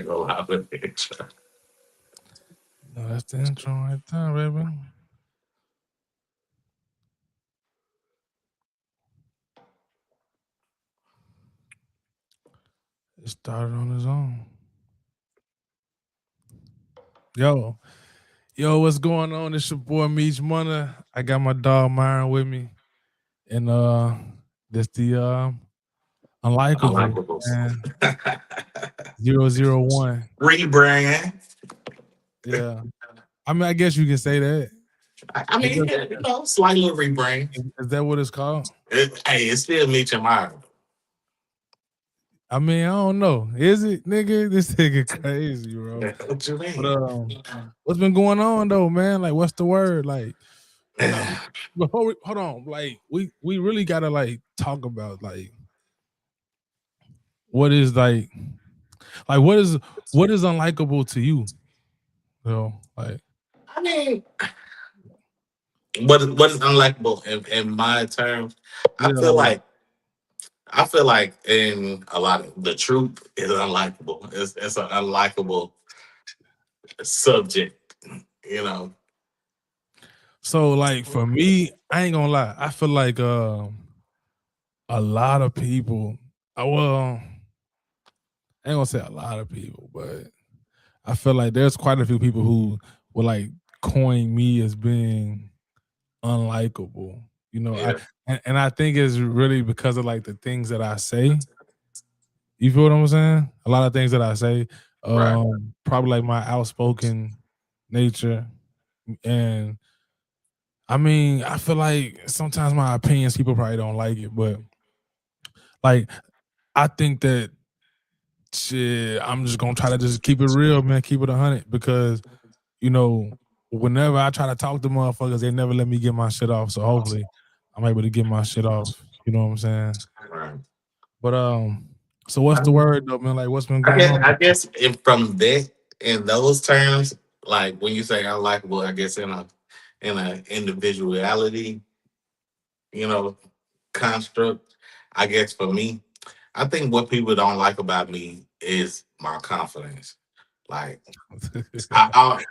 Go out with the intro. No, that's the intro right there, baby. It started on his own. Yo, yo, what's going on? It's your boy Meech Money. I got my dog Myron with me, and this the Unlikable Unlikables. and 001. Rebrand. Yeah, I mean, I guess you can say that. I Is mean, that, slight little rebrand. is that what it's called? Hey, it's still Meech and Myron. I mean, I don't know. Is it, nigga? This nigga crazy, bro. What you But mean? what's been going on though, man? Like, what's the word? Like, before we hold on, like we really gotta like talk about like what is like what is unlikable to you? You know, like I mean, what is unlikable in my terms? I yeah, feel like like I feel like in a lot of the truth is unlikable. It's an unlikable subject. You know. so like for me, I ain't gonna lie. I feel like a lot of people well, I ain't gonna say a lot of people, but I feel like there's quite a few people who will like coin me as being unlikable. You know, Yeah. and I think it's really because of like the things that I say. You feel what I'm saying? A lot of things that I say, Right. probably like my outspoken nature, and I mean, I feel like sometimes my opinions people probably don't like it, but like I think that shit, I'm just gonna try to just keep it real, man, keep it 100 because you know, whenever I try to talk to motherfuckers, they never let me get my shit off. So hopefully, I'm able to get my shit off. You know what I'm saying? Right. But so what's the word though, man? Like, what's been I going guess on? I guess from that in those terms, like when you say unlikable, I guess in a individuality, you know, construct. I guess for me, I think what people don't like about me is my confidence. Like I, I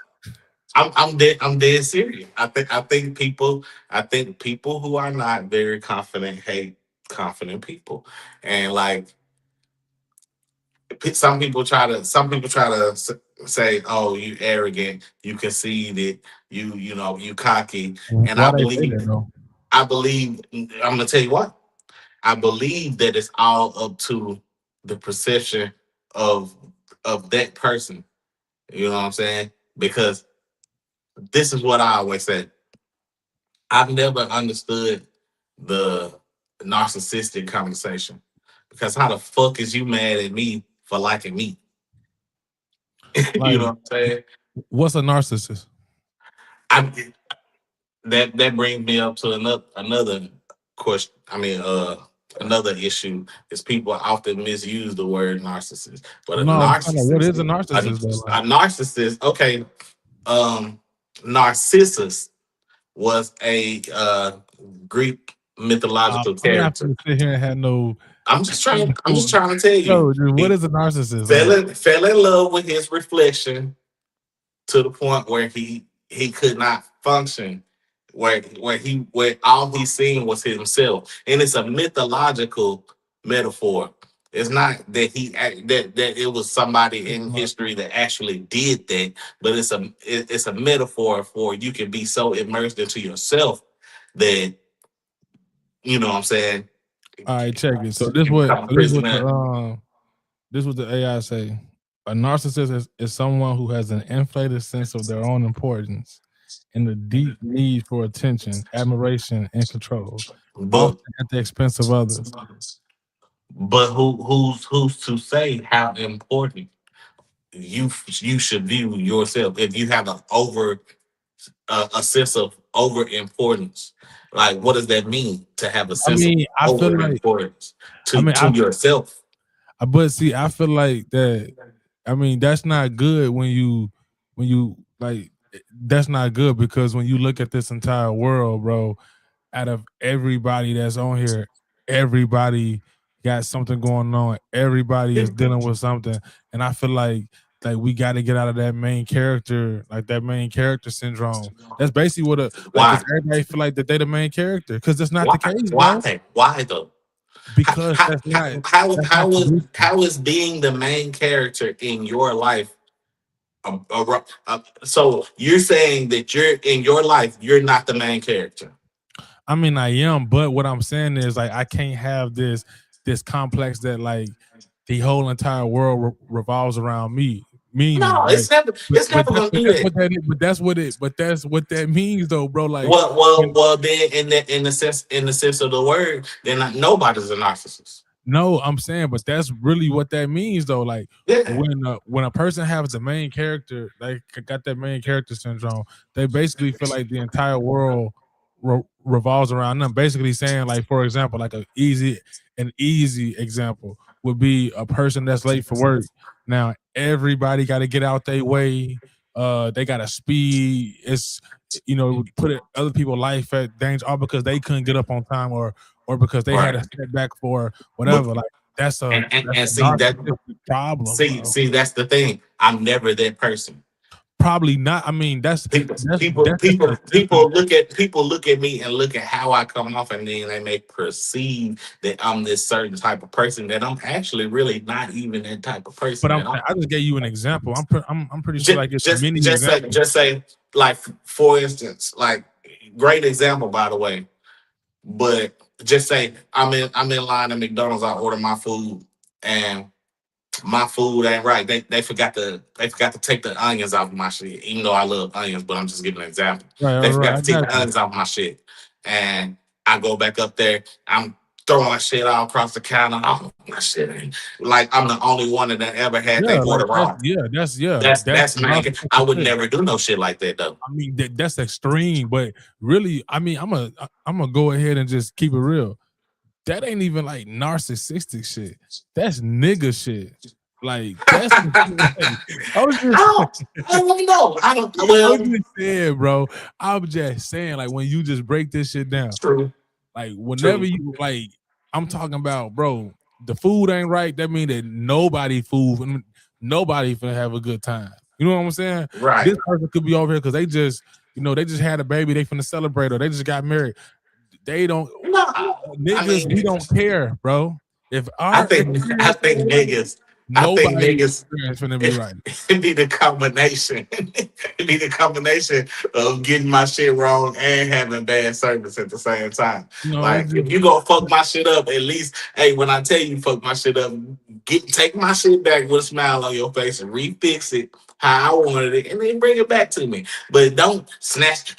I'm dead serious. I think people who are not very confident hate confident people, and like some people try to say, "Oh, you arrogant, you conceited, you cocky," and Why they say that though? I believe, I'm gonna tell you what, I believe that it's all up to the perception of that person. You know what I'm saying? Because this is what I always said. I've never understood the narcissistic conversation because how the fuck is you mad at me for liking me? You Like, know what I'm saying? what's a narcissist? I that brings me up to another question. I mean, another issue is people often misuse the word narcissist, but No, I'm saying like, what is a narcissist though? a Like, narcissist, okay, um, Narcissus was a Greek mythological I'm not character. gonna sit here and have no, I'm just trying to tell you, yo, dude, what he is a narcissist? fell Like, in fell in love with his reflection to the point where he could not function, where all he seen was himself, and it's a mythological metaphor. It's not that that it was somebody in history that actually did that, but it's a metaphor for you can be so immersed into yourself that you know what I'm saying. all right, check it. So You become a prisoner. this was the AI say. A narcissist is someone who has an inflated sense of their own importance and a deep need for attention, admiration, and control, But often at the expense of others. who's to say how important you should view yourself if you have a sense of over importance. Like, what does that mean to have a I sense of mean, I feel over like importance I to mean, yourself? but see, I feel like that. I mean, that's not good when you like. That's not good because when you look at this entire world, bro, out of everybody that's on here, everybody got something going on. Everybody is dealing with something, and I feel like we got to get out of that main character, like that main character syndrome. That's basically what a like, because Why? everybody feel like that they the main character, because that's not Why? the case, bro. Why though? How Because how is being the main character in your life? So you're saying that you're in your life, you're not the main character. I mean, I am, but what I'm saying is like I can't have this complex that like the whole entire world revolves around me. Meaning, No, like, it's never gonna but do that's that. what that is. But that's what that means, though, bro. Like, Then in the sense of the word, then nobody's a narcissist. no, I'm saying, but that's really what that means, though. Like Yeah, when a person has the main character, like got that main character syndrome, they basically feel like the entire world revolves around them. Basically saying, like, for example, like an easy example would be a person that's late for work. Now everybody got to get out their way. They got to speed. It's put other people's life at danger, all because they couldn't get up on time, or because they had right. a setback for But whatever. Like that's and a see that narcissistic problem, bro. see that's the thing. I'm never that person. Probably not. I mean, People that's just an assistant. people look at me and look at how I come off, and then they may perceive that I'm this certain type of person that I'm actually really not even that type of But person at all. I just gave you an example. I'm pretty sure like it's many examples. Just say like for instance, like great example by the way, but just say I'm in line at McDonald's. I order my food and my food ain't right. They forgot to take the onions off my shit. Even though I love onions, but I'm just giving an example. They Right. forgot I to take got the you. onions off my shit, and I go back up there. I'm throwing shit all across the counter. Oh my shit! Like I'm the only one that ever had Yeah, they like order wrong. that's That's man. I narcissistic would shit. never do no shit like that though. I mean, that's extreme, but really, I mean, I'm gonna go ahead and just keep it real. That ain't even like narcissistic shit. That's nigga shit. Like that's the shit. Like, I was just I don't know. I don't. I was Well, just saying, bro. I'm just saying, like when you just break this shit down, true, like whenever true. you like, I'm talking about, bro. The food ain't right. That mean that nobody finna have a good time. You know what I'm saying? Right. This person could be over here because they just had a baby. They finna celebrate, or they just got married. They don't No, I niggas. We mean, don't care, bro. If I our think I experience think ain't right, niggas I think nobody's niggas experience finna be it, right. it be the combination. It be the combination of getting my shit wrong and having bad service at the same time. It's Like just if you gonna fuck my shit up, at least hey, when I tell you fuck my shit up, take my shit back with a smile on your face and refix it how I wanted it, and then bring it back to me. But don't snatch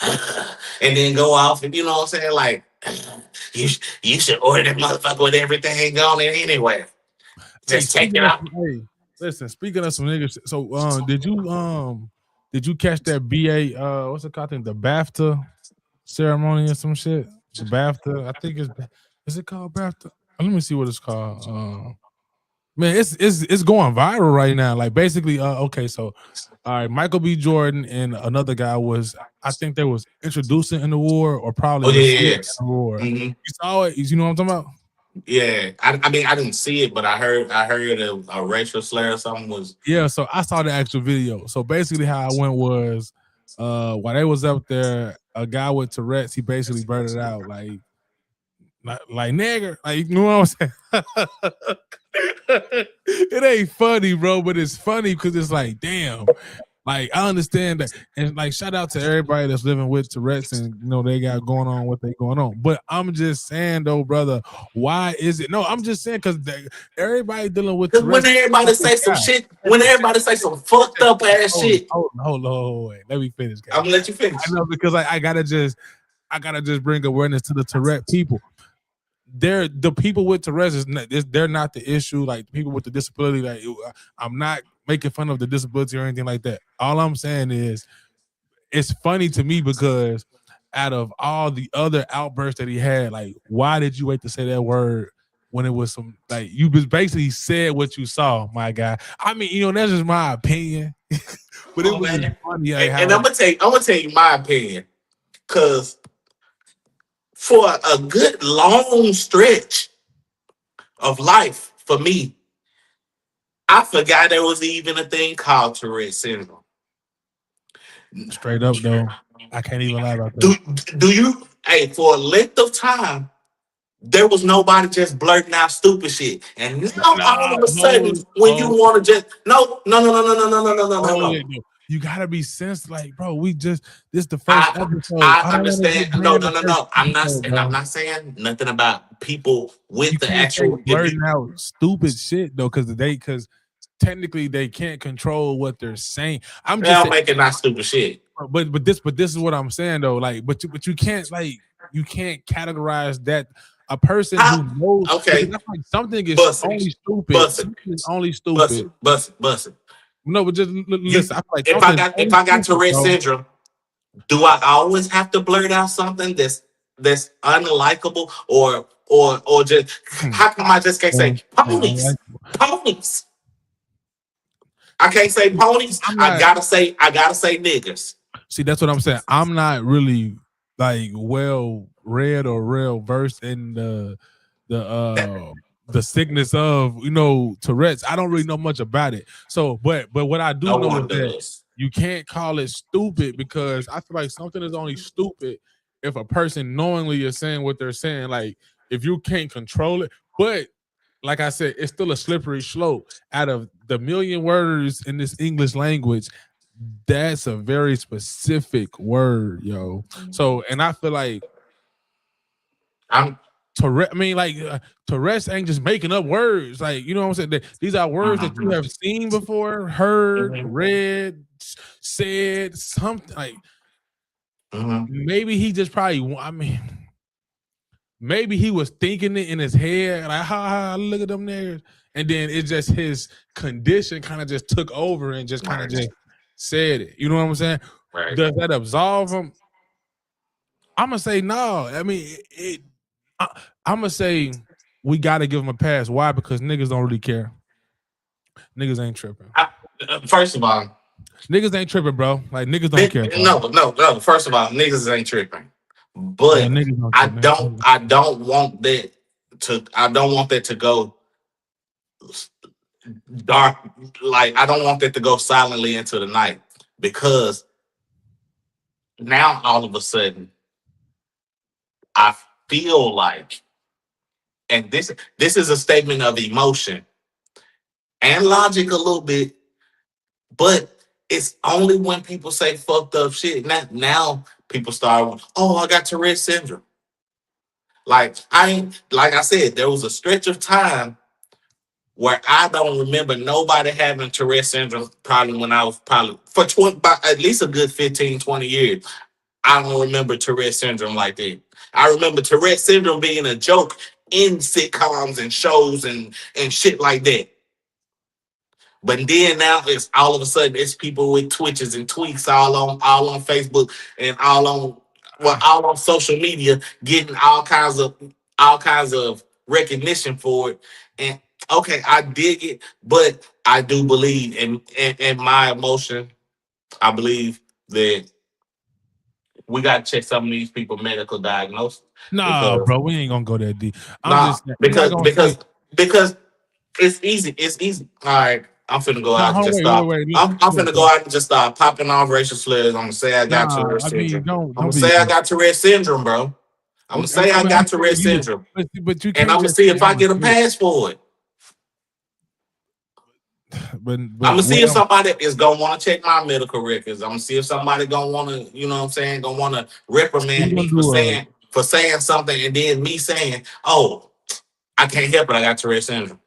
and then go off and you know what I'm saying? Like you should order that motherfucker with everything on it anyway. hey, Just take it out. listen, speaking of some niggas, so did you catch that BA what's it called? I think the BAFTA ceremony or some shit? The BAFTA, I think is it called BAFTA? Let me see what it's called. Man, it's going viral right now. Like basically, okay, so all right, Michael B. Jordan and another guy was, I think they was introducing in the war or probably Oh yeah, receiving yeah, in the war. yeah. Hmm. You saw it? You know what I'm talking about? Yeah. I mean I didn't see it, but I heard a racial slur or something was Yeah, so I saw the actual video. So basically how I went was while they was up there, a guy with Tourette's, he basically blurted out like nigger, like you know what I'm saying? It ain't funny, bro, but it's funny because it's like, damn, like I understand that, and like shout out to everybody that's living with Tourette's and they got going on what they going on. But I'm just saying though, brother, why is it? No, I'm just saying because everybody dealing with because when Tourette's. everybody say some shit, when everybody say some fucked up ass shit, Wait. Let me finish, guys. I'm gonna let you I finish. know because I gotta just bring awareness to the Tourette people. They're the people with Tourette's they're not the issue. Like people with the disability, like I'm not making fun of the disability or anything like that. All I'm saying is it's funny to me because out of all the other outbursts that he had, like why did you wait to say that word when it was some like you just basically said what you saw, my guy. I mean, that's just my opinion, but Come it on, was just man. funny like, And how I'm gonna tell you my opinion. Cause for a good long stretch, of life for me. I forgot there was even a thing called Tourette syndrome. Straight up though, I can't even lie about Do that. do you? Hey, for a length of time, there was nobody just blurting out stupid shit, and now all Nah, of a sudden, hold, when you hold, want to just no. hold it. You gotta be sensitive, like, bro. This the first I episode. I I don't want to understand. get No, banned no, the no, first no. episode, I'm bro. not saying nothing about people You with the can't say actual. If you, blurting out stupid shit though, because technically they can't control what they're saying. I'm just they're saying, making that stupid shit. but this is what I'm saying though. Like, but you can't you can't categorize that a person How? who knows, because Okay, that's like something is bust only it, stupid. bust it, Something is only bust stupid. it, bust it, bust it. No, but just You, listen. I feel like if something I is got if only I got stupid, Tourette bro. syndrome, do I always have to blurt out something that's unlikable or just Hmm. how come I just can't say ponies, Like, ponies? I can't say ponies. I'm not. I gotta say niggers. See, that's what I'm saying. I'm not really like well read or real versed in the That, uh the sickness of Tourette's. I don't really know much about it. So, but what I do no know is one that does. you can't call it stupid, because I feel like something is only stupid if a person knowingly is saying what they're saying. Like, if you can't control it, but like I said, it's still a slippery slope. Out of the million words in this English language, that's a very specific word, yo. So, and I feel like I'm. Tourette, I mean, like, Tourette's ain't just making up words. Like, you know what I'm saying? These are words that you Mhm, have seen before, heard, mhm, read, said, something. Like, mhm. maybe he just probably, I mean, maybe he was thinking it in his head, like, look at them there. And then it's just his condition kind of just took over and just kind of Right, just said it. You know what I'm saying? right. Does that absolve him? I'm gonna say no. I mean, I, I'm gonna say we got to give him a pass. Why? Because niggas don't really care. Niggas ain't tripping. I, First of all, Niggas ain't tripping, bro. Like, niggas don't care, bro. no. First of all, niggas ain't tripping, Yeah, but niggas don't trip, man. I don't want that to go dark. Like I don't want that to go silently into the night because now all of a sudden I feel like, and this is a statement of emotion and logic a little bit, but it's only when people say fucked up shit. Now people start, oh, I got Tourette syndrome. Like I said, there was a stretch of time where I don't remember nobody having Tourette syndrome probably when I was probably for 20, by at least a good 15, 20 years. I don't remember Tourette syndrome like that. I remember Tourette syndrome being a joke in sitcoms and shows and shit like that. But then now it's all of a sudden it's people with twitches and tweaks all on Facebook and all on social media getting all kinds of recognition for it. And okay, I dig it, but I do believe in my emotion. I believe that we got to check some of these people medical diagnosis Nah, because bro, we ain't gonna go that deep. I'm nah just, I'm not because gonna say. because because it's easy. It's easy. All right. I'm finna go Nah, out and hold on, just wait, stop. wait, wait. I'm Look, finna bro. go out and just start popping off racial slurs. I'm gonna say I got Nah, Tourette I mean, syndrome. don't I'm gonna don't be. say I got Tourette syndrome, bro. I'm gonna Okay, say I I mean, I got feel like Tourette you, syndrome, but you and can't I'm gonna just see say if I I'm get a sick. pass for it. I'm But gonna see what if I'm, somebody is gonna want to check my medical records. I'm gonna see if somebody gonna want to, you know what I'm saying, gonna want to we're reprimand me gonna do a. for saying something, and then me saying, "Oh, I can't help it. I got Tourette syndrome."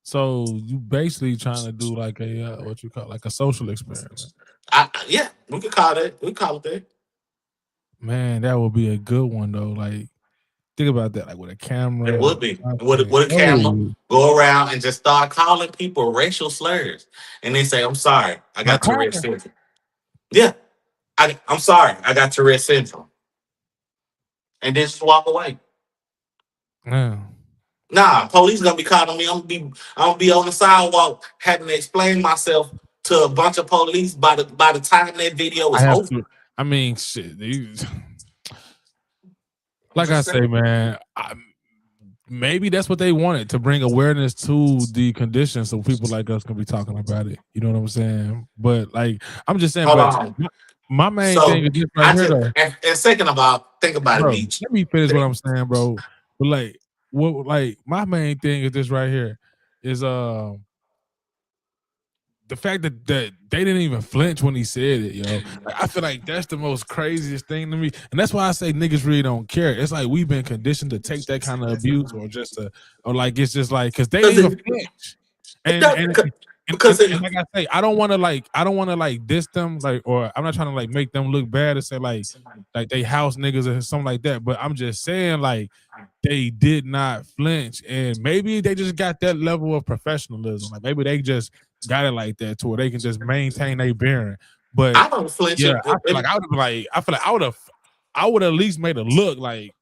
So you basically trying to do like a what you call, like a social experiment. Yeah, we could call that. We call it that. Man, that would be a good one though. Like, think about that, like with a It camera. would be. Like, With a camera, oh, go around and just start calling people racial slurs. And they say, I'm sorry, I like got Tourette cracker. syndrome. Yeah, I'm sorry, I got Tourette syndrome. And then just walk away. Yeah. Nah, police gonna be calling me. I'm gonna be on the sidewalk having to explain myself to a bunch of police by the time that video I is have over. to. I mean, shit. I'm Like I just say, saying. man, maybe that's what they wanted, to bring awareness to the condition so people like us can be talking about it. You know what I'm saying? But like, I'm just saying, Hold but on. my main thing So is this right I here just though, and second of all, think about it, bro. Meech. Let me finish what I'm saying, bro. But like, what, like, my main thing is this right here is the fact that they didn't even flinch when he said it, yo. Like, I feel like that's the most craziest thing to me, and that's why I say niggas really don't care. It's like we've been conditioned to take that kind of abuse, or just to, or like it's just like because they didn't Because even it, flinch, it and does, and. And, because and, it, and like I say, I don't want to like diss them, like, or I'm not trying to like make them look bad and say like they house niggas or something like that. But I'm just saying, like, they did not flinch, and maybe they just got that level of professionalism. Like maybe they just got it like that to where they can just maintain their bearing. But I don't flinch. yeah, I feel like I would have like I feel like I would at least made a look like,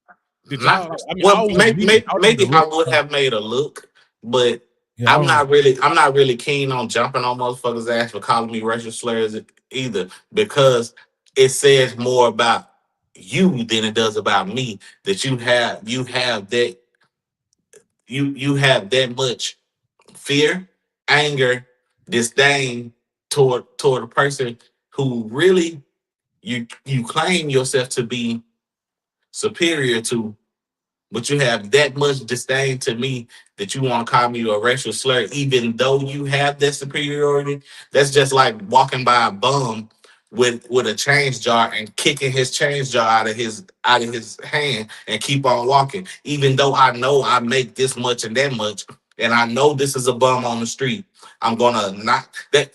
did Not y'all? I mean, I well. was me. I would have made a Maybe I look. would have made a look, but Yeah, I was. I'm not really keen on jumping on motherfuckers' ass for calling me racial slurs either, because it says more about you than it does about me. That you have that much fear, anger, disdain toward a person who really you claim yourself to be superior to, but you have that much disdain to me that you want to call me a racial slur, even though you have that superiority. That's just like walking by a bum with a change jar and kicking his change jar out of his hand and keep on walking. Even though I know I make this much and that much, and I know this is a bum on the street, I'm gonna not that.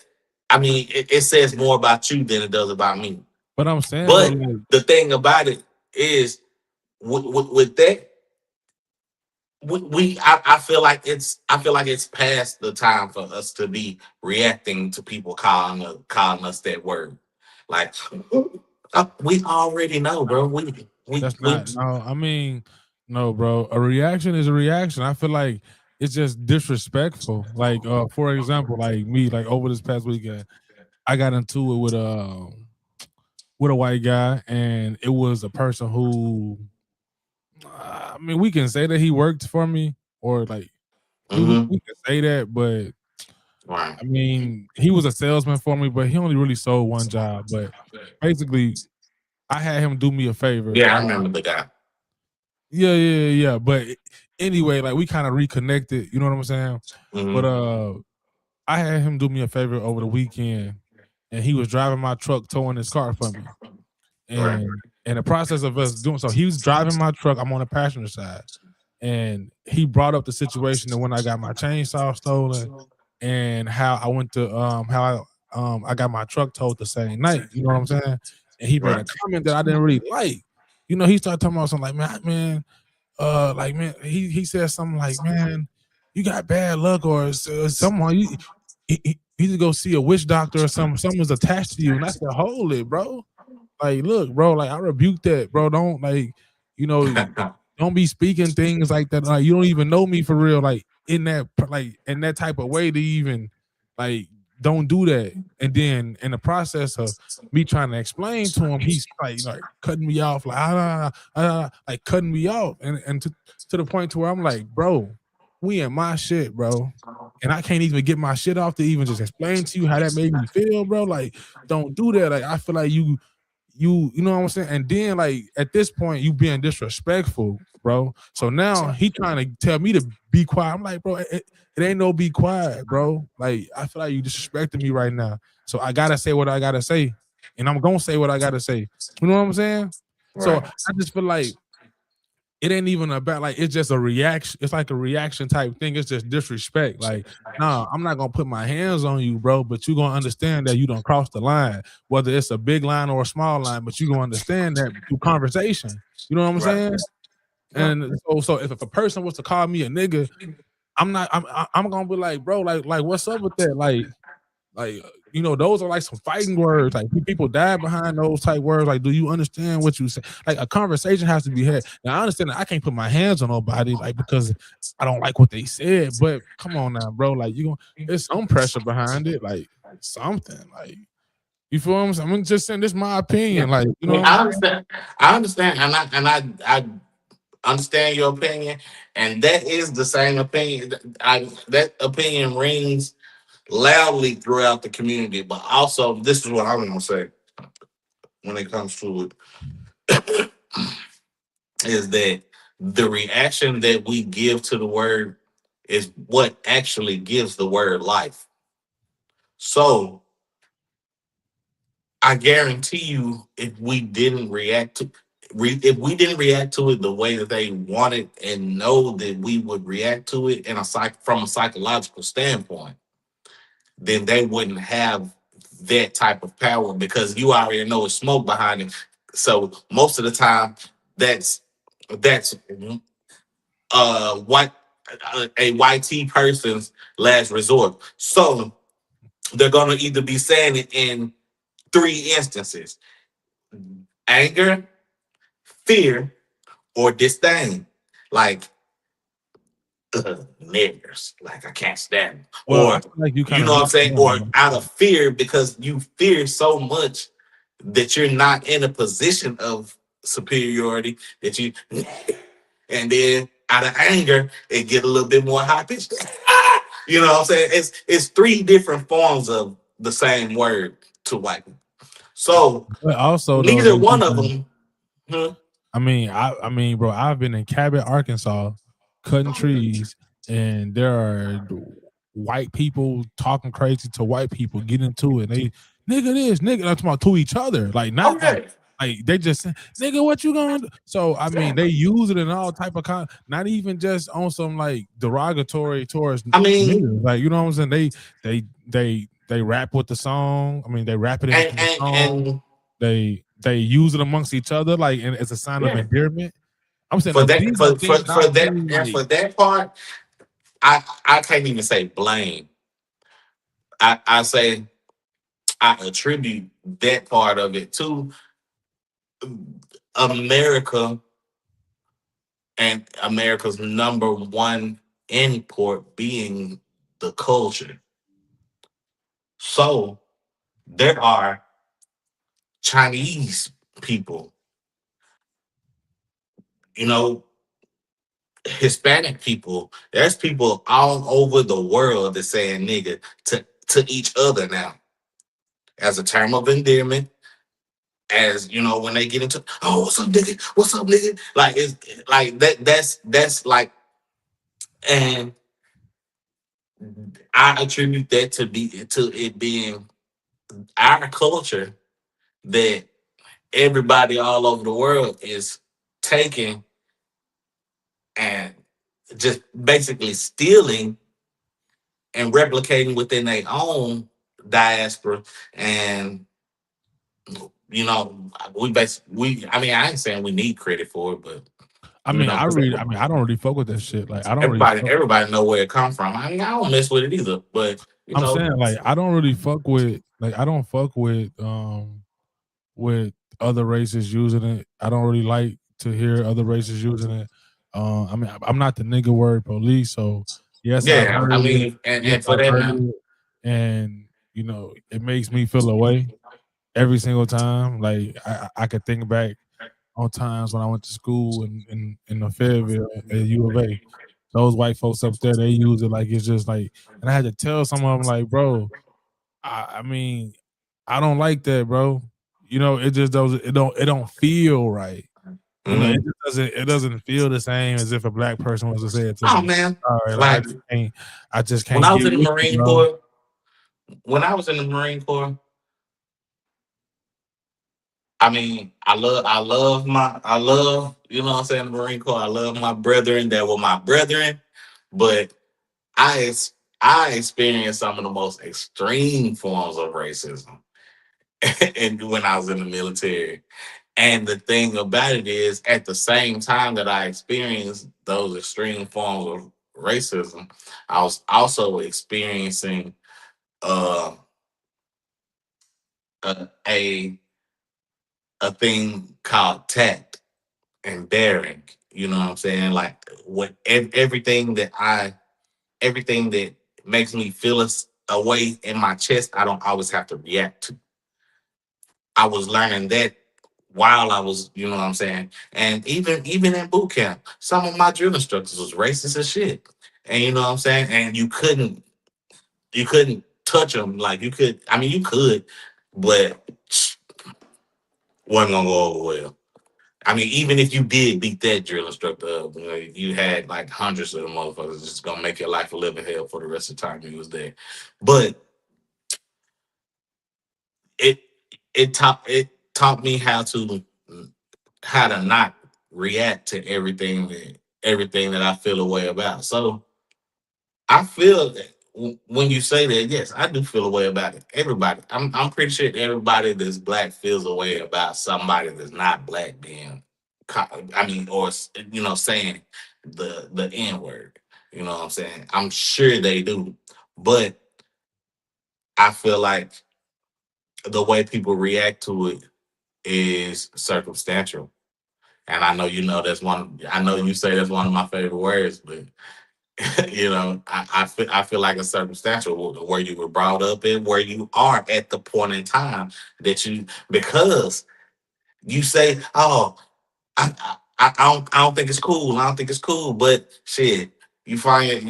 I mean, it says more about you than it does about me. But I'm saying though, But like, the thing about it is, with that, I feel like it's past the time for us to be reacting to people calling us that word. Like, we already know, bro. that's We not, no, I mean, no, bro. A reaction is a reaction. I feel like it's just disrespectful. Like, for example, like me, like over this past weekend, I got into it with a white guy, and it was a person who, I mean, we can say that he worked for me, or like we mm-hmm. can say that, but Right. I mean, he was a salesman for me, but he only really sold one job. But basically, I had him do me a favor. Yeah, I remember the guy. Yeah. But anyway, like we kind of reconnected. You know what I'm saying? But Mm-hmm. I had him do me a favor over the weekend, and he was driving my truck, towing his car for me. Right. And in the process of us doing so, he was driving my truck. I'm on the passenger side, and he brought up the situation that when I got my chainsaw stolen, and how I went to I got my truck towed the same night. You know what I'm saying? And he made a Right. comment that I didn't really like. You know, he started talking about something like, man, like, man, he said something like, man, you got bad luck, or someone you need to go see a witch doctor, or someone's attached to you. And I said, hold it, bro. Like, look, bro, like I rebuke that, bro. Don't, like, you know, don't be speaking things like that. Like, you don't even know me for real. Like in that type of way to even, like, don't do that. And then in the process of me trying to explain to him, he's like cutting me off, like like cutting me off, and to the point to where I'm like, bro, we in my shit, bro. And I can't even get my shit off to even just explain to you how that made me feel, bro. Like, don't do that. Like, I feel like you know what I'm saying? And then, like, at this point, you being disrespectful, bro. So now he trying to tell me to be quiet. I'm like, bro, it ain't no be quiet, bro. Like, I feel like you disrespecting me right now. So I gotta say what I gotta say. And I'm gonna say what I gotta say. You know what I'm saying? So Right. I just feel like it ain't even about, like, it's just a reaction. It's like a reaction type thing. It's just disrespect. Like, nah, I'm not gonna put my hands on you, bro, but you gonna understand that you don't cross the line, whether it's a big line or a small line, but you gonna understand that through conversation. You know what I'm Right. saying? Right. And so if a person was to call me a nigga, I'm gonna be like, bro, like what's up with that? Like, those are like some fighting words. Like, people die behind those type words. Like, do you understand what you say? Like, a conversation has to be had. Now, I understand that I can't put my hands on nobody, like, because I don't like what they said. But come on now, bro. Like, there's some pressure behind it. Like, something. Like, you feel what I'm saying? I'm just saying, this is my Yeah. opinion. Like, you I know mean, what I'm saying? I understand, and I understand your opinion, and that is the same opinion. That opinion rings loudly throughout the community. But also, this is what I'm gonna say when it comes to it is that the reaction that we give to the word is what actually gives the word life. So I guarantee you, if we didn't react to it the way that they wanted and know that we would react to it from a psychological standpoint, then they wouldn't have that type of power because you already know it's smoke behind it. So most of the time, that's that's what a YT person's last resort. So they're gonna either be saying it in three instances: anger, fear, or disdain. Like niggers, like I can't stand them. Well, I Or feel like you you kind of know what I'm mixed it saying? up. Or out of fear because you fear so much that you're not in a position of superiority that you and then out of anger it get a little bit more high pitched. You know what I'm saying? It's three different forms of the same word to white people. So But also though, neither they one of using them. Hmm? I mean, bro, I've been in Cabot, Arkansas, cutting trees, and there are white people talking crazy to white people, getting into it. They nigga this, nigga, I'm talking about to each other, like not Okay. like they just say, nigga, what you gonna do? So I mean, they use it in all type of not even just on some like derogatory towards I mean, niggas, like you know what I'm saying? They rap with the song. I mean, they rap it into and the and song. and They use it amongst each other, like and as a sign of yeah, endearment. I'm saying for now that these are things for I've that seen. and Like for that part, I can't even say blame. I say I attribute that part of it to America and America's number one import being the culture. So there are Chinese people, you know, Hispanic people. There's people all over the world that saying nigga to each other now as a term of endearment. As you know, when they get into what's up, nigga? What's up, nigga? Like it's like that. That's like, and I attribute that to it being our culture that everybody all over the world is taking and just basically stealing and replicating within their own diaspora. And we I mean I ain't saying we need credit for it, but you know I don't really fuck with that shit. Like I don't really everybody fuck. everybody know where it come from. I mean I don't mess with it either, but you I'm know saying like I don't really fuck with like I don't fuck with other races using it. I don't really like to hear other races using it. I mean, I'm not the nigga word police, so yes, I've yeah, I heard it. mean Yes, and for I've that heard matter, it, and you know, it makes me feel away every single time. Like I could think back on times when I went to school in the Fayetteville at U of A. Those white folks up there, they use it like it's just like, and I had to tell some of them like, bro, I mean, I don't like that, bro. You know, it just doesn't. It don't feel right. You know, it mhm. just doesn't. It doesn't feel the same as if a black person was to say it to Oh me. man, All right, like like I just when can't I get was in the with it, Marine bro. Corps, when I was in the Marine Corps, I mean, you know what I'm saying, the Marine Corps. I love my brethren that were my brethren, but I experienced some of the most extreme forms of racism and when I was in the military. And the thing about it is, at the same time that I experienced those extreme forms of racism, I was also experiencing uh, a a thing called tact and daring. You know what I'm saying? Like everything that makes me feel a way in my chest, I don't always have to react to. I was learning that while I was, you know what I'm saying? And even in boot camp, some of my drill instructors was racist as shit. And you know what I'm saying? And you couldn't touch them like you could. I mean, you could, but wasn't gonna go over well. I mean, even if you did beat that drill instructor up, you had like hundreds of them motherfuckers just gonna make your life a living hell for the rest of the time you was there. But it it taught me how to not react to everything that I feel a way about. So I feel that when you say that, yes, I do feel a way about it. Everybody, I'm pretty sure everybody that's black feels a way about somebody that's not black being, I mean, or saying the N word. You know what I'm saying? I'm sure they do, but I feel like the way people react to it is circumstantial. And I know you know that's one. I know you say that's one of my favorite words, but I feel like a circumstantial where you were brought up and where you are at the point in time that because you say, oh, I don't think it's cool. I don't think it's cool. But shit, you find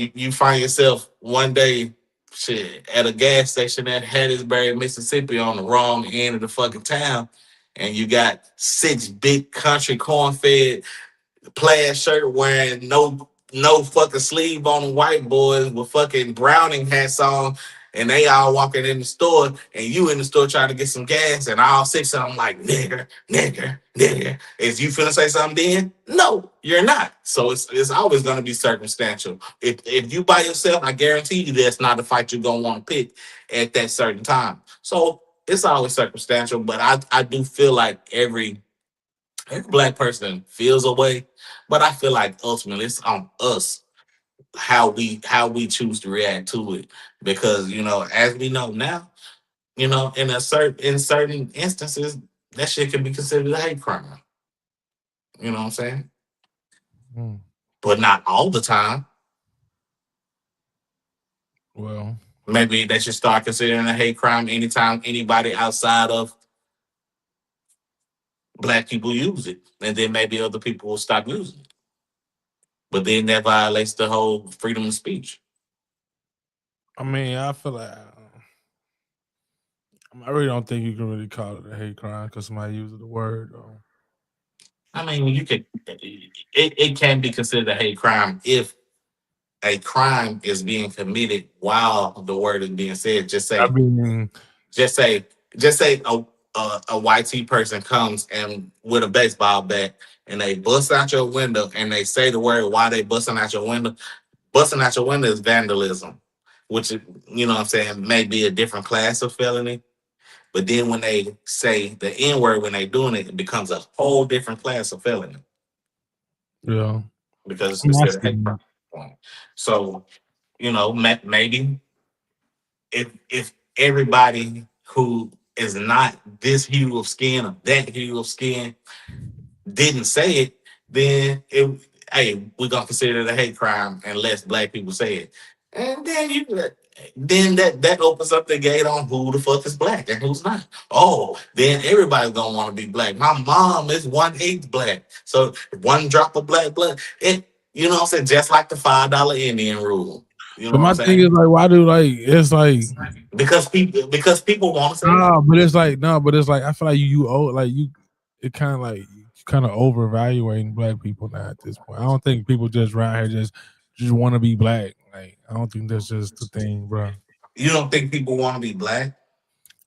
yourself one day, shit, at a gas station at Hattiesburg, Mississippi, on the wrong end of the fucking town, and you got six big country corn-fed plaid shirt wearing no fucking sleeve on the white boys with fucking Browning hats on, and they all walking in the store, and you in the store trying to get some gas, and all six of them like nigger, nigger, nigger. Is you finna say something then? No, you're not. So it's always gonna be circumstantial. If you by yourself, I guarantee you that's not the fight you're gonna want to pick at that certain time. So it's always circumstantial, but I do feel like every black person feels a way, but I feel like ultimately it's on us how we choose to react to it. Because as we know now, in certain instances, that shit can be considered a hate crime. You know what I'm saying? Mm. But not all the time. Well, Maybe they should start considering a hate crime anytime anybody outside of black people use it, and then maybe other people will stop using it. But then that violates the whole freedom of speech. I mean, I feel like I really don't think you can really call it a hate crime because somebody uses the word. I mean, it can be considered a hate crime if a crime is being committed while the word is being said. Just I say, mean, just say, just say a YT person comes and with a baseball bat and they bust out your window and they say the word while they busting out your window. Busting out your window is vandalism, which what I'm saying, may be a different class of felony. But then when they say the N word when they doing it, it becomes a whole different class of felony yeah. because it's I mean, I considered hate see. crime. So maybe if everybody who is not this hue of skin or that hue of skin didn't say it, then hey, we're gonna consider it a hate crime unless black people say it. And then that opens up the gate on who the fuck is black and who's not. Oh, then everybody's gonna want to be black. My mom is 1/8 black. So one drop of black blood, what I'm saying, just like the $5 Indian rule. You know But what I'm my thing is saying? like, why do it's like Because people want to say it. nah, but it's like no, but it's like I feel like you owe like you it kind of like you kind of over evaluating black people now at this point. I don't think people just around here just want to be black. Like I don't think that's just the thing, bro. You don't think people want to be black?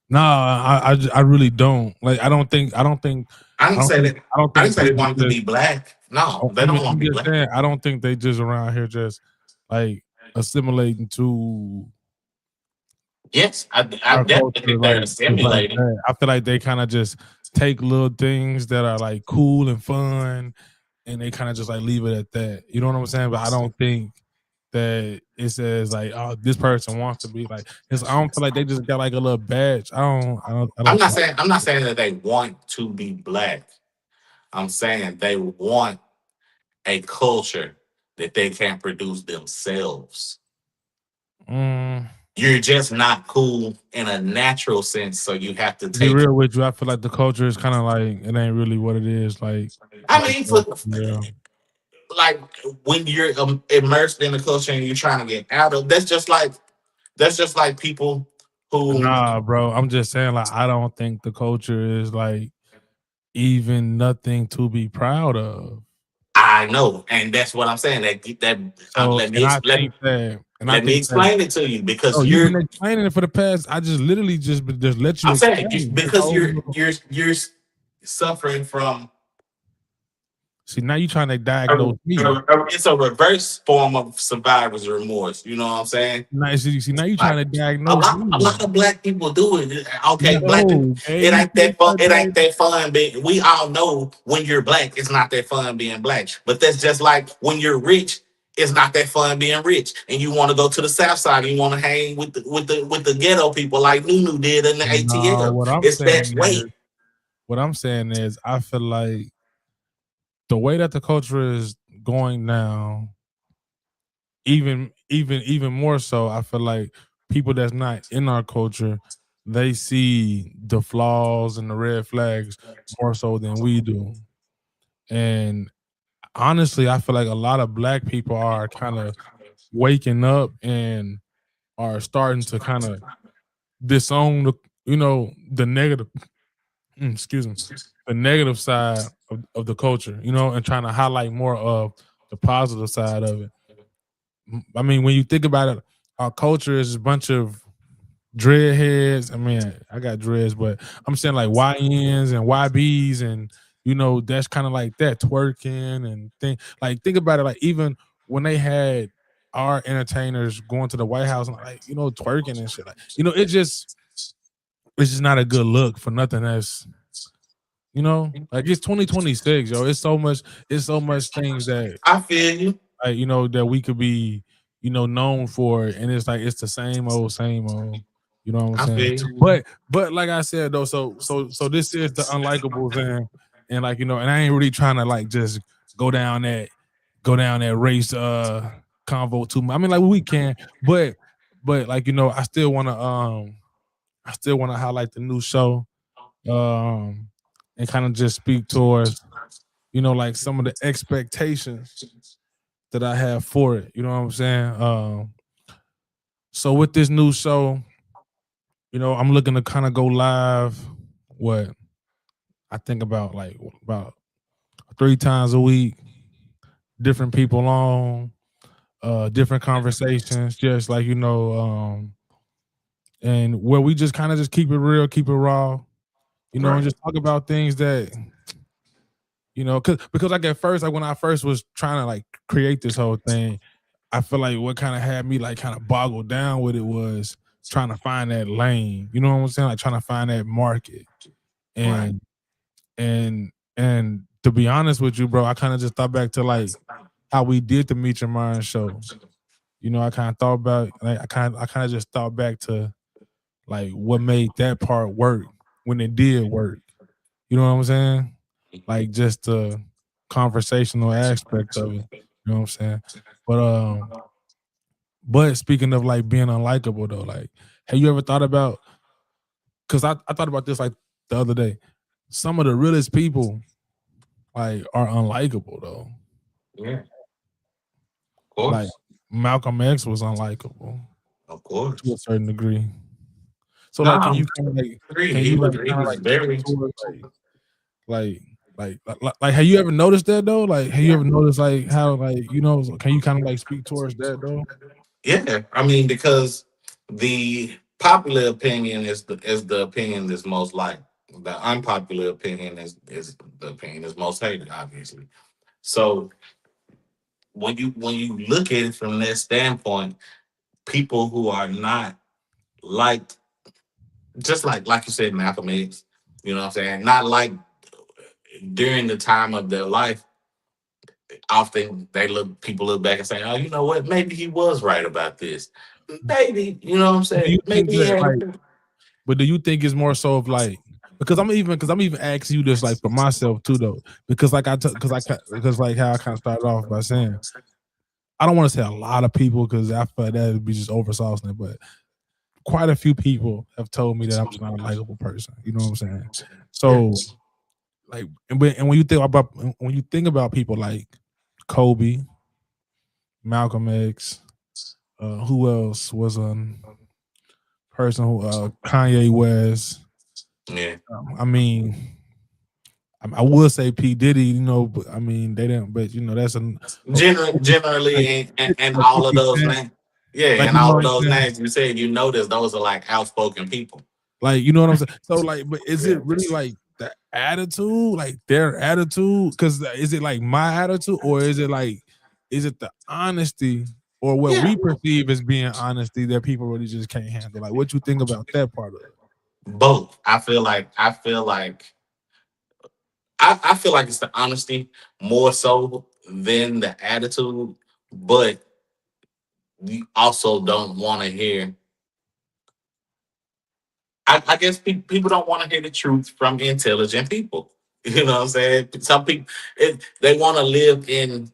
Nah, I really don't. Like I didn't say that. I don't I didn't think say they people wanted to just. be black. No, they I don't mean, want I'm to be just black. saying. I don't think they just around here just like assimilating to Yes, I our definitely culture think they're like just like assimilating. that. I feel like they kind of just take little things that are like cool and fun, and they kind of just like leave it at that. You know what I'm saying? But I don't think that it says like, oh, this person wants to be like. I don't feel like they just got like a little badge. I I'm don't not feel saying I'm not saying that they want to be black. I'm saying they want a culture that they can produce themselves. like. You're just not cool in a natural sense, so you have to To be take. real with you, I feel like the culture is kind of like it ain't really what it is. I mean, So, yeah. like when you're immersed in the culture and you're trying to get out of, that's just like people who Nah, bro. I'm just saying, like, I don't think the culture is like even nothing to be proud of. I know, and that's what I'm saying. That So, let me explain. I Let me think that, explain it to you oh, because you've you're. been explaining it for the past. I just literally just let you I'm saying explain. because you're suffering from. See, now you trying to diagnose me. It's a reverse form of survivor's remorse. You know what I'm saying? Now you Like trying to a diagnose lot, a me. lot of black people do it. Okay, black people. No, man, It you ain't can't that fun. start It that. ain't that fun. Being, we all know when you're black, it's not that fun being black. But that's just like when you're rich. It's not that fun being rich, and you want to go to the South Side. And you want to hang with the ghetto people like Nunu did in the No, ATL. It's that way. what I'm saying is, I feel like the way that the culture is going now, even more so, I feel like people that's not in our culture, they see the flaws and the red flags more so than we do. And honestly, I feel like a lot of black people are kind of waking up and are starting to kind of disown the negative excuse me, the negative side of the culture, and trying to highlight more of the positive side of it. I mean, when you think about it, our culture is a bunch of dreadheads. I mean, I got dreads, but I'm saying like YNs and YBs, and that's kind of like that twerking and think about it. Like even when they had our entertainers going to the White House and like twerking and shit, like it's just not a good look for nothing that's like it's 2026, yo. It's so much things that I feel you. that we could be, known for, and it's like it's the same old. You know what I'm I saying? feel you. But like I said though, so this is the unlikables, and like and I ain't really trying to like just go down that race convo too much. I mean, like we can, but like I still want to highlight the new show, um, and kind of just speak towards like some of the expectations that I have for it. You know what I'm saying? So with this new show, I'm looking to kind of go live. What I think about 3 times a week, different people on, different conversations, just like and where we just kind of just keep it real, keep it raw, and Right. just talk about things that because like at first, like when I first was trying to like create this whole thing, I feel like what kind of had me like kind of boggled down with it was trying to find that lane. You know what I'm saying? Like trying to find that market. Right. And and to be honest with you, bro, I kind of just thought back to like how we did the Meech and Myron show. I kind of thought about like I kind of just thought back to like what made that part work when it did work. You know what I'm saying? Like just the conversational aspect of it. You know what I'm saying? But speaking of like being unlikable though, like have you ever thought about, because I thought about this like the other day. Some of the realest people like are unlikable though. Yeah. Of Like course. Malcolm X was unlikable Of to a course. certain degree. So No, like I agree. can He you was like he kind of was like speak very. towards like have you ever noticed that though? Like have you ever noticed like how like can you kind of like speak towards that though? Yeah, I mean because the popular opinion is the opinion that's most liked. The unpopular opinion is the opinion that's most hated, obviously. So when you look at it from that standpoint, people who are not liked, just like you said, Malcolm X, you know what I'm saying, not like during the time of their life, often people look back and say, oh, you know what, maybe he was right about this. Maybe, you know what I'm Do saying? you think Maybe he that had like but do you think it's more so of like, because I'm even asking you this like for myself too though, because like because like how I kind of started off by saying I don't want to say a lot of people because I feel like that would be just oversaucing it, but quite a few people have told me that I'm just not a likable person. You know what I'm saying? Yeah. So like, and when you think about people like Kobe, Malcolm X, who else was a person who Kanye West. Yeah. I mean, I would say P Diddy, you know, but I mean they didn't. But you know, that's Generally, like, and like all of 50 those Cent, names, yeah, like and you know all what of I'm those saying. names you said, you notice those are like outspoken people. Like you know what I'm saying. So like, but is Yeah. it really like the attitude, like their attitude? Because is it like my attitude, or is it the honesty, or what Yeah. we perceive as being honesty that people really just can't handle? Like, what you think about that part of it? Both. I feel like it's the honesty more so than the attitude, but you also don't want to hear. I guess people don't want to hear the truth from intelligent people. You know what I'm saying? Some people they want to live in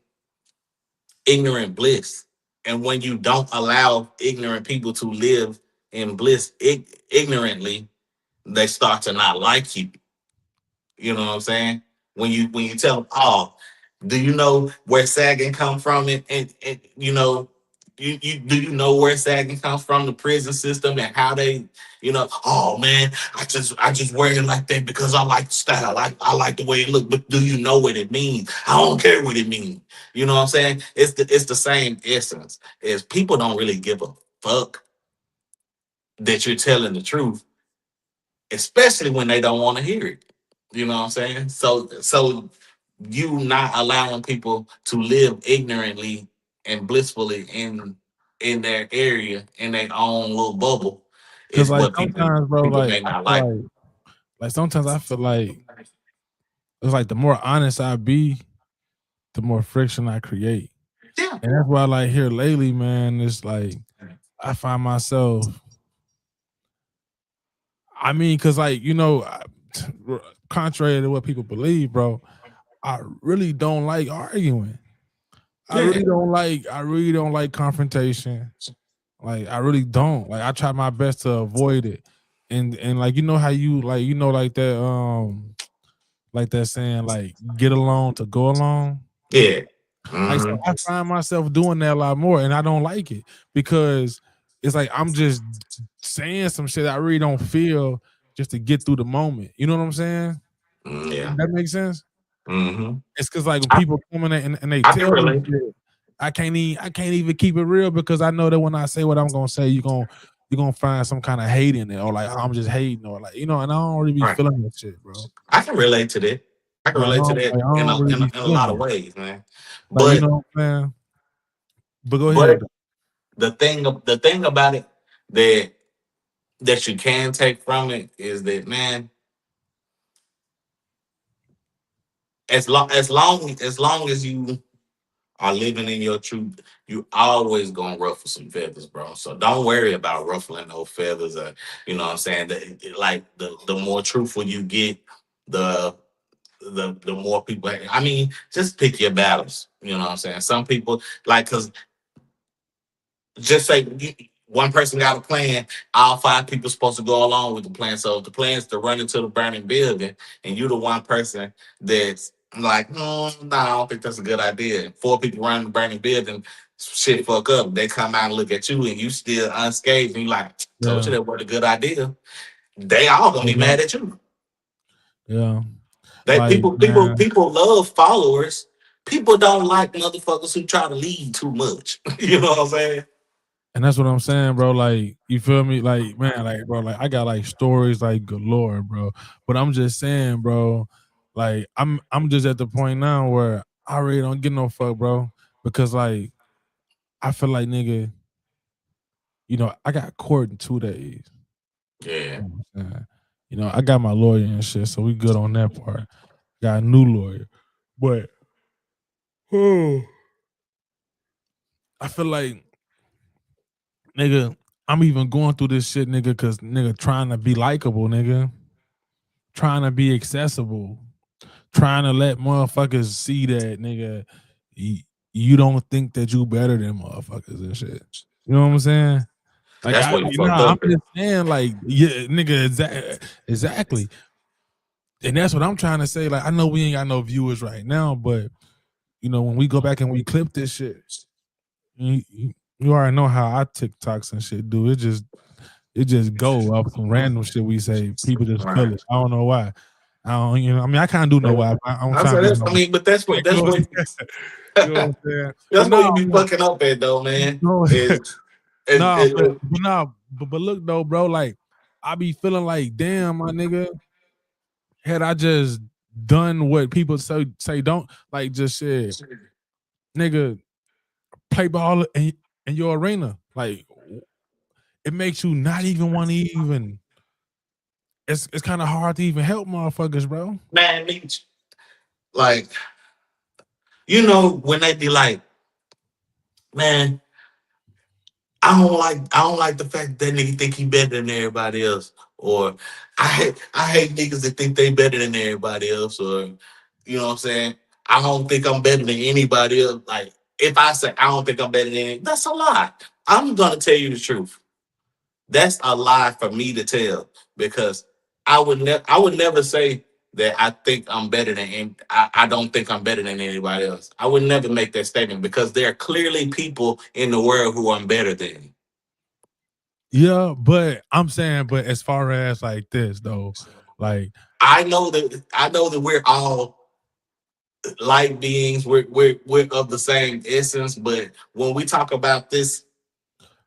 ignorant bliss, and when you don't allow ignorant people to live in bliss ignorantly, they start to not like you. You know what I'm saying? When you tell them, oh, do you know where sagging come from? And you know, you do you know where sagging comes from? The prison system and how they, oh man, I just wear it like that because I like the style. I like the way it look. But do you know what it means? I don't care what it means. You know what I'm saying? It's the same essence. Is people don't really give a fuck that you're telling the truth, especially when they don't want to hear it. You know what I'm saying? So you not allowing people to live ignorantly and blissfully in their area in their own little bubble Because is like what people sometimes, bro, people like may I not feel like. like sometimes I feel like it's like the more honest I be, the more friction I create. Yeah, And that's why like here lately, man, it's like I find myself I mean, cause like, you know, contrary to what people believe, bro, I really don't like arguing. yeah, I really don't like confrontation. Like I really don't. Like I try my best to avoid it. And like you know how you like you know like that saying like get along to go along. yeah. Like so Hmm. I find myself doing that a lot more and I don't like it because it's like I'm just saying some shit I really don't feel just to get through the moment. You know what I'm saying? Yeah. That makes sense. Hmm. It's because like when I, people come in and they I can tell me relate. shit, I can't even keep it real because I know that when I say what I'm gonna say, you're gonna find some kind of hate in it or like I'm just hating or like you know, and I don't really be Right. feeling that shit, bro. I can relate to that. I can relate to that Like, I don't really be in a feeling lot of it. ways, man. Like you But know what I'm saying? But go ahead but though. the thing about it that you can take from it is that, man, as long as you are living in your truth, you always gonna ruffle some feathers, bro. So don't worry about ruffling no feathers. Or, you know what I'm saying? Like the more truthful you get, the the more people. I mean, just pick your battles. You know what I'm saying? Some people like because just say one person got a plan, all five people supposed to go along with the plan. So if the plan is to run into the burning building, and you're the one person that's like, no, I don't think that's a good idea. Four people run the burning building, shit fuck up. They come out and look at you, and you still unscathed. And you like, told you Yeah. that was a good idea. They all gonna be Yeah. mad at you. Yeah. They Like man, people love followers. People don't like motherfuckers who try to lead too much. You know what I'm saying? and that's what I'm saying, bro. Like, you feel me? Like, man, like, bro, like I got like stories like galore, bro. But I'm just saying, bro, like I'm just at the point now where I really don't get no fuck, bro. Because like I feel like nigga, you know, I got court in 2 days. Yeah. You know what I'm saying? You know, I got my lawyer and shit, so we good on that part. Got a new lawyer. But I feel like nigga, I'm even going through this shit, nigga, cause nigga trying to be likable, nigga. Trying to be accessible. Trying to let motherfuckers see that, nigga, you don't think that you better than motherfuckers and shit. You know what I'm saying? Like That's what you fucked I'm up at. just saying, like, yeah, nigga, exactly. And that's what I'm trying to say. Like, I know we ain't got no viewers right now, but you know, when we go back and we clip this shit, you already know how our TikToks and shit do. It just go up some random shit we say. People just Right. feel it. I don't know why. I don't, you know. I mean, I kind of do know why. I don't I try to said be that's. I no. mean, but that's what. You That's know, what. you know what I'm saying? But That's what no, you be fucking up at, though, man. no, Is no, is but no, but look though, bro. Like I be feeling like, damn, my nigga, had I just done what people say don't like, just said, nigga, play ball in your arena. Like it makes you not even want to even. It's kind of hard to even help motherfuckers, bro. man, Meech, like you know when they be like, man, I don't like the fact that nigga think he better than everybody else, or I hate niggas that think they better than everybody else, or you know what I'm saying. I don't think I'm better than anybody else. Like if I say I don't think I'm better than, that's a lie. I'm gonna tell you the truth. That's a lie for me to tell because I would never say that I think I'm better than I don't think I'm better than anybody else. I would never make that statement because there are clearly people in the world who I'm better than. Yeah, but I'm saying, but as far as like this though, like I know that we're all light beings. We're of the same essence, but when we talk about this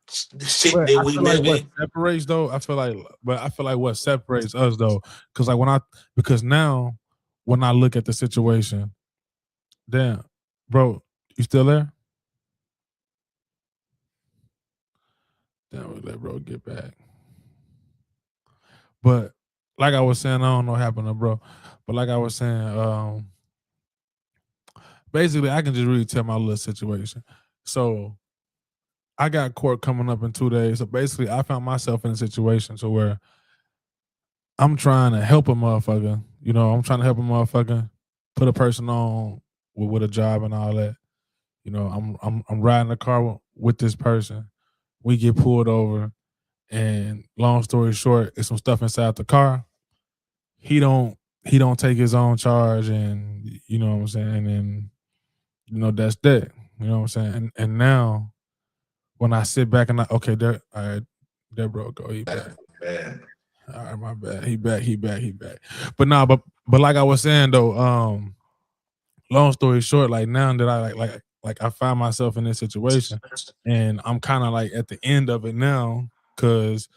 shit but that I we feel like live what in, separates though, I feel like what separates us though, because like because now when I look at the situation, damn, bro, you still there? Damn, we let bro get back. But like I was saying, I don't know what happened to bro, but like I was saying, basically I can just really tell my little situation. So I got court coming up in 2 days. So basically I found myself in a situation to where I'm trying to help a motherfucker. You know, I'm trying to help a motherfucker put a person on with a job and all that. You know, I'm riding the car with this person. We get pulled over, and long story short, it's some stuff inside the car. He don't he don't take his own charge, and you know what I'm saying, and you know that's that. You know what I'm saying, and now when I sit back and there, all right, there bro go, he back. man. All right, my bad. He back. But nah, but like I was saying though, long story short, like now that I like I find myself in this situation and I'm kind of like at the end of it now because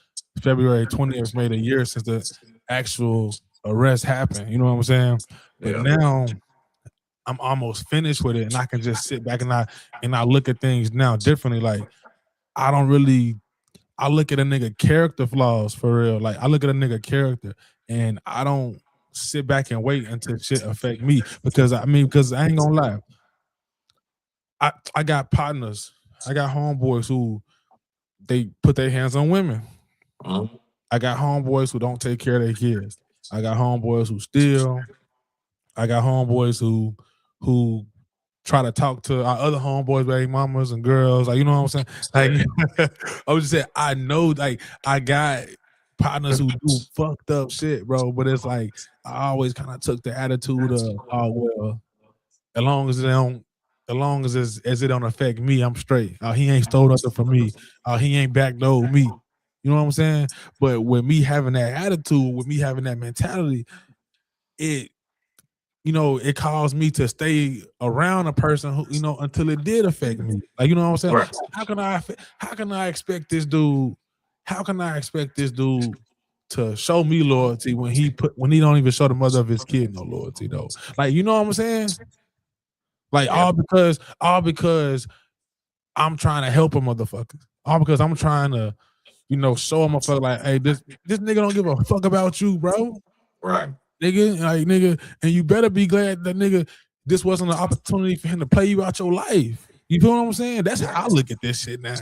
February 20th made a year since the actual arrest happened. You know what I'm saying? But Yeah. now I'm almost finished with it and I can just sit back and I look at things now differently. Like I don't really I look at a nigga character flaws for real. Like I look at a nigga character and I don't sit back and wait until shit affect me because I ain't gonna lie. I got partners. I got homeboys who they put their hands on women. Mhm. I got homeboys who don't take care of their kids. I got homeboys who steal. I got homeboys who try to talk to our other homeboys, baby mamas and girls. Like, you know what I'm saying? Like I was just saying, I know like I got partners who do fucked up shit, bro. But it's like I always kind of took the attitude of, oh well, as long as it don't as long as it don't affect me, I'm straight. He ain't stole nothing from me. He ain't backdoored me. You know what I'm saying? But with me having that attitude, with me having that mentality, it it caused me to stay around a person who, until it did affect me. Like, you know what I'm saying? Right. How can I expect this dude? How can I expect this dude to show me loyalty when he don't even show the mother of his kid no loyalty though? Like, you know what I'm saying? Like Yeah. all because I'm trying to help a motherfucker. All because I'm trying to, show a motherfucker like, hey, this nigga don't give a fuck about you, bro. Right. Nigga, and you better be glad that nigga this wasn't an opportunity for him to play you out your life. You feel what I'm saying? That's how I look at this shit now.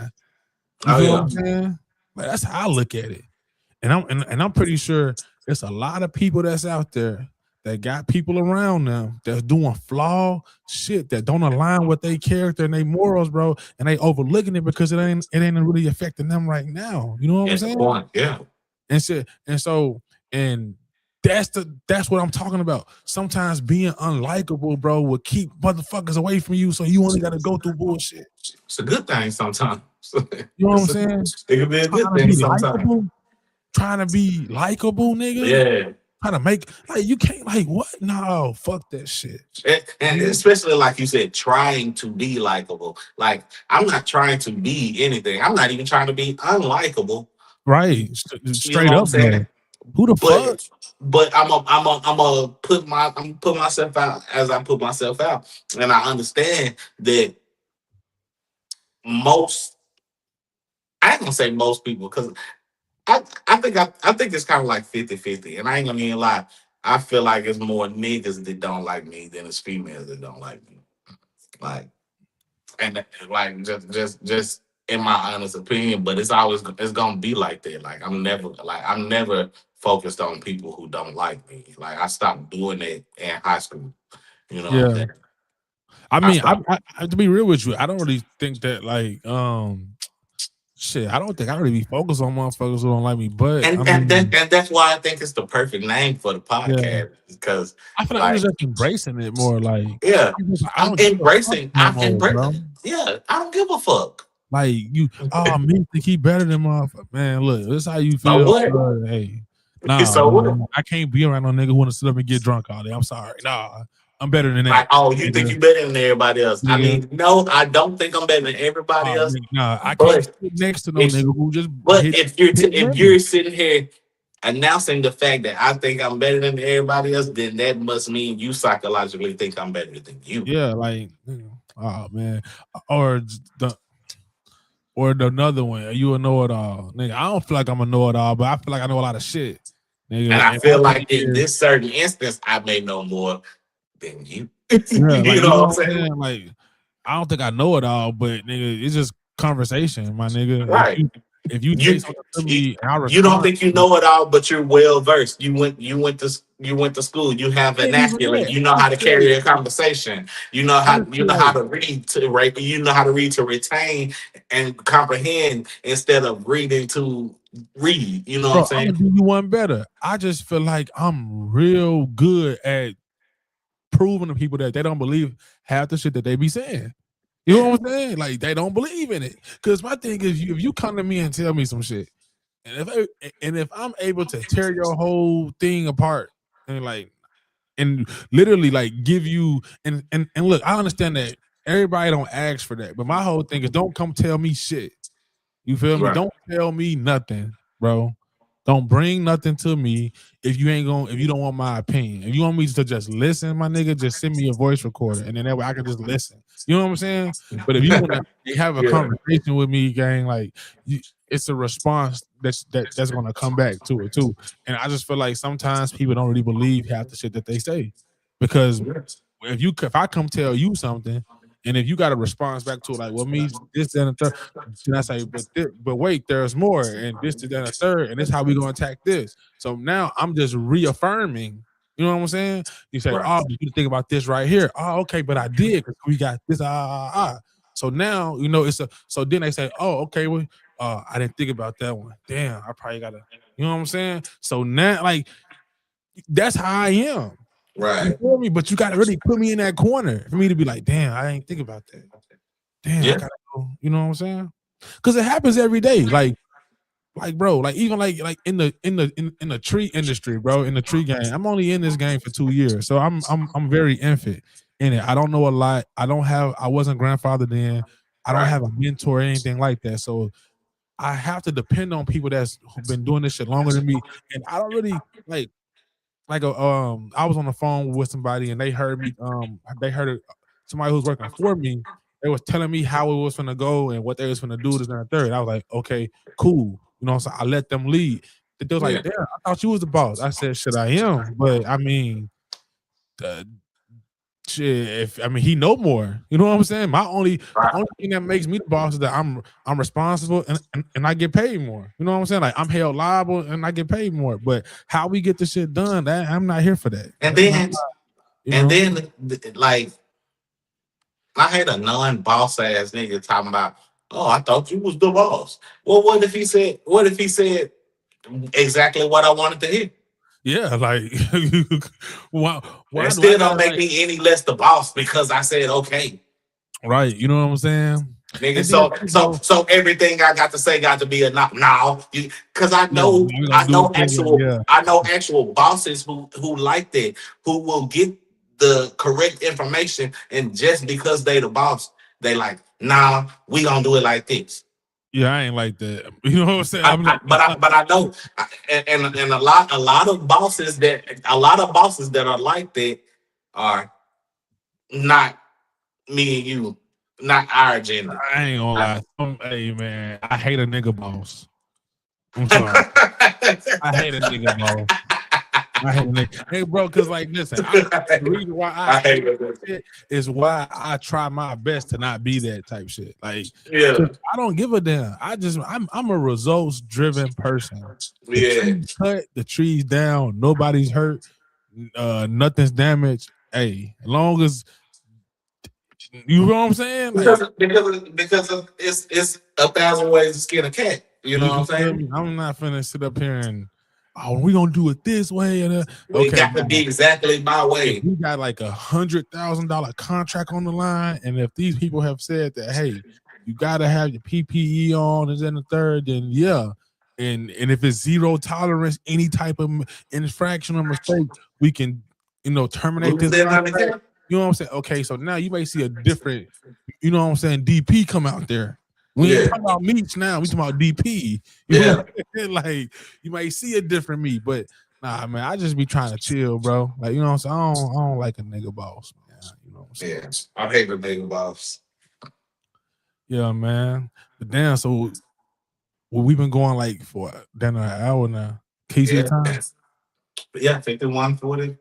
You Oh feel what yeah. I'm saying? Like that's how I look at it. And I'm pretty sure there's a lot of people that's out there that got people around them that's doing flaw shit that don't align with their character and their morals, bro, and they overlooking it because it ain't really affecting them right now. You know what I'm At the saying? point, yeah. And that's what I'm talking about. Sometimes being unlikable, bro, will keep motherfuckers away from you, so you only got to go through bullshit. It's a good thing sometimes. You know what I'm saying? It could be a good Trying to thing be sometimes. likable, trying to be likable, nigga. Yeah. Trying to make like you can't like what? No, fuck that shit. And especially like you said, trying to be likable. Like I'm not trying to be anything. I'm not even trying to be unlikable. Right, You know straight what I'm up saying? though. Who the fuck? But I'm a put myself out as I put myself out, and I understand that most. I ain't gonna say most people because I think it's kind of like 50-50. And I ain't gonna even lie. I feel like it's more niggas that don't like me than it's females that don't like me. Like and like just in my honest opinion, but it's gonna be like that. Like I'm never focused on people who don't like me. Like I stopped doing that in high school. You know what I'm Yeah. saying? I I mean, stopped. to be real with you, I don't really think that like shit. I don't think I really be focused on motherfuckers who don't like me, but I mean, And that's why I think it's the perfect name for the yeah. podcast because I feel like I'm like just embracing it more. Like yeah, I don't give a fuck no I'm more, bro. embracing. Yeah, I don't give a fuck. Like you, oh, me think he better than motherfucker. Man, look, this how you So feel. what? Hey, nah, So what? man, I can't be around no nigga who want to sit up and get drunk all day. I'm sorry, nah, I'm better than Like, that, oh, you think nigga. you better than everybody else? I Nigga, mean, no, I don't think I'm better than everybody else. nigga, nah, I can't But sit next to no if nigga who just but hit hit if women. you're sitting here announcing the fact that I think I'm better than everybody else, then that must mean you psychologically think I'm better than you. Yeah, like, oh man, or the the another one. Are you a know it all, nigga? I don't feel like I'm a know it all, but I feel like I know a lot of shit, And nigga. I And my feel thing like in is, this certain instance, I may know more than you. yeah, You like know you know what I'm what I'm saying? saying. Like I don't think I know it all, but nigga, it's just conversation, my nigga. Right. If you say You something to you me and I you don't respond, think you know it all, but you're well versed. You went to school. You have it ain't even vernacular. that. You know how to carry a conversation. I just You feel know like, how to read to right. You know how to read to retain and comprehend instead of reading to read. You know what I'm bro, I'm saying? gonna do you one better. I just feel like I'm real good at proving to people that they don't believe half the shit that they be saying. You know Yeah. what I'm saying? Like they don't believe in it. Because my thing is, if you come to me and tell me some shit, and if I'm able to tear your whole thing apart and like and literally like give you and look, I understand that everybody don't ask for that, but my whole thing is don't come tell me shit. You feel me? Right. Don't tell me nothing, bro. Don't bring nothing to me if you don't want my opinion. If you want me to just listen, my nigga, just send me a voice recorder and then that way I can just listen. You know what I'm saying? But if you want to have a Yeah. conversation with me, gang, like you, it's a response that's gonna come back to it too. And I just feel like sometimes people don't really believe half the shit that they say because if I come tell you something, and if you got a response back to it, like, well, me, this, that, and the third, then I say, but wait, there's more, and this, that, and the third, and this is how we gonna attack this. So now I'm just reaffirming. You know what I'm saying? You say, Right. oh, you think about this right here. Oh, okay, but I did because we got this. So now it's a. So then they say, oh, okay, well, I didn't think about that one. Damn, I probably gotta. You know what I'm saying? So now, like, that's how I am. You Right. feel me? But you gotta really put me in that corner for me to be like, damn, I ain't think about that. Damn, I Yeah. gotta go. You know what I'm saying? Because it happens every day. Like, bro, like even like in the tree industry, bro, in the tree game. I'm only in this game for 2 years, so I'm very infant in it. I don't know a lot. I wasn't grandfather then. I don't Right. have a mentor or anything like that. So I have to depend on people who've been doing this shit longer than me. And I don't really I was on the phone with somebody and they heard it, somebody who's working for me. They was telling me how it was gonna go and what they was gonna do this and the third. I was like, okay, cool. So I let them lead. They was like, Yeah. damn, I thought you was the boss. I said, shit, I am, but I mean, uh, shit, if I mean he know more. You know what I'm saying? The Right. only thing that makes me the boss is that I'm responsible and I get paid more. You know what I'm saying? Like I'm held liable and I get paid more. But how we get the shit done, that I'm not here for that. And That's not then you and know. then like I had a non-boss ass nigga talking about, oh, I thought you was the boss. Well, what if he said? What if he said exactly what I wanted to hear? Yeah, like why It why do I still don't gotta make like me any less the boss because I said okay. right? You know what I'm saying? Nigga, And then too, bro, so everything I got to say got to be a no. No, because yeah, we're gonna do it for you. Yeah, I know actual bosses who like that, who will get the correct information, and just because they the boss, they like, nah, we gonna do it like this. yeah, I ain't like that. You know what I'm saying? I'm not. But I know, and a lot of bosses that are like that are not me and you, not our agenda. I ain't gonna lie. Hey man, I hate a nigga boss. I'm sorry. I hate a nigga boss. I hate a nigga. Hey, bro, because like, listen, the reason why I I hate hate it. it is why I try my best to not be that type shit. Like, Yeah, 'cause I don't give a damn. I'm a results driven person. The yeah. trees cut, the trees down, nobody's hurt, nothing's damaged. Hey, as long as you know what I'm saying, like Because it's a thousand ways to skin a cat. You know what you I'm feel saying? me? I'm not finna sit up here and oh, we gonna do it this way and It okay, got to be no. exactly my If way. we got like $100,000 contract on the line, and if these people have said that, hey, you got to have your PPE on, and then the third, then yeah, and if it's zero tolerance, any type of infraction or mistake, we can, terminate this Then I'm contract. You know what I'm saying? Okay, so now you may see a different, you know what I'm saying, DP come out there. We ain't yeah, talking about Meech now. We talking about DP. You know yeah, what I'm saying? Like you might see a different me, but nah, man, I just be trying to chill, bro. Like, you know what I'm saying? I don't like a nigga boss, man. You know what I'm saying? yeah. I hate the big boss. Yeah, man. But damn, so we've been going like for damn an hour now. Can you see the Yeah, time? but yeah, 51:40.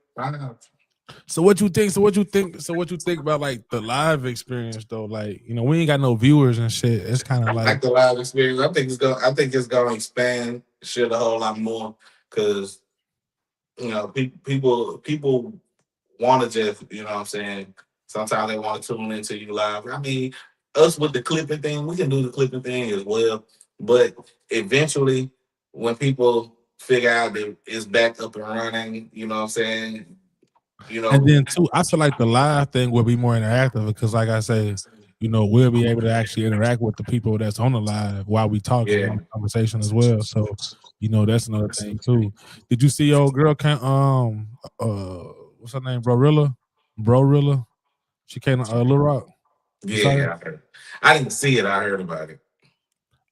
So what you think? So what you think? So what you think about like the live experience though? Like, we ain't got no viewers and shit. It's kind of I like like the live experience. I think it's gonna expand shit a whole lot more because people want to just, what I'm saying, sometimes they want to tune into you live. I mean, us with the clipping thing, we can do the clipping thing as well. But eventually, when people figure out that it's back up and running, you know what I'm saying? You and know, then too, I feel like the live thing will be more interactive because, like I say, we'll be able to actually interact with the people that's on the live while we talking yeah, on the conversation as well. So, that's another thing too. Did you see old girl can what's her name? Brorilla? She came to Little Rock. You saw that? yeah. I didn't see it. I heard about it.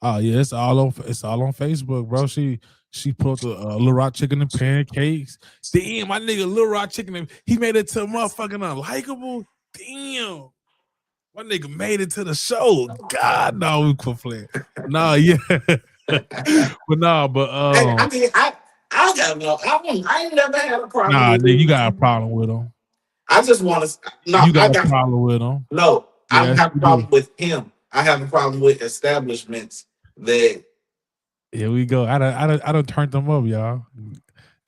Oh yeah, it's all on Facebook, bro. She put the Little Rock chicken and pancakes. Damn, my nigga Little Rock chicken, he made it to motherfucking Unlikable. Damn. My nigga made it to the show. God, no, we quit playing. Nah, yeah. but nah, but Hey, I mean, I got no. I ain't never had a problem nah, with nigga, you got a it. problem with him. I just want to. No, You got I a got problem with him. no. I don't Yes, have a you do. problem with him. I have a problem with establishments that Here we go. I don't turned them up, y'all.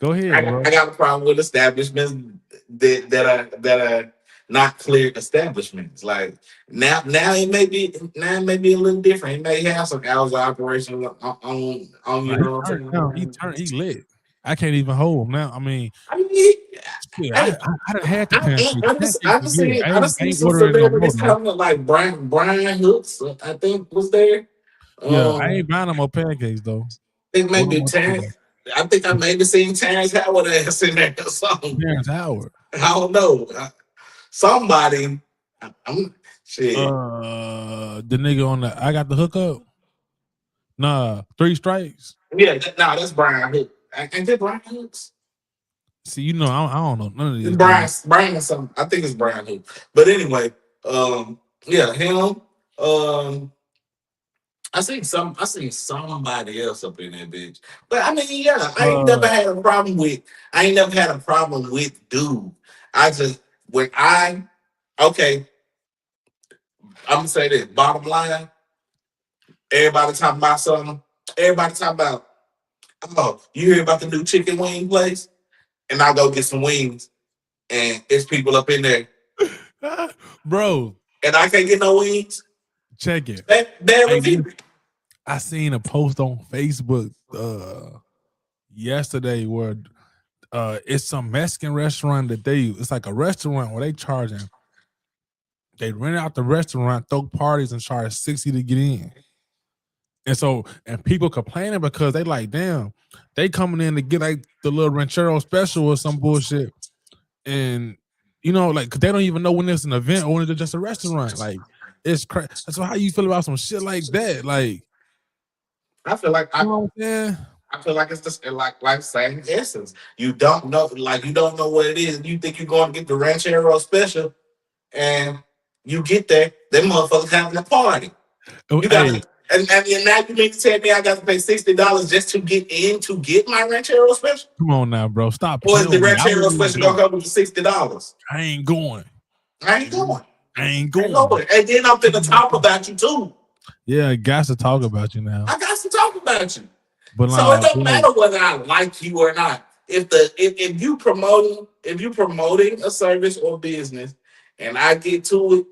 Go ahead, I bro. got a problem with establishments that are not clear establishments. Like now it may be a little different. It may have some hours of operation on Nah, you he know what turned I'm down. saying. He lit. I can't even hold him now. I mean, I mean, shit, I, I, I, I done had the pancakes. I Pancakes are just good. seen I I ain't, just I seen ain't some ordering no more celebrities though. coming like Brian Hooks. I think was there. Yeah, I Um, ain't buying no more pancakes though. I think Or no maybe more Terrence. chicken. I think I maybe seen Terrence Howard ass in there or something. Terrence Howard. I don't know. Somebody. I'm shit. The nigga on the I got the hookup. Nah, three strikes. Yeah, that's Brian Hooks. Ain't that Brian Hooks? See, I don't know none of It's these Brian. dudes. Brian or something. I think it's Brian Hooks. But anyway, yeah, him. Um, I seen somebody else up in that bitch. But I mean, yeah, I ain't never Uh, had a problem with. I ain't never had a problem with dude. I just when I Okay, I'm gonna say this. Bottom line, everybody talking about something. Everybody talking about, oh, you hear about the new chicken wing place? And I go get some wings, and it's people up in there, Bro, and I can't get no wings. check it. Bad Hey, review. I seen a post on Facebook yesterday where it's some Mexican restaurant that it's like a restaurant where they rent out the restaurant, throw parties, and charge 60 to get in. And people complaining because they like, damn, they coming in to get like the little ranchero special or some bullshit. And like they don't even know when it's an event or when it's just a restaurant. Like it's crazy. So how you feel about some shit like that? Like, I feel like you know what I'm saying? I feel like it's just like same essence. You don't know, like you don't know what it is. You think you're going to get the ranchero special, and you get there, them motherfuckers having a party. You got Hey, to, and now you mean to tell me I got to pay $60 just to get in to get my ranchero special? come on now, bro. Stop Or is playing the with me. I ranchero wouldn't even special go. gonna come with the $60? I ain't going. I ain't going. I ain't I ain't going. going. And then I'm gonna talk about you too. Yeah, got to talk about you now. I got to talk about you. But So it don't like, matter whether I like you or not. If you promoting a service or business, and I get to it,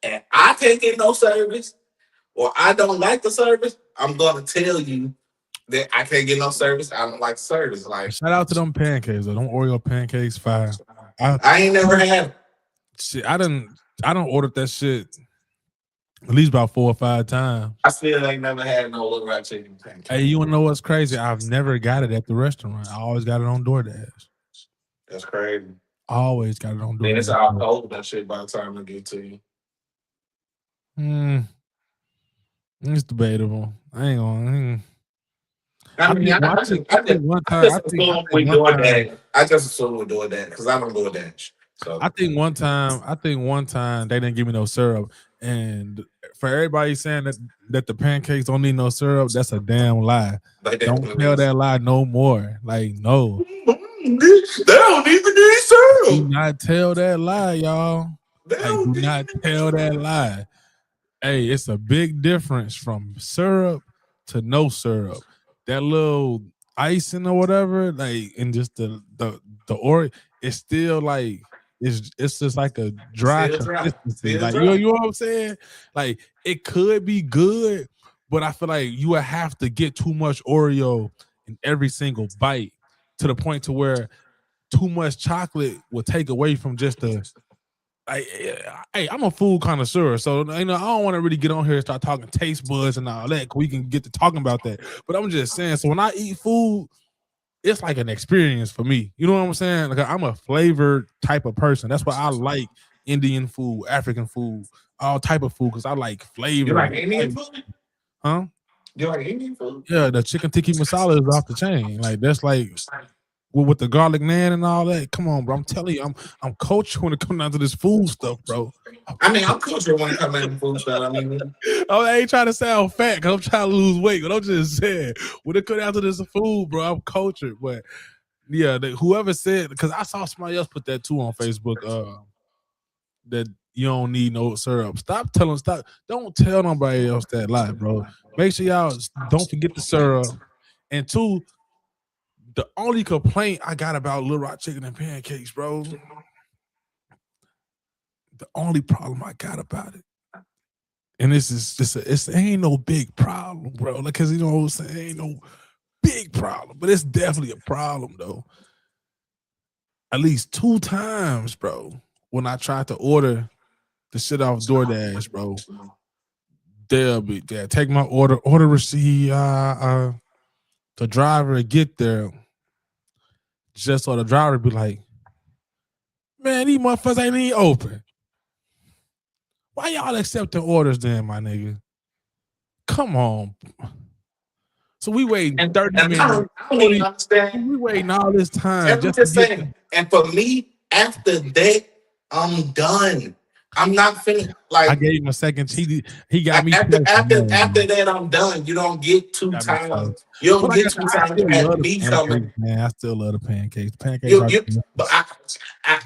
and I can't get no service, or I don't like the service, I'm gonna tell you that I can't get no service. I don't like service. Like, shout out to them pancakes though. Them Oreo pancakes fire. I ain't never had. Shit, I don't order that shit at least about 4 or 5 times. I still ain't never had no Little Rock chicken pancake. Hey, you wanna know what's crazy? I've never got it at the restaurant. I always got it on DoorDash. That's crazy. I always got it on Then it's DoorDash. all cold that shit by the time I get to you. It's debatable. I ain't gonna. I mean, I think one I time. just assume we doing that. I just assume we're doing that because I don't do a dash. So I think one time they didn't give me no syrup, and for everybody saying that the pancakes don't need no syrup, that's a damn lie. Don't tell that lie no more. Like no, they don't even need syrup. Do not tell that lie, y'all. Like, do not tell that lie. Hey, it's a big difference from syrup to no syrup. That little icing or whatever, like, and just the it's still like it's just like a dry consistency. Like, you know what I'm saying? Like, it could be good, but I feel like you would have to get too much Oreo in every single bite to the point to where too much chocolate will take away from just the. Hey, I'm a food connoisseur, so I don't want to really get on here and start talking taste buds and all that. We can get to talking about that, but I'm just saying. So when I eat food, it's like an experience for me. You know what I'm saying? Like, I'm a flavored type of person. That's why I like Indian food, African food, all type of food because I like flavor. You like Indian food? Huh? You like Indian food? Yeah, the chicken tikka masala is off the chain. Like, that's like. With the garlic naan and all that, come on, bro. I'm telling you, I'm cultured when it comes down to this food stuff, bro. I mean, I'm cultured when it comes down to food stuff. I mean, I ain't trying to sound fat because I'm trying to lose weight, but I'm just saying when it comes down to this food, bro, I'm cultured. But yeah, whoever said, because I saw somebody else put that too on Facebook, that you don't need no syrup. Don't tell nobody else that lie, bro. Make sure y'all don't forget the syrup. And two, the only complaint I got about Little Rock chicken and pancakes, bro, the only problem I got about it, and this is just it ain't no big problem, bro. Like, cause you know what I'm saying, ain't no big problem, but it's definitely a problem though. At least 2 times, bro, when I tried to order the shit off DoorDash, bro, they'll take my order receipt, the driver get there. Just so the driver be like, man, these motherfuckers ain't even open. Why y'all accepting orders then, my nigga? Come on. So we waiting 30 minutes. I don't even understand. We waiting all this time. Just saying. And for me, after that, I'm done. I'm not finna I like gave him a second. He got me after twice. after Man. after that I'm done. You don't get two Got me twice. times. You But don't like get I said, two I times still at love the me pancakes, coming. man. I still love the pancakes. Pancakes are You but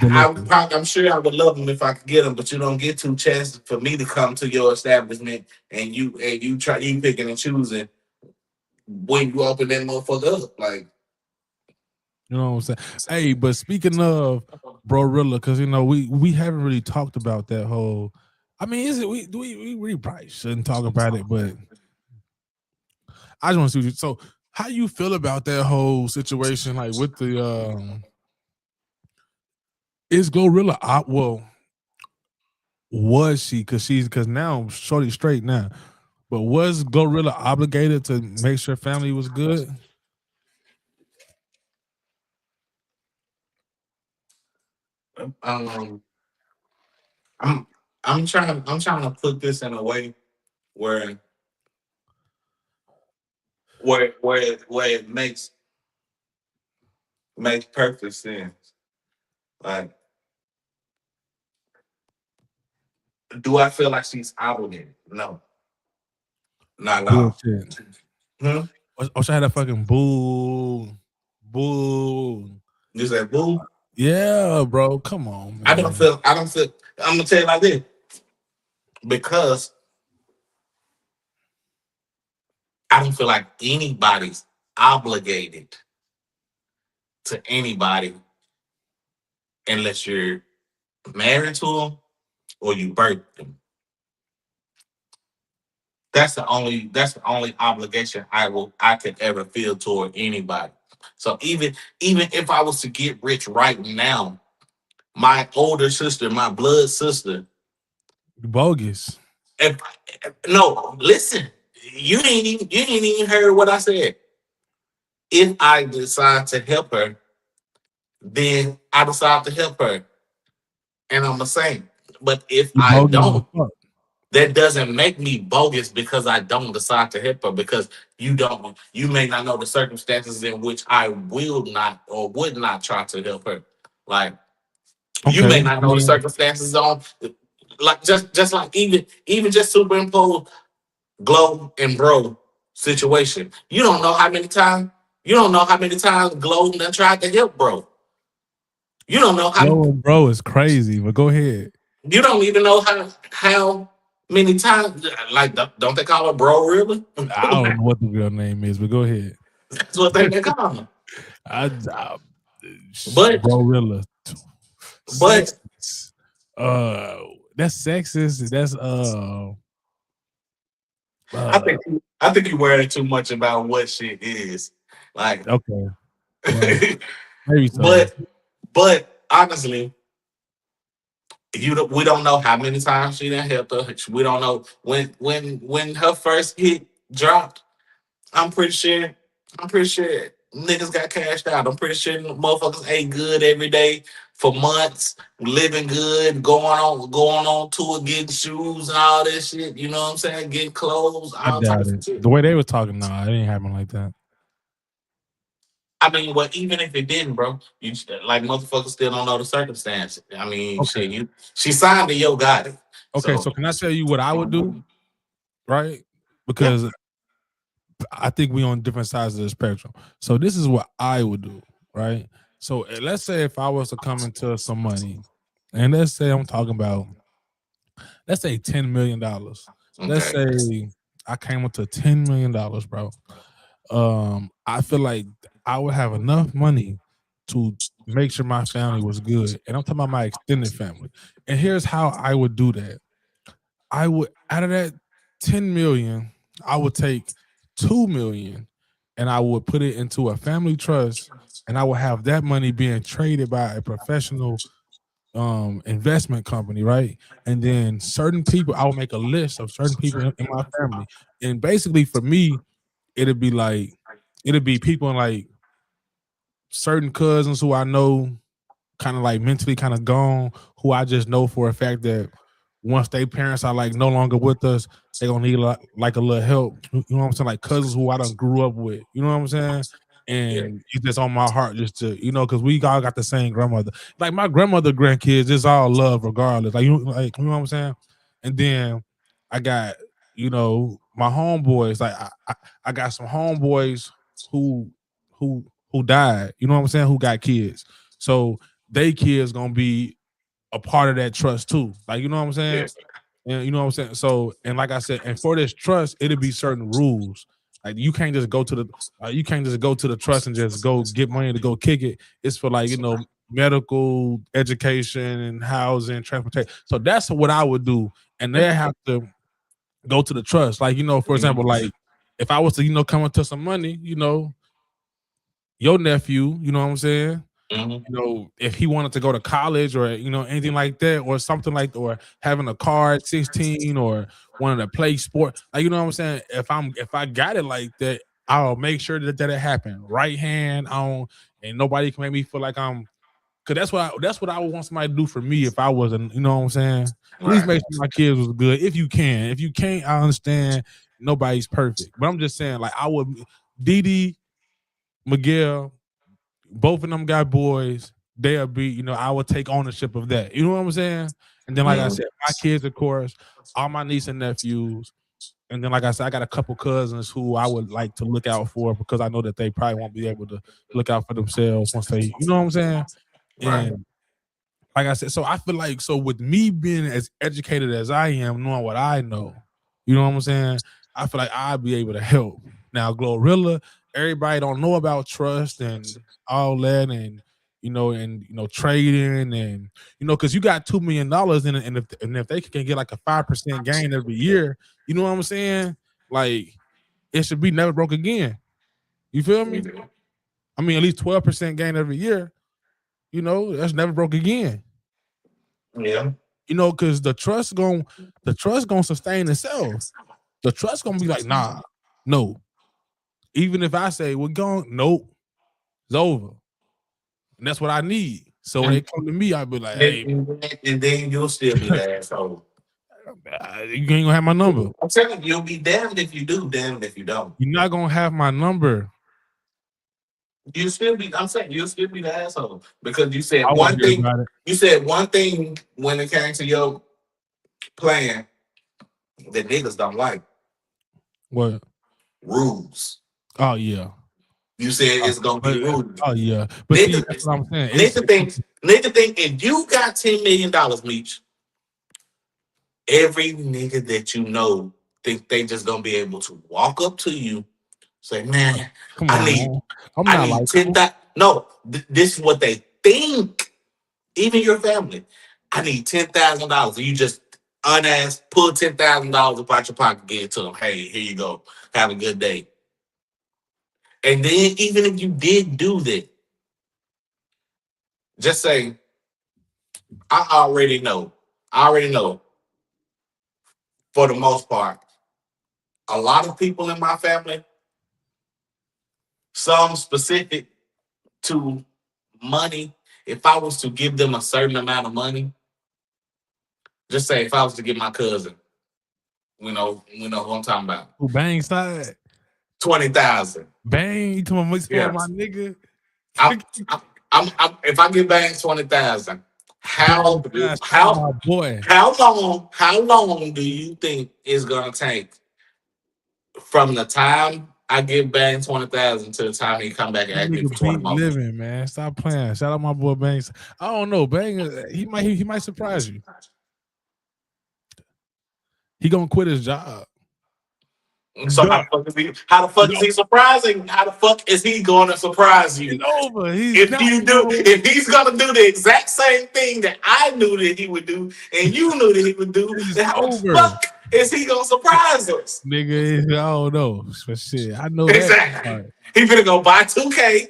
delicious. I'm sure I would love them if I could get them, but you don't get two chances for me to come to your establishment and you try you picking and choosing when you open that motherfucker up. Like You know what I'm saying? Hey, but speaking of Brorilla, because you know we haven't really talked about that whole. I mean, is it we really probably shouldn't talk about it, but I just want to see what you. So, how you feel about that whole situation? Like with the is Glorilla well, was she? Because now Shorty straight now, but was Glorilla obligated to make sure family was good? um I'm I'm trying to put this in a way where where it makes perfect sense. Like, do I feel like she's obligated? No, not at all. Bullshit. Hmm? I should have that fucking boo. You said boo. Yeah, bro. Come on, man. I don't feel. I'm gonna tell you like this because I don't feel like anybody's obligated to anybody unless you're married to them or you birthed them. That's the only obligation I could ever feel toward anybody. So even if I was to get rich right now, my older sister, my blood sister, Bogus. if no, listen, you ain't even heard what I said. If I decide to help her, then I decide to help her, and I'm the same. But if You I bogus as don't, fuck. that doesn't make me bogus because I don't decide to help her because you may not know the circumstances in which I will not or would not try to help her. Like you Okay. may I not know the mean, circumstances on like just like even just superimpose Glow and Bro situation. You don't know how many times Glow done tried to help Bro. You don't know how yo, bro is crazy, but go ahead. you don't even know how many times like don't they call her Bro really? I don't know what the girl name is, but go ahead. That's what they call her. I But Glorilla. but Sexist. Uh, that's sexist. That's I uh. think I think you worry too much about what shit is. Like Okay. Well, maybe so. but but honestly, we don't know how many times she done helped her. We don't know when her first hit dropped. I'm pretty sure. I'm pretty sure niggas got cashed out. I'm pretty sure motherfuckers ate good every day for months, living good, going on tour, getting shoes and all that shit. You know what I'm saying? Getting clothes, I all doubt types of it. shit. The way they were talking, nah, it ain't happen like that. I mean, well, even if it didn't, bro, like motherfuckers still don't know the circumstance. I mean, Okay. shit, she signed to Yo Gotti, Okay. so So can I tell you what I would do? Right? yeah. Because I think we on different sides of the spectrum. So this is what I would do, right? So let's say if I was to come into some money, and let's say I'm talking about, let's say $10 million. Let's Okay. say I came into $10 million, bro. I feel like I would have enough money to make sure my family was good, and I'm talking about my extended family. And here's how I would do that. I would out of that 10 million, I would take 2 million and I would put it into a family trust, and I would have that money being traded by a professional investment company, right? And then certain people, I would make a list of certain people in my family. And basically for me, it'd be like it'd be people like certain cousins who I know kind of like mentally kind of gone, who I just know for a fact that once their parents are like no longer with us, they gonna need like a little help. You know what I'm saying? Like cousins who I done grew up with. You know what I'm saying? Yeah. and it's just on my heart just to, because we all got the same grandmother. Like my grandmother, grandkids, it's all love regardless. Like, you know what I'm saying? And then I got, my homeboys. Like I got some homeboys who who who died. You know what I'm saying? Who got kids? So they kids gonna be a part of that trust too. Like, you know what I'm saying? Yes. And you know what I'm saying? So, and like I said, and for this trust, it'll be certain rules. Like you can't just go to the trust and just go get money to go kick it. It's for like, medical, education, and housing, transportation. So that's what I would do. And they have to go to the trust. Like, for example, like if I was to, come into some money, your nephew, you know what I'm saying? Mm-hmm. If he wanted to go to college or anything like that, or something like, or having a car at 16, or wanting to play sport, like, you know what I'm saying? If I got it like that, I'll make sure that it happened. Right hand on, and nobody can make me feel like I'm. Cause that's what I would want somebody to do for me if I wasn't. You know what I'm saying? At least Right. make sure my kids was good. If you can, if you can't, I understand. Nobody's perfect, but I'm just saying, like I would, Didi, Miguel, both of them got boys. They'll be, I would take ownership of that. You know what I'm saying? And then, like I Mm-hmm. said, my kids, of course, all my niece and nephews. And then, like I said, I got a couple cousins who I would like to look out for because I know that they probably won't be able to look out for themselves once they, you know what I'm saying? Right. And like I said, so I feel like, so with me being as educated as I am, knowing what I know, you know what I'm saying? I feel like I'll be able to help. Now, Glorilla, everybody don't know about trust and all that, and trading, and because you got $2 million in it, and if they can get like a 5% gain every year, you know what I'm saying? Like it should be never broke again. You feel me? I mean, at least 12% gain every year. That's never broke again. Yeah. Because the trust gonna sustain itself. The trust gonna be like, nah, no. Even if I say we're going, nope, it's over. And that's what I need. So when they And come to me, I'll be like, hey, then you'll still be the asshole. you ain't gonna have my number. I'm telling you, you'll be damned if you do, damned if you don't. You're not gonna have my number. You still be. I'm saying you'll still be the asshole because you I said won't one hear thing. about it. You said one thing when it came to your plan that niggas don't like What? rules. Oh yeah. You said Oh, it's gonna be but, rules. oh yeah. But see, that's Nigga, what I'm saying. nigga think, nigga think if you got $10 million, Meech, every nigga that you know think they just gonna be able to walk up to you, say, man, Come I on, need, man. I'm I not need 10 likable. that. No, this is what they think. Even your family, I need $10,000. You just unasked, pull $10,000 up out your pocket, give it to them. Hey, here you go. Have a good day. And then even if you did do that, just say, I already know. I already know. For the most part, a lot of people in my family, some specific to money. If I was to give them a certain amount of money, just say if I was to give my cousin, we know who I'm talking about, Who bang side? 20,000. Bang, you come on, mix for Yeah, my nigga. I, I, if I give Bang 20,000, Bang how side, shout out how my boy. how long do you think it's gonna take from the time I give Bang 20,000 to the time he come back and That ask me nigga for 20 beat more? living, man. Stop playing. Shout out my boy Banks. I don't know. Bang, he might surprise you. He gonna quit his job. It's So done. how the fuck It's is over. he surprising? How the fuck is he going to surprise It's you? over. He's not going. If he's gonna do the exact same thing that I knew that he would do, and you knew that he would do, It's then how the over, fuck is he gonna surprise us? nigga. I don't know. For shit, I know that Exactly. part. He finna go buy 2K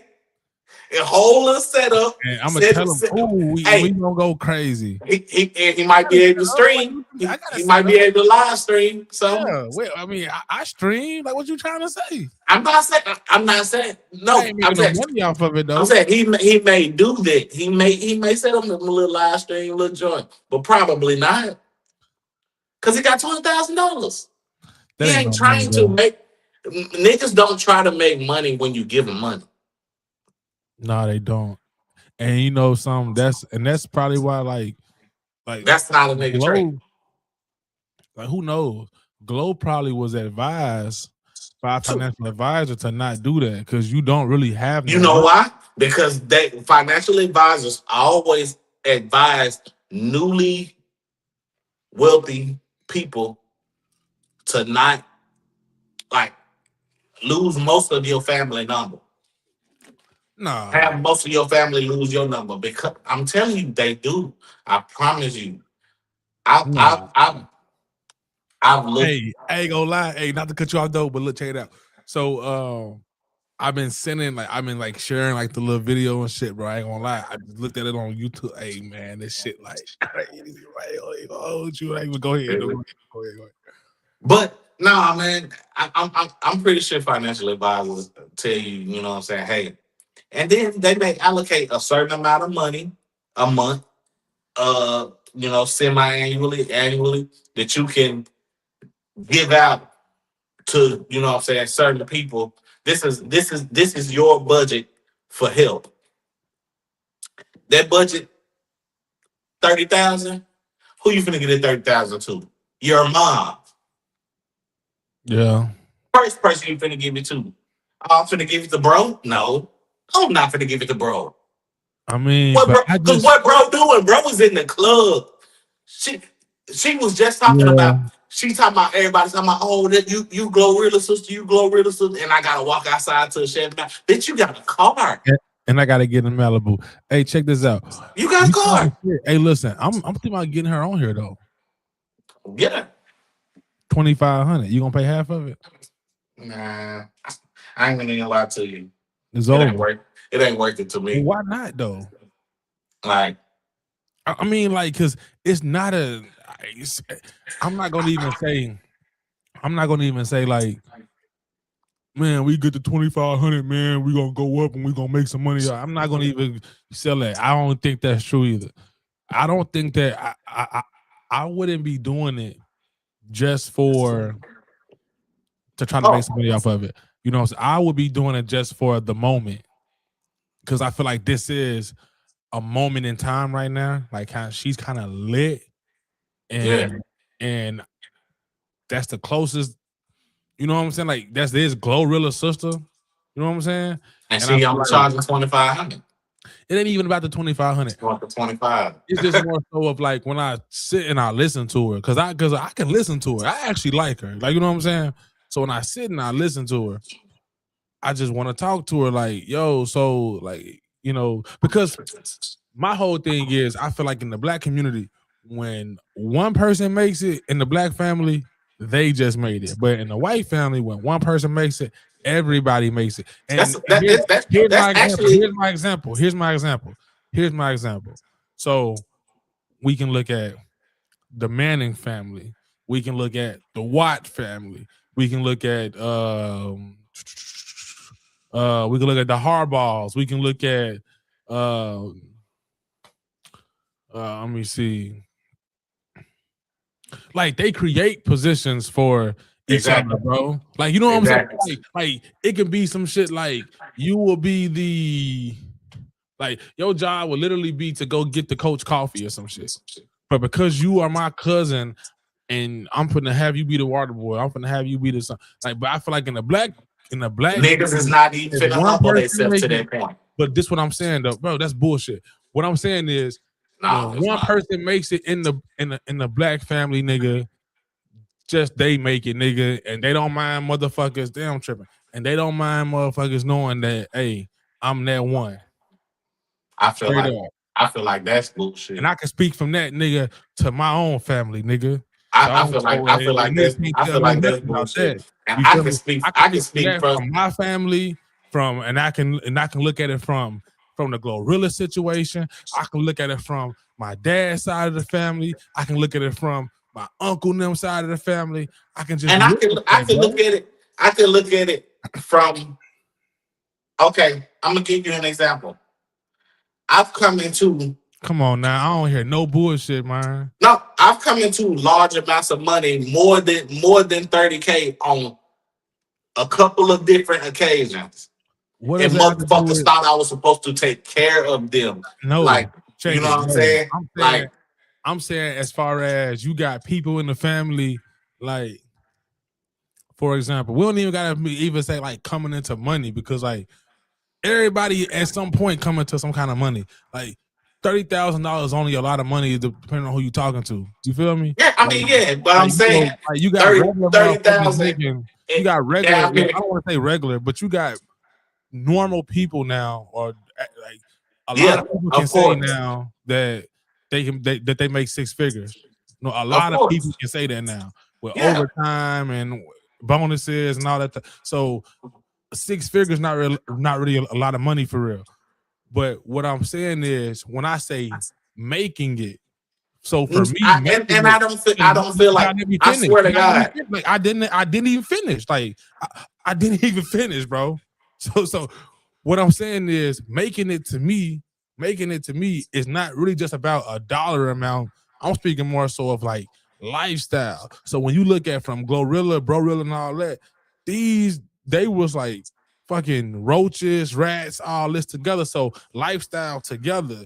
and whole little setup. And I'm gonna Set, tell him, set, "Oh, we hey, gonna go crazy." he might I gotta be able set to up. Like, stream. I gotta He set might up. be able to live stream some. Yeah. Wait. I mean, I stream. Like, what you trying to say? I'm not saying. I'm not saying. I No, ain't I'm making no saying. money off of it I'm though. saying he may do that. He may set up a little live stream, little joint, but probably not because he got $20,000. That He ain't ain't no money trying to though. make. Niggas don't try to make money when you give them money. No, they don't. And you know, that's probably why like That's not a nigga trait. Glow, like who knows? Glow probably was advised by a True. financial advisor to not do that because you don't really have You no know money. why? Because they financial advisors always advise newly wealthy people to not like lose most of your family number. Nah, Have most of your family lose your number because I'm telling you they do. I promise you. I nah. I I I've looked. Hey, I ain't gonna lie. Hey, not to cut you off though, but look, check it out. So I've been like sharing like the little video and shit, bro. I ain't gonna lie. I just looked at it on YouTube. Hey man, this shit like crazy, right? Oh, you ain't even go ahead. No, go ahead, go ahead. But nah, man, I'm pretty sure financial advisors tell you, you know what I'm saying, hey, and then they may allocate a certain amount of money a month, semi-annually, annually, that you can give out to, you know what I'm saying, certain people. This is your budget for help. That budget, 30,000, who you finna get that 30,000 to? Your mom. Yeah, First person you finna give it to. I'm finna give it to bro? No. I'm not finna give it to bro. I mean, What but bro? I Because just what bro doing? Bro was in the club. She she was just talking yeah, about. She talking about everybody talking about. Oh, that you glow real sister, you glow real sister, and I gotta walk outside to a shed. Bitch, you got a car. and I gotta get in Malibu. Hey, check this out. You got a You talking car. shit. Hey, listen, I'm thinking about getting her on here though. Yeah. 2,500. You gonna pay half of it? Nah, I ain't gonna even lie to you. It's It ain't over. worth. It ain't worth it to Well, me. why not though? Like, I mean, like, cause it's not a. It's, I'm not gonna even say. I'm not gonna even say like, man, we get to 2,500, man. We gonna go up and we gonna make some money. I'm not gonna even sell that. I don't think that's true either. I don't think that I wouldn't be doing it just for to try to make oh some money off of it. You know, so I would be doing it just for the moment because I feel like this is a moment in time right now. Like how she's kind of lit, yeah, and that's the closest. You know what I'm saying? Like that's this Glorilla sister. You know what I'm saying? and And I she feel only like charging 2,500. it ain't even about the 2,500. She want the 25. It's just more so of like when I sit and I listen to her, because I can listen to her. I actually like her. Like you know what I'm saying? So when I sit and I listen to her, I just want to talk to her like, yo, so like, because my whole thing is I feel like in the black community, when one person makes it in the black family, they just made it. But in the white family, when one person makes it, everybody makes it. That's And that, here's that's that's here's that's my example. actually Here's my example. Here's my example. Here's my example. So we can look at the Manning family. We can look at the Watt family. We can look at the Harbaughs. We can look at uh, let me see. Like they create positions for each other, exactly bro. Like you know what I'm saying? exactly. Like it can be some shit like you will be your job will literally be to go get the coach coffee or some shit. But because you are my cousin and I'm gonna have you be the water boy, I'm gonna have you be the son. Like, but I feel like in the black Niggas is community, not even if finna one humble person themselves make to it, that point. but this what I'm saying though, bro, that's bullshit. What I'm saying is when No, it's one not. person makes it in the black family, nigga, just they make it, nigga, and they don't mind motherfuckers. Damn tripping, and they don't mind motherfuckers knowing that, hey, I'm that one, I feel straight like up, I feel like that's and bullshit. I can speak from that nigga to my own family, nigga. I So, feel like so I feel like niggas that's can't I tell feel me like that's nothing about that. bullshit. And You I feel can me? speak I can I can speak from speak that from from my family, and I can look at it from the Glorilla situation. I can look at it from my dad's side of the family. I can look at it from my uncle and them side of the family. I can just and look at I that, can look bro. at it. I can look at it from okay, I'm gonna give you an example. I've come into Come on now, I don't hear no bullshit, man. no, I've come into large amounts of money more than 30K on a couple of different occasions. What does And that have to do motherfuckers with? thought I was supposed to take care of them. No, Like, you check know it. what I'm No, saying? Like, I'm saying as far as you got people in the family, like for example, we don't even gotta even say like coming into money because like everybody at some point coming to some kind of money. Like $30,000 only a lot of money depending on who you talking to. You feel me? yeah, I mean, yeah, but I'm Like you know, saying like you got 30 regular motherfuckers 30,000 making. You got regular. down Well, here. I don't want to say regular, but you got normal people now, or like a lot Yeah, of people can of say course. now that that they make six figures. No, a Of lot of people course. can say that now with Yeah. overtime and bonuses and all that. So six figures not really a lot of money for real. But what I'm saying is when I say making it, so for me making And it, I don't feel you like, gotta let me I finish. swear to You gotta let me God. finish. Like I didn't even finish. Like I didn't even finish, bro. So what I'm saying is making it to me is not really just about a dollar amount. I'm speaking more so of like lifestyle. So when you look at from Glorilla, Brorilla, and all that, they was like fucking roaches, rats, all this together. So lifestyle together.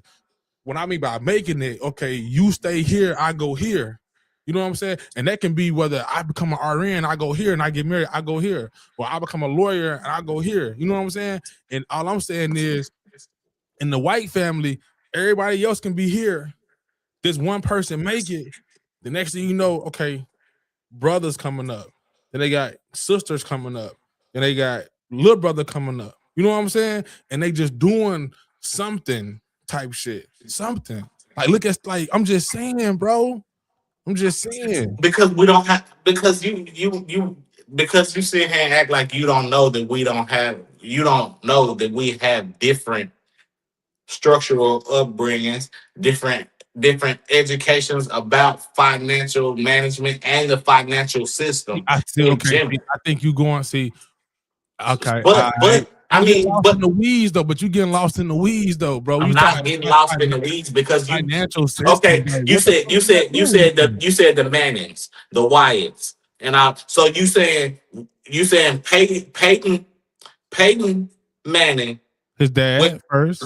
What I mean by making it, okay, you stay here, I go here. You know what I'm saying? And that can be whether I become an RN, I go here, and I get married, I go here. Or I become a lawyer and I go here. You know what I'm saying? And all I'm saying is in the white family, everybody else can be here. This one person make it. The next thing you know, okay, brothers coming up. Then they got sisters coming up. Then they got little brother coming up. You know what I'm saying? And they just doing something type shit. Something. Like look at like I'm just saying, bro. I'm just saying. Because we don't have, because because you sit here and act like you don't know that we don't have, you don't know that we have different structural upbringings, different educations about financial management and the financial system I see. in Okay, see, general. I think you going see. Okay, all right. But I Don't get mean, lost in but the weeds though. But you getting lost in the weeds though, bro. I'm You talking not about getting lost in the weeds the because you, financial system. okay, Like, what the fuck does that mean? you said the Mannings, the Wyatts, and I, so you saying Peyton Manning His went, dad first.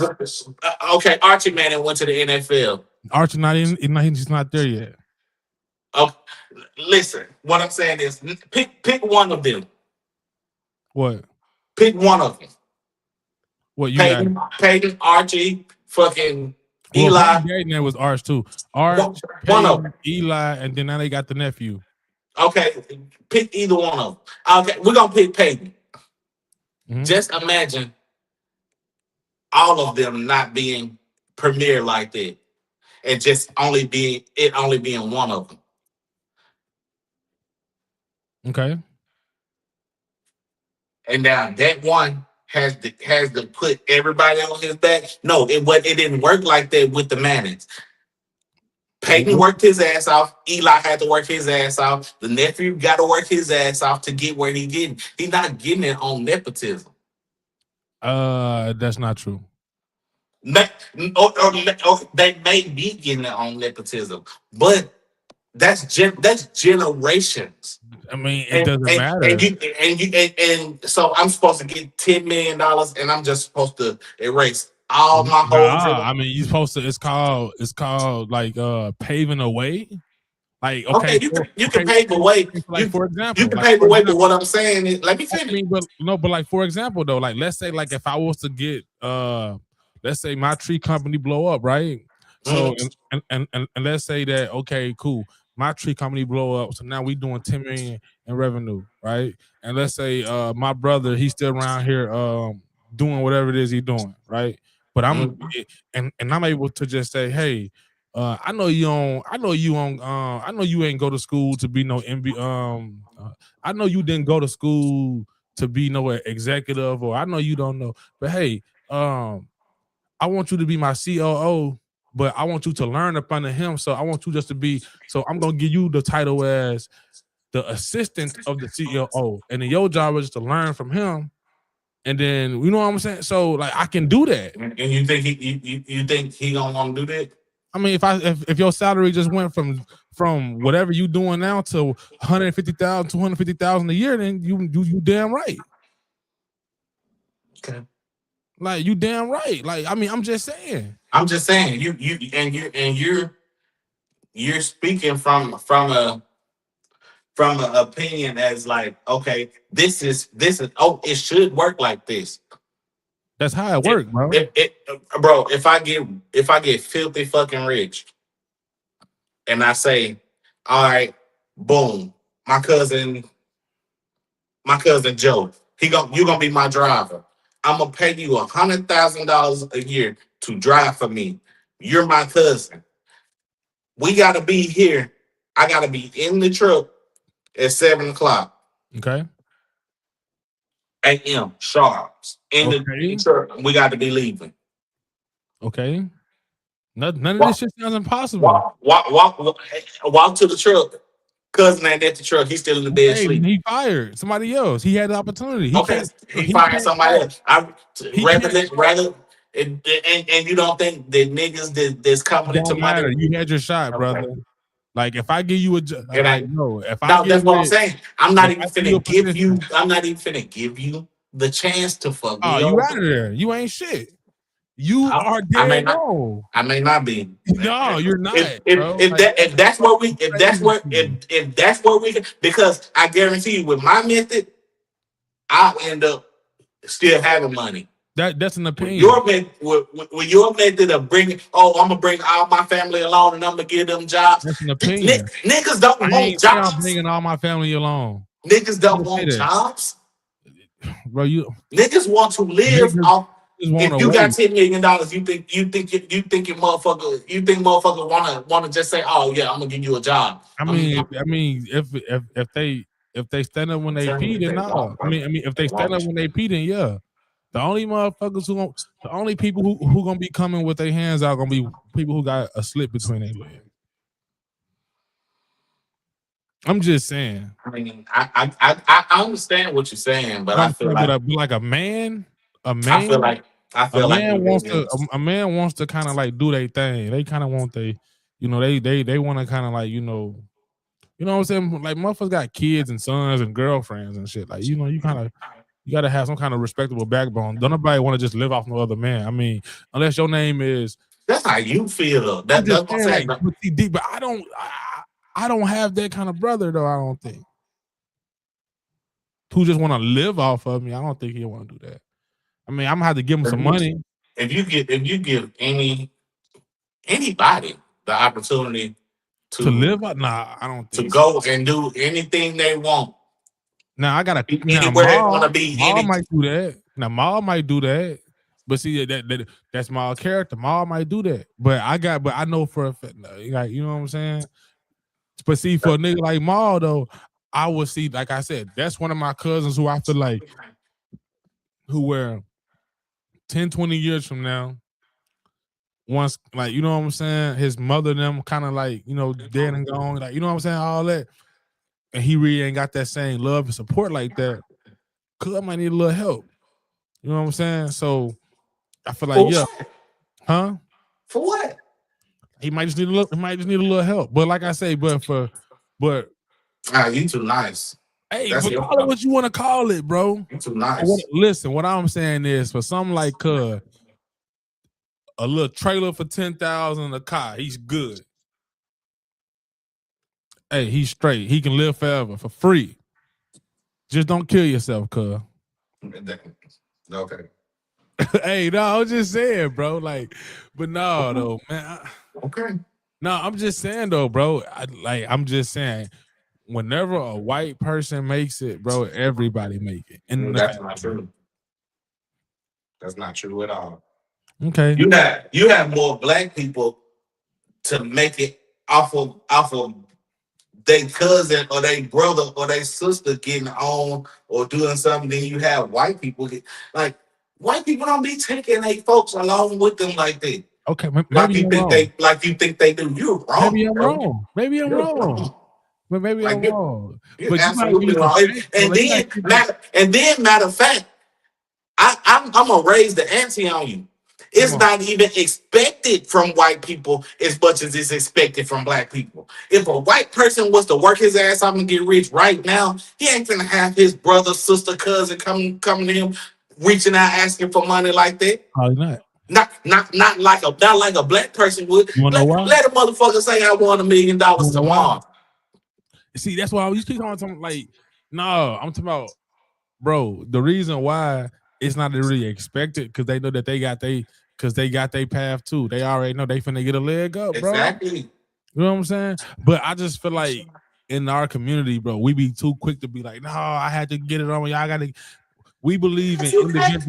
okay, Archie Manning went to the NFL. Archie not in. He's not there yet. Okay, listen, what I'm saying is pick one of them. What? Pick one of them. What you got? Peyton, Archie, fucking Well, Eli. Peyton Barry there was Arch too. Arch, One of them. Peyton, Eli, and then now they got the nephew. Okay, pick either one of them. Okay, we're gonna pick Peyton. Mm-hmm. Just imagine all of them not being premiere like that, and just only being one of them. Okay. And now that one has to put everybody on his back. No, it didn't work like that with the Mannings. Peyton worked his ass off. Eli had to work his ass off. The nephew got to work his ass off to get where he getting. He's not getting it on nepotism. That's not true. They may be getting it on nepotism, but that's generations. I mean, it And doesn't and and matter. you and so I'm supposed to get $10 million, and I'm just supposed to erase all my whole Nah, I generation. mean, you supposed to. It's called like paving a way. Like Okay, you can pave the way. like for You example, can pave the way, but what I'm saying is, let me I finish. mean, but no, but like for example though, like let's say like if I was to get let's say my tree company blow up, right? So Mhm. and let's say that okay, cool, my tree company blow up, so now we doing 10 million in revenue, right? And let's say my brother, he's still around here doing whatever it is he's doing, right? But Mhm. and I'm able to just say, hey, I know you on. I know you on. I know you ain't go to school to be no MB. I know you didn't go to school to be no executive, or I know you don't know. But hey, I want you to be my COO, but I want you to learn up under him. So I want you just to be. So I'm gonna give you the title as the assistant of the COO, and then your job is to learn from him. And then you know what I'm saying. So like I can do that. And you think you think he gonna want to do that? I mean, if your salary just went from whatever you doing now to 150,000, 250,000 a year, then you damn right. Okay. Like you damn right. Like I mean, I'm just saying. I'm just saying you're speaking from an opinion as like, okay, this is oh, it should work like this. That's how it If, worked, bro. bro, if I get filthy fucking rich and I say, all right, boom, my cousin my cousin Joe, you gonna be my driver. I'm gonna pay you $100,000 a year to drive for me. You're my cousin. We gotta be here. I gotta be in the truck at 7 o'clock Okay. a.m. sharps. In the Okay. truck. We got to be leaving. Okay. None of this Walk, shit sounds impossible. walk to the truck. Cousin ain't at the truck. He's still in the bed Okay, then sleep. he fired somebody else. He had the opportunity. He Okay, can't. he He fired can't somebody fault. else. I He rather can't than fault. rather and you don't think that niggas that's It coming into don't my matter. You had your shot, brother. okay. Like if I give you a And like I no, if I no, get that's what I'm with saying. I'm not if even I give you a finna give you. position, I'm not even finna give you the chance to fuck oh, me you out over. of there. You ain't shit. You are I may dead not. wrong. I may not be. No, you're If not, if bro. if Like that if that's that's where we if that's crazy where to me. if that's where we can, because I guarantee you with my method I'll end up still having money. That's an With opinion. your method, with your method of bringing, oh, I'm gonna bring all my family along and I'm gonna give them jobs. That's an opinion. Niggas don't I want ain't say I'm jobs. bringing all my family along. Niggas I don't didn't say want that, jobs. bro. You Niggas want to live niggas off. just want If to you got wait. $10 million, you think your motherfucker wanna just say, oh yeah, I'm gonna give you a job. I mean, if they stand up when I'm they telling pee, you, then they nah. won't, bro. If They they stand up won't. when they pee, then yeah. The only motherfuckers the only people who gonna be coming with their hands out gonna be people who got a slit between their legs. I'm just saying. I mean, I understand what you're saying, but But I'm saying, but like a I feel man, like I feel like we niggas. a man wants to kind of like do their thing. They kind of want they want to kind of like what I'm saying. Like motherfuckers got kids and sons and girlfriends and shit. Like you gotta have some kind of respectable backbone. Don't nobody want to just live off no other man. I mean, unless your name is. That's how you feel, though. I'm just That's what I'm saying, saying. like, Bro. but see, deep, but I don't have that kind of brother though. I don't think who just want to live off of me. I don't think he want to do that. I mean, I'm gonna have to give him some money If you give anybody the opportunity to to live. Nah, I don't to think so. go and do anything they want, Now I gotta be now anywhere they want to be, Maul might do that. Now Maul might do that. But see that's my character. Maul might do that. But I know for a fact, like you know what I'm saying? But see, for a nigga like Maul though, I would see, like I said, that's one of my cousins who I feel like who were 10, 20 years from now, once like you know what I'm saying, his mother and them kind of like, dead and gone, like you know what I'm saying, all that. And he really ain't got that same love and support like that. Cuz I might need a little help. You know what I'm saying? So I feel like, for yeah, what? huh? For what? He might just need a little help. But like I say, but Ah, you too nice. hey, That's but your call it problem. what you want to call it, bro. You too nice. Listen, what I'm saying is for something like a little trailer for 10,000 a car, he's good. Hey, he's straight. He can live forever for free. Just don't kill yourself, cuz. Okay. Hey, no, I was just saying, bro. Like, but no, though, man. Okay. No, I'm just saying though, bro. I'm just saying, whenever a white person makes it, bro, everybody make it in the That's not family. true. That's not true at all. Okay. You have more black people to make it off of their cousin or their brother or their sister getting on or doing something than you have white people like white people don't be taking their folks along with them like that. Okay, Like maybe you I'm think wrong. they do. You're Maybe wrong, I'm bro. wrong. Maybe I'm You're wrong. wrong. But maybe I'm Like wrong. you're But you gotta give me absolutely some wrong. facts, though. And Like you gotta then give me matter of fact, I'm gonna raise the ante on you. come It's on. not even expected from white people as much as it's expected from black people. If a white person was to work his ass off and get rich right now, he ain't gonna have his brother, sister, cousin coming to him. reaching out asking for money like that. Probably not. Not like a black person would. You wanna know why? Let a motherfucker say I won $1 million You wanna know why? tomorrow. See, that's why you keep talking like, no, I'm talking about, bro. The reason why it's not really expected because they know that they got their path too. They already know they finna get a leg up, bro. Exactly. You know what I'm saying? But I just feel like in our community, bro, we be too quick to be like, no, I had to get it on. Y'all gotta. We believe in individual.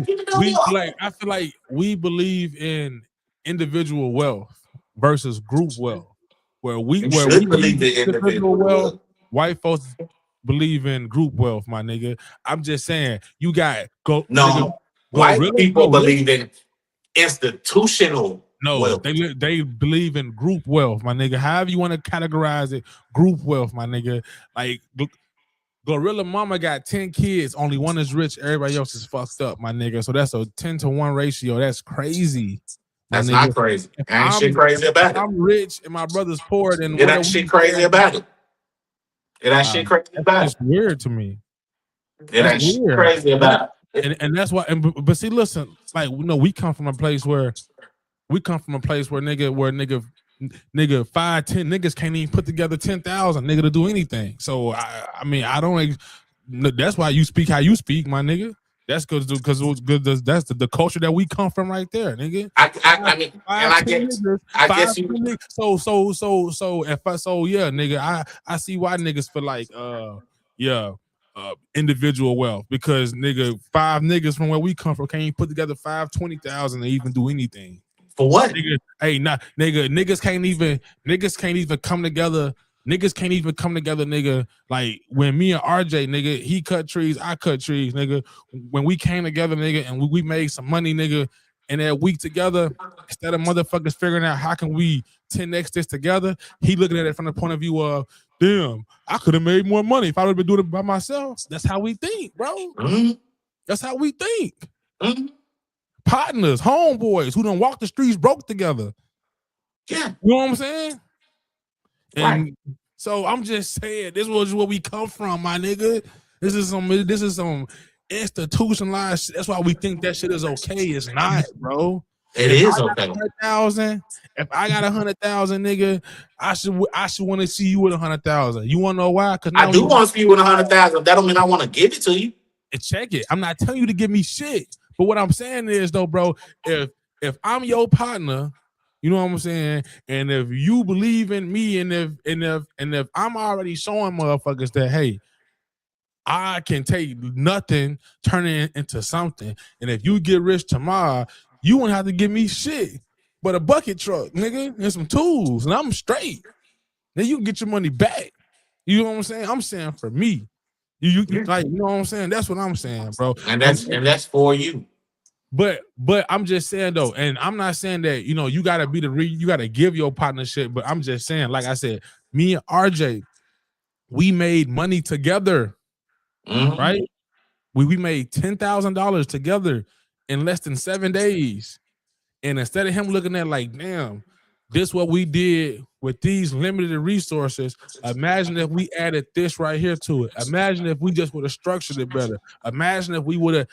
I feel like we believe in individual wealth versus group wealth. Where we believe in individual wealth. White folks believe in group wealth, my nigga. I'm just saying, you got white people believe in institutional wealth. They believe in group wealth, my nigga. However you want to categorize it, group wealth, my nigga. Like Gorilla Mama got 10 kids, only one is rich, everybody else is fucked up, my nigga. So that's a 10-to-1 ratio. That's crazy. That's not crazy. Ain't shit crazy about it. I'm rich and my brother's poor, then it ain't shit crazy about it. It ain't shit crazy about it. It's weird to me. It ain't shit crazy about it. And that's why. But see, listen, like we come from a place where nigga 5, 10 niggas can't even put together 10,000 nigga to do anything. So I mean I don't. That's why you speak how you speak, my nigga. That's good because it was good. That's the culture that we come from right there, nigga. I guess you. Nigga, I see why niggas feel like individual wealth because nigga 5 niggas from where we come from can't even put together 20,000 to even do anything. For what? Nigga, niggas can't even come together. Niggas can't even come together, nigga. Like when me and RJ, nigga, he cut trees, I cut trees, nigga. When we came together, nigga, and we made some money, nigga, in that week together, instead of motherfuckers figuring out how can we 10x this together, he looking at it from the point of view of, damn, I could have made more money if I would have been doing it by myself. That's how we think, bro. Mm-hmm. That's how we think. Mm-hmm. Partners, homeboys who done walk the streets broke together. Yeah. You know what I'm saying? And right. So I'm just saying, this was where we come from, my nigga. This is some institutionalized shit. That's why we think that shit is okay. It's not, bro. It is okay. 100,000. If I got 100,000, nigga, I should want to see you with 100,000. You want to know why? Because I do want to see you with 100,000. That don't mean I want to give it to you. And check it. I'm not telling you to give me shit. But what I'm saying is, though, bro, if I'm your partner, you know what I'm saying, and if you believe in me, and if I'm already showing motherfuckers that, hey, I can take nothing, turn it into something, and if you get rich tomorrow, you won't have to give me shit but a bucket truck, nigga, and some tools, and I'm straight. Then you can get your money back. You know what I'm saying? I'm saying for me. You like, you know what I'm saying? That's what I'm saying, bro. And that's for you. But I'm just saying though, and I'm not saying that you gotta be you gotta give your partnership. But I'm just saying, like I said, me and RJ, we made money together, right? We made $10,000 together in less than 7 days, and instead of him looking at like, damn, this what we did with these limited resources. Imagine if we added this right here to it. Imagine if we just would have structured it better. Imagine if we would have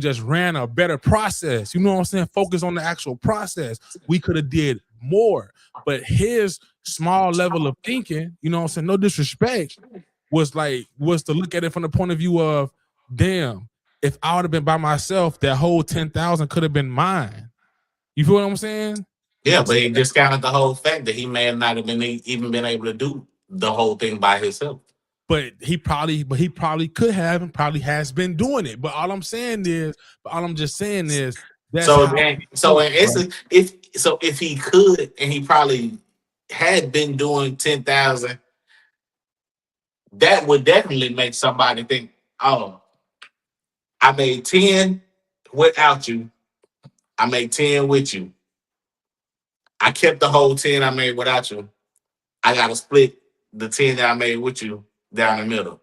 just ran a better process. You know what I'm saying? Focus on the actual process. We could have did more. But his small level of thinking, you know what I'm saying? No disrespect, was to look at it from the point of view of, damn, if I would have been by myself, that whole 10,000 could have been mine. You feel what I'm saying? Yeah, but he discounted the whole fact that he may have not have even been able to do the whole thing by himself. But he probably could have and probably has been doing it. But all I'm just saying is that's if he could and he probably had been doing 10,000, that would definitely make somebody think, oh, I made 10 without you. I made 10 with you. I kept the whole 10 I made without you. I got to split the 10 that I made with you down the middle.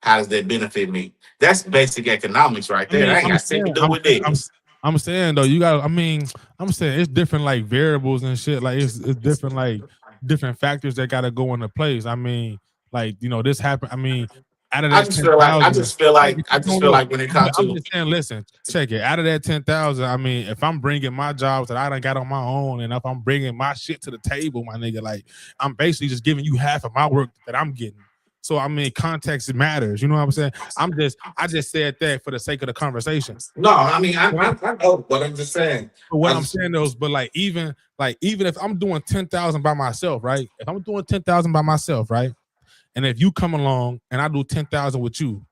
How does that benefit me? That's basic economics right there. I ain't got shit to do with this. I'm saying though, I'm saying it's different like variables and shit. Like it's different different factors that got to go into place. I mean, like, this happened. I mean, out of I that just ten feel like I thousand, just feel like like if I you just don't feel know, like when it comes I'm to just saying, listen, check it. Out of that 10,000, I mean, if I'm bringing my jobs that I done got on my own, and if I'm bringing my shit to the table, my nigga, like I'm basically just giving you half of my work that I'm getting. So I mean, context matters. You know what I'm saying? I just said that for the sake of the conversation. no, I mean But I know, but I'm just saying. what I I'm just saying though is, but even if I'm doing 10,000 by myself, right? If I'm doing 10,000 by myself, right? And if you come along and I do 10,000 with you,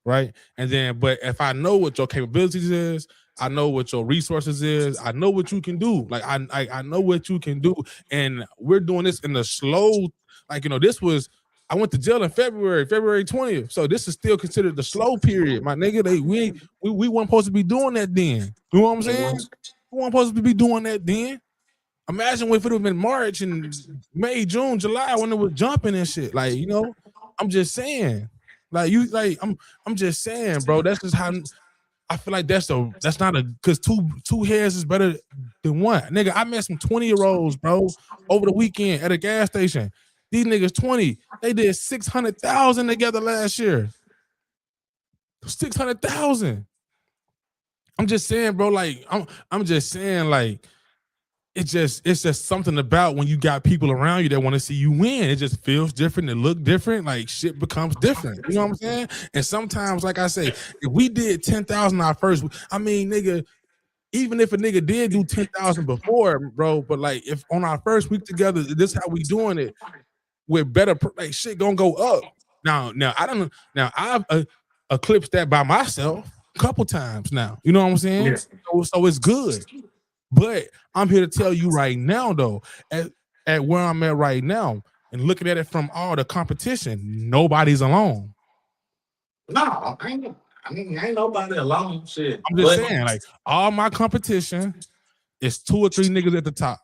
right? And then, but if I know what your capabilities is, I know what your resources is, I know what you can do. Like I know what you can do, and we're doing this in the slow. Like this was. I went to jail in February 20th. So this is still considered the slow period, my nigga. We weren't supposed to be doing that then. You know what I'm saying? We weren't supposed to be doing that then. Imagine if it would have been March and May, June, July when it was jumping and shit. Like, I'm just saying. I'm just saying, bro. That's just how I feel like that's not a because two hairs is better than one. Nigga, I met some 20-year-olds, bro, over the weekend at a gas station. These niggas 20, they did 600,000 together last year. 600,000. I'm just saying, bro. Like, I'm just saying, like, it's just something about when you got people around you that want to see you win. It just feels different. It look different. Like shit becomes different. You know what I'm saying? And sometimes, like I say, if we did 10,000 our first, I mean, nigga, even if a nigga did do 10,000 before, bro, but like if on our first week together, this is how we doing it with better, like shit gonna go up. Now I don't. Now I've eclipsed that by myself a couple times now. You know what I'm saying? yes. So it's good. But I'm here to tell you right now, though, at where I'm at right now, and looking at it from all the competition, nobody's alone. No, I mean ain't nobody alone. Shit, I'm just but saying, like all my competition is 2 or 3 niggas at the top.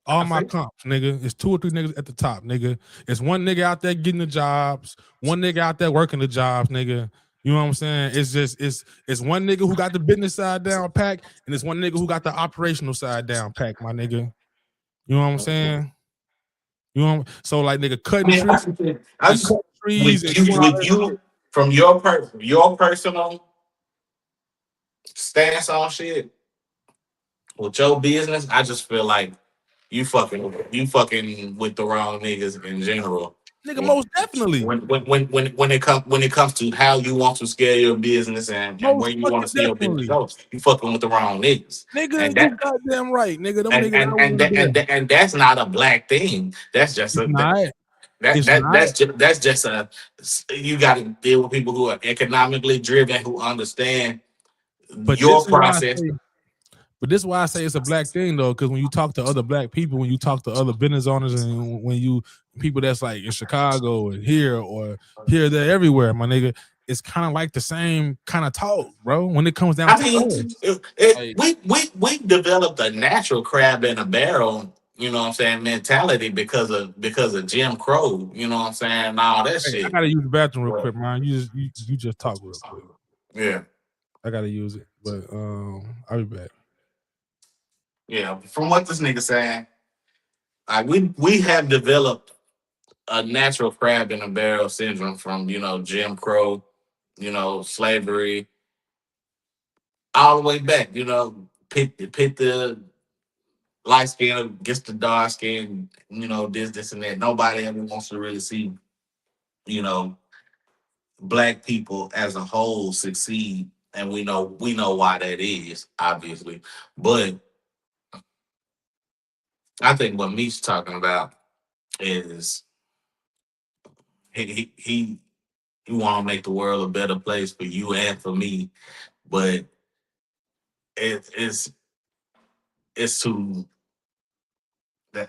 All I my think comps, nigga, it's 2 or 3 niggas at the top, nigga. It's one nigga out there getting the jobs, one nigga out there working the jobs, nigga. You know what I'm saying? It's just it's one nigga who got the business side down pack, and it's one nigga who got the operational side down pack, my nigga. You know what I'm saying? So like nigga I cutting mean trees I and just cutting trees and doing all with that you shit. from your personal stance on shit with your business. I just feel like you fucking with the wrong niggas in general. Nigga, most definitely. When it comes to how you want to scale your business and Most where you want to fucking see your business definitely. go, you fucking with the wrong niggas. Nigga, And you that goddamn right, nigga. Them niggas I wouldn't do. and that's not a black thing. That's just It's a not. It's not. that's just a you got to deal with people who are economically driven who understand But your this is why I process. say But this is why I say it's a black thing though, because when you talk to other black people, when you talk to other business owners, and when you people that's like in Chicago and here, there, everywhere, my nigga, it's kind of like the same kind of talk, bro. When it comes down I to mean, us, like we developed a natural crab in a barrel, you know what I'm saying, mentality because of Jim Crow, you know what I'm saying, and all that hey, I shit. gotta use the bathroom real But, quick, man. You just talk real quick. yeah, I gotta use it, but I'll be back. yeah. From what this nigga saying, like we have developed a natural crab in a barrel syndrome from Jim Crow, slavery, all the way back. Pit the light skin against the dark skin. This and that. Nobody ever wants to really see you know black people as a whole succeed, and we know why that is, obviously. But I think what Meech's talking about is he want to make the world a better place for you and for me, but it's too that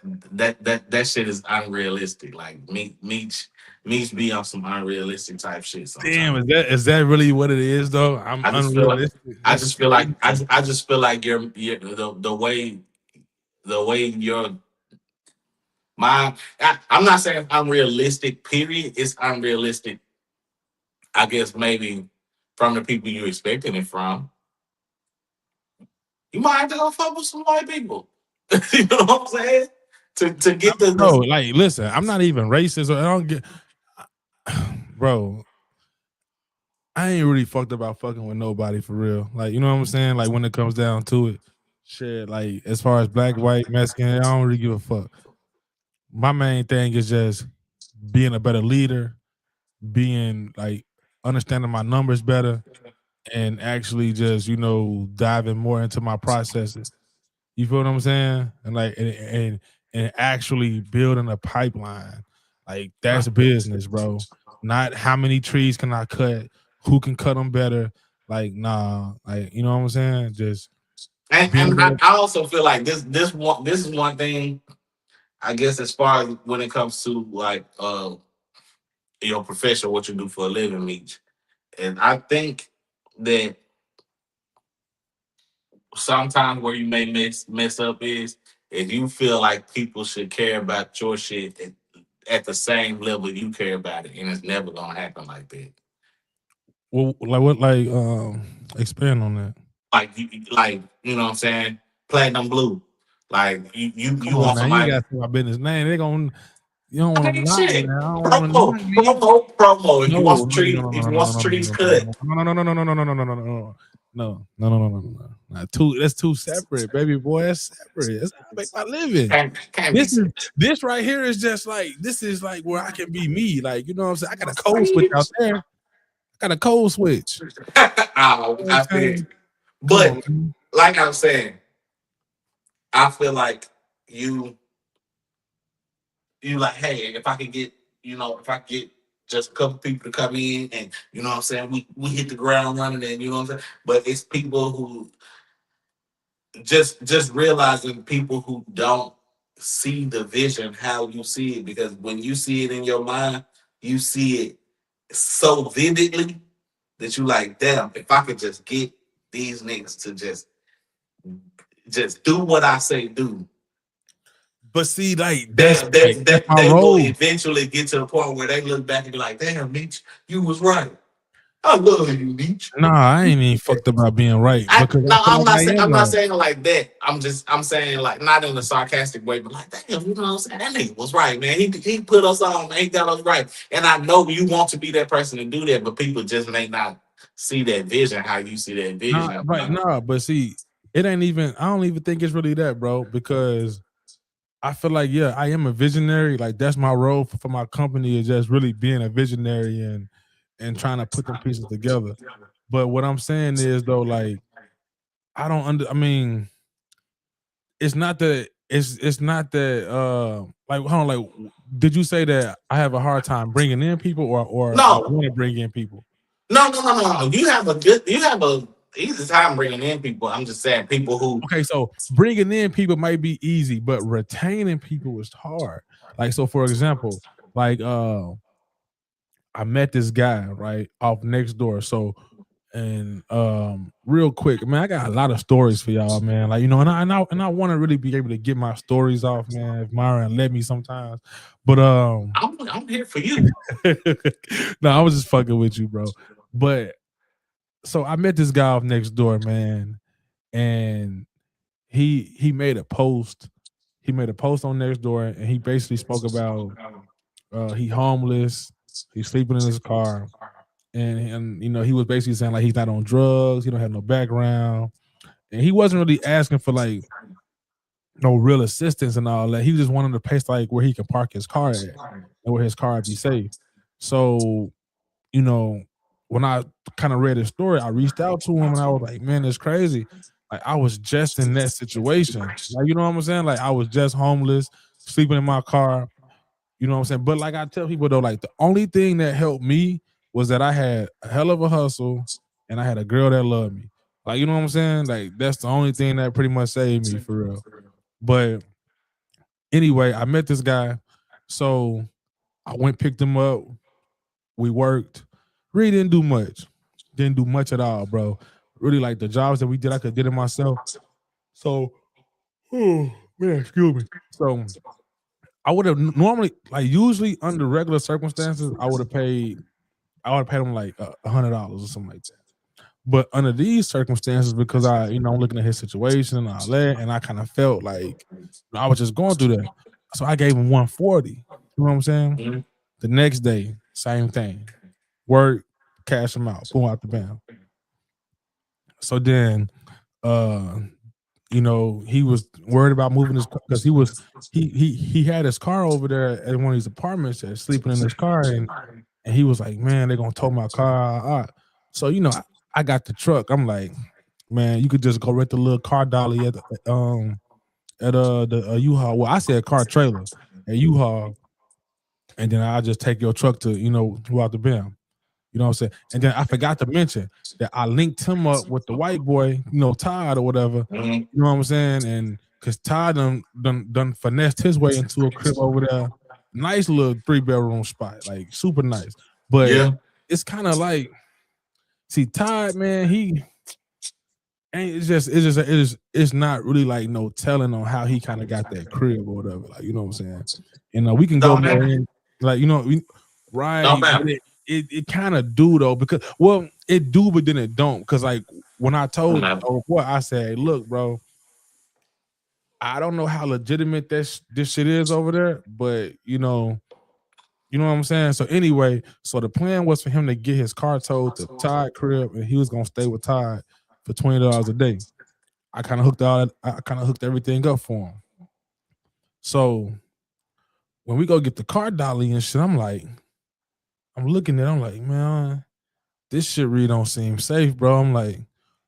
that shit is unrealistic. Like Meech be on some unrealistic type shit Damn, sometimes. is that really what it is though? I'm I just feel like unrealistic. I That's just feel like crazy. I just feel like you're the way you're I'm not saying unrealistic, period. It's unrealistic, I guess, maybe from the people you're expecting it from. You might have to go fuck with some white people. You know what I'm saying? to get the, Bro, like, listen, I'm not even racist, or I don't get, bro. I ain't really fucked about fucking with nobody for real. Like, you know what I'm saying? Like, when it comes down to it, shit. Like, as far as black, white, Mexican, I don't really give a fuck. My main thing is just being a better leader, being like understanding my numbers better, and actually just diving more into my processes. You feel what I'm saying? And like and actually building a pipeline. Like that's business, bro. Not how many trees can I cut, who can cut them better. Like, nah, like, you know what I'm saying? Just being and able I also feel like this is one thing, I guess, as far as when it comes to like your profession, what you do for a living, Meech. And I think that sometimes where you may mess up is if you feel like people should care about your shit at the same level you care about it, and it's never gonna happen like that. well, like what, like expand on that. Like you know what I'm saying? Platinum blue. Like you Come on want now, you ain't somebody. gotta say my business name. They gonna You don't I want to mean, knock me shit. now. I don't want to Promo, knock me. promo. If No, you want some no, trees, no, if no, you no, want no, some no, trees no, cut. no, no, no, no, no, no, no, no, no, no, no, no, no, no, no, no, no. Not two. That's two separate, baby boy. That's separate. That's how I make my living. Can't be This is said. this right here is just like this is like where I can be me. Like, you know what I'm saying? I got a code switch out there. I got a code switch. Oh, You know what I I'm feel. saying? Come on, But man. like I was saying, I feel like you you like, hey, if I could get, if I could get just a couple people to come in and you know what I'm saying, we hit the ground running and you know what I'm saying. But it's people who just realizing people who don't see the vision how you see it, because when you see it in your mind, you see it so vividly that you like, damn, if I could just get these niggas to just do what I say do, But see, like that that's my they will role. eventually get to the point where they look back and be like, damn, Meech, you was right. I love you, Meech. Nah, I ain't even fucked about being right I because I no, feel like I am I'm not right. saying it like that. I'm saying like not in a sarcastic way, but like damn, you know what I'm saying? That nigga was right, man. He put us on, man. He got us right. And I know you want to be that person to do that, but people just may not see that vision how you see that Nah, vision. right, nah, but see, it ain't even. I don't even think it's really that, bro. Because I feel like, yeah, I am a visionary. Like that's my role for my company is just really being a visionary and trying to put them pieces together. But what I'm saying is though, like I don't under. I mean, it's not that. Like hold on, like did you say that I have a hard time bringing in people or I No, want to bring in people? no. You have a easy time bringing in people. I'm just saying people who Okay, so bringing in people might be easy, but retaining people is hard. Like so, for example, like I met this guy right off next door. So and real quick, man, I got a lot of stories for y'all, man. Like, and I want to really be able to get my stories off, man, if Myron let me sometimes. But I'm here for you. no, I was just fucking with you, bro. But so I met this guy off next door, man, and he made a post. He made a post on next door, and he basically spoke about he homeless, he's sleeping in his car, and he was basically saying like he's not on drugs, he don't have no background, and he wasn't really asking for like no real assistance and all that. He just wanted a place like where he could park his car at and where his car would be safe. So you know, when I kind of read his story, I reached out to him and I was like, man, it's crazy. Like I was just in that situation. Like, you know what I'm saying? Like I was just homeless, sleeping in my car. You know what I'm saying? But like I tell people though, like the only thing that helped me was that I had a hell of a hustle and I had a girl that loved me. Like, you know what I'm saying? Like that's the only thing that pretty much saved me for real. But anyway, I met this guy. So I went, picked him up. We worked. Really didn't do much. Didn't do much at all, bro. Really like the jobs that we did, I could did it myself. So, oh man, excuse me. So I would have normally, like usually under regular circumstances, I would have paid him like $100 or something like that. But under these circumstances, because I'm looking at his situation and all that, and I kind of felt like I was just going through that. So I gave him 140. You know what I'm saying? Mm-hmm. The next day, same thing. Work, cash him out, boom out the bam. So then uh he was worried about moving his car because he had his car over there at one of these apartments and sleeping in his car, and he was like, man, they're gonna tow my car. So I got the truck. I'm like, man, you could just go rent the little car dolly at the U-Haul. Well, I said car trailer at U-Haul, and then I'll just take your truck to throughout the bim. You know what I'm saying? And then I forgot to mention that I linked him up with the white boy, Todd or whatever. Mm-hmm. You know what I'm saying? And because Todd done finessed his way into a crib over there. Nice little 3-bedroom spot, like super nice. But Yeah. it's kind of like, see, Todd, man, he ain't it's not really like no telling on how he kind of got that crib or whatever. Like, you know what I'm saying? And we can go Don't more matter. in, like, Don't right, but matter. it kind of do though, because it do, but then it don't. Because like when I Don't told matter. boy, I said, look, bro, I don't know how legitimate this shit is over there, but you know what I'm saying? So anyway, so the plan was for him to get his car towed to Todd crib, and he was gonna stay with Todd for $20 a day. I kind of hooked everything up for him. So when we go get the car dolly and shit, I'm looking at it, I'm like, man, this shit really don't seem safe, bro. I'm like,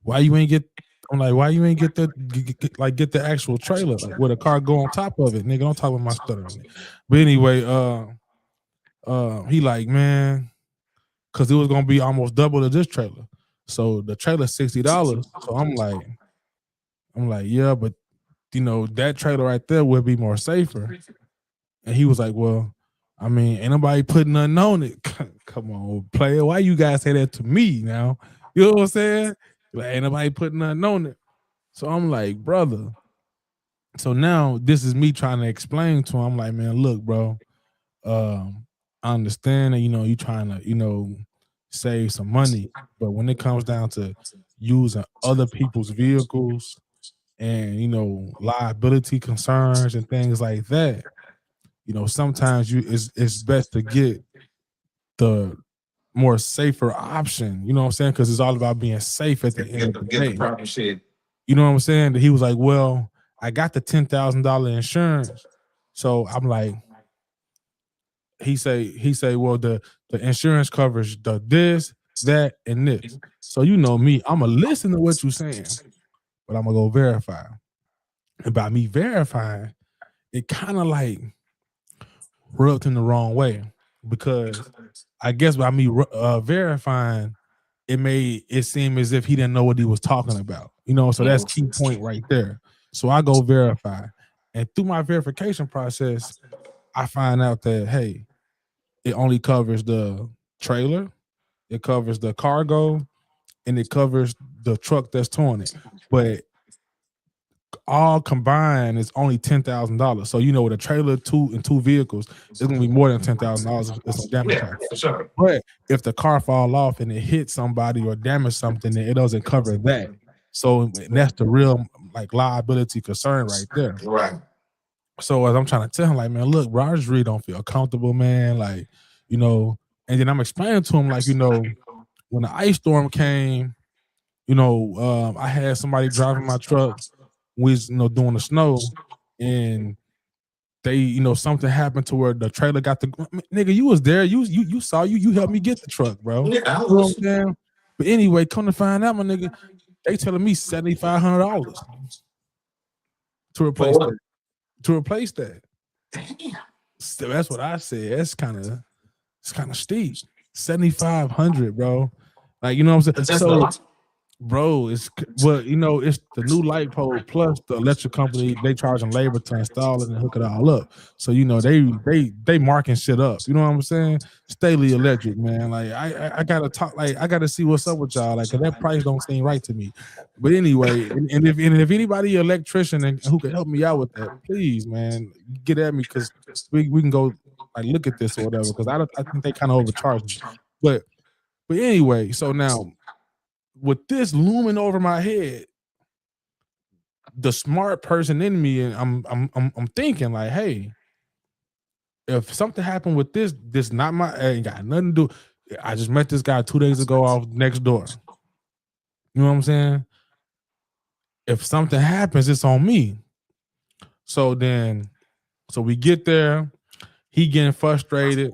why you ain't get why you ain't get get the actual trailer, like where the car go on top of it, nigga. Don't talk about my stuttering. But anyway, he like, man, because it was gonna be almost double to this trailer. So the trailer $60. So I'm like, yeah, but that trailer right there would be more safer. And he was like, well, I mean, ain't nobody putting nothing on it. Come on, player. Why you guys say that to me now? You know what I'm saying? Like, ain't nobody putting nothing on it. So I'm like, brother. So now this is me trying to explain to him. I'm like, man, look, bro. I understand that, you trying to, save some money. But when it comes down to using other people's vehicles and, liability concerns and things like that, sometimes it's best to get the more safer option. You know what I'm saying? Because it's all about being safe at the end of the Get the day. proper shit. You know what I'm saying? He was like, well, I got the $10,000 insurance. So I'm like, he say, well, the insurance covers the this, that, and this. So you know me, I'ma listen to what you're saying, but I'm gonna go verify. And by me verifying, it kind of like rubbed him the wrong way, because I guess by me verifying, it made it seem as if he didn't know what he was talking about. So that's key point right there. So I go verify, and through my verification process, I find out that, hey, it only covers the trailer, it covers the cargo, and it covers the truck that's towing it. But all combined is only $10,000. So with a trailer, two vehicles, it's gonna be more than $10,000. It's on damage Yeah, cost. for sure. But if the car fall off and it hits somebody or damage something, then it doesn't cover that. So that's the real like liability concern right there. Right. So as I'm trying to tell him, like, man, look, bro, I just really don't feel comfortable, man. Like, and then I'm explaining to him, like, when the ice storm came, I had somebody driving my truck, was doing the snow, and they, something happened to where the trailer got the nigga. You was there, you saw, you helped me get the truck, bro. Yeah, I You know what I'm was. saying? But anyway, come to find out, my nigga, they telling me $7,500 to For replace what? that. To replace that. Damn. So that's what I said. It's kind of steep. 7,500, bro. Like, you know what I'm saying? But that's a So, lot. bro, it's the new light pole plus the electric company. They charging labor to install it and hook it all up. So they marking shit up. You know what I'm saying? Staley Electric, man. Like I gotta talk. Like I gotta see what's up with y'all. Like, 'cause that price don't seem right to me. But anyway, and if anybody electrician and who can help me out with that, please, man, get at me, because we can go like look at this or whatever. Because I think they kind of overcharged me. But anyway, so now with this looming over my head, the smart person in me, and I'm thinking like, hey, if something happened with this not my ain't got nothing to do. I just met this guy 2 days ago off next door. You know what I'm saying? If something happens, it's on me. So then, so we get there, he getting frustrated.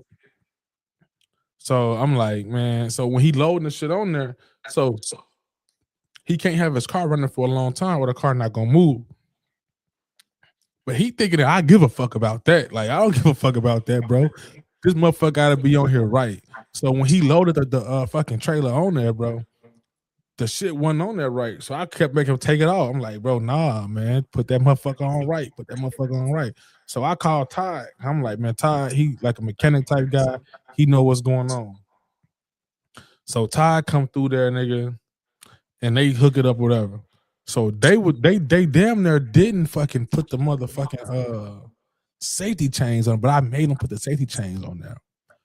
So I'm like, man. So when he loading the shit on there, so he can't have his car running for a long time or the car not gonna move. But he thinking that I give a fuck about that. Like I don't give a fuck about that, bro. This motherfucker gotta be on here right. So when he loaded the fucking trailer on there, bro, the shit wasn't on there right. So I kept making him take it off. I'm like, bro, nah, man, put that motherfucker on right. Put that motherfucker on right. So I called Todd. I'm like, man, Todd, he like a mechanic type guy. He know what's going on. So Todd come through there, nigga, and they hook it up, whatever. So they damn near didn't fucking put the motherfucking safety chains on, but I made them put the safety chains on there.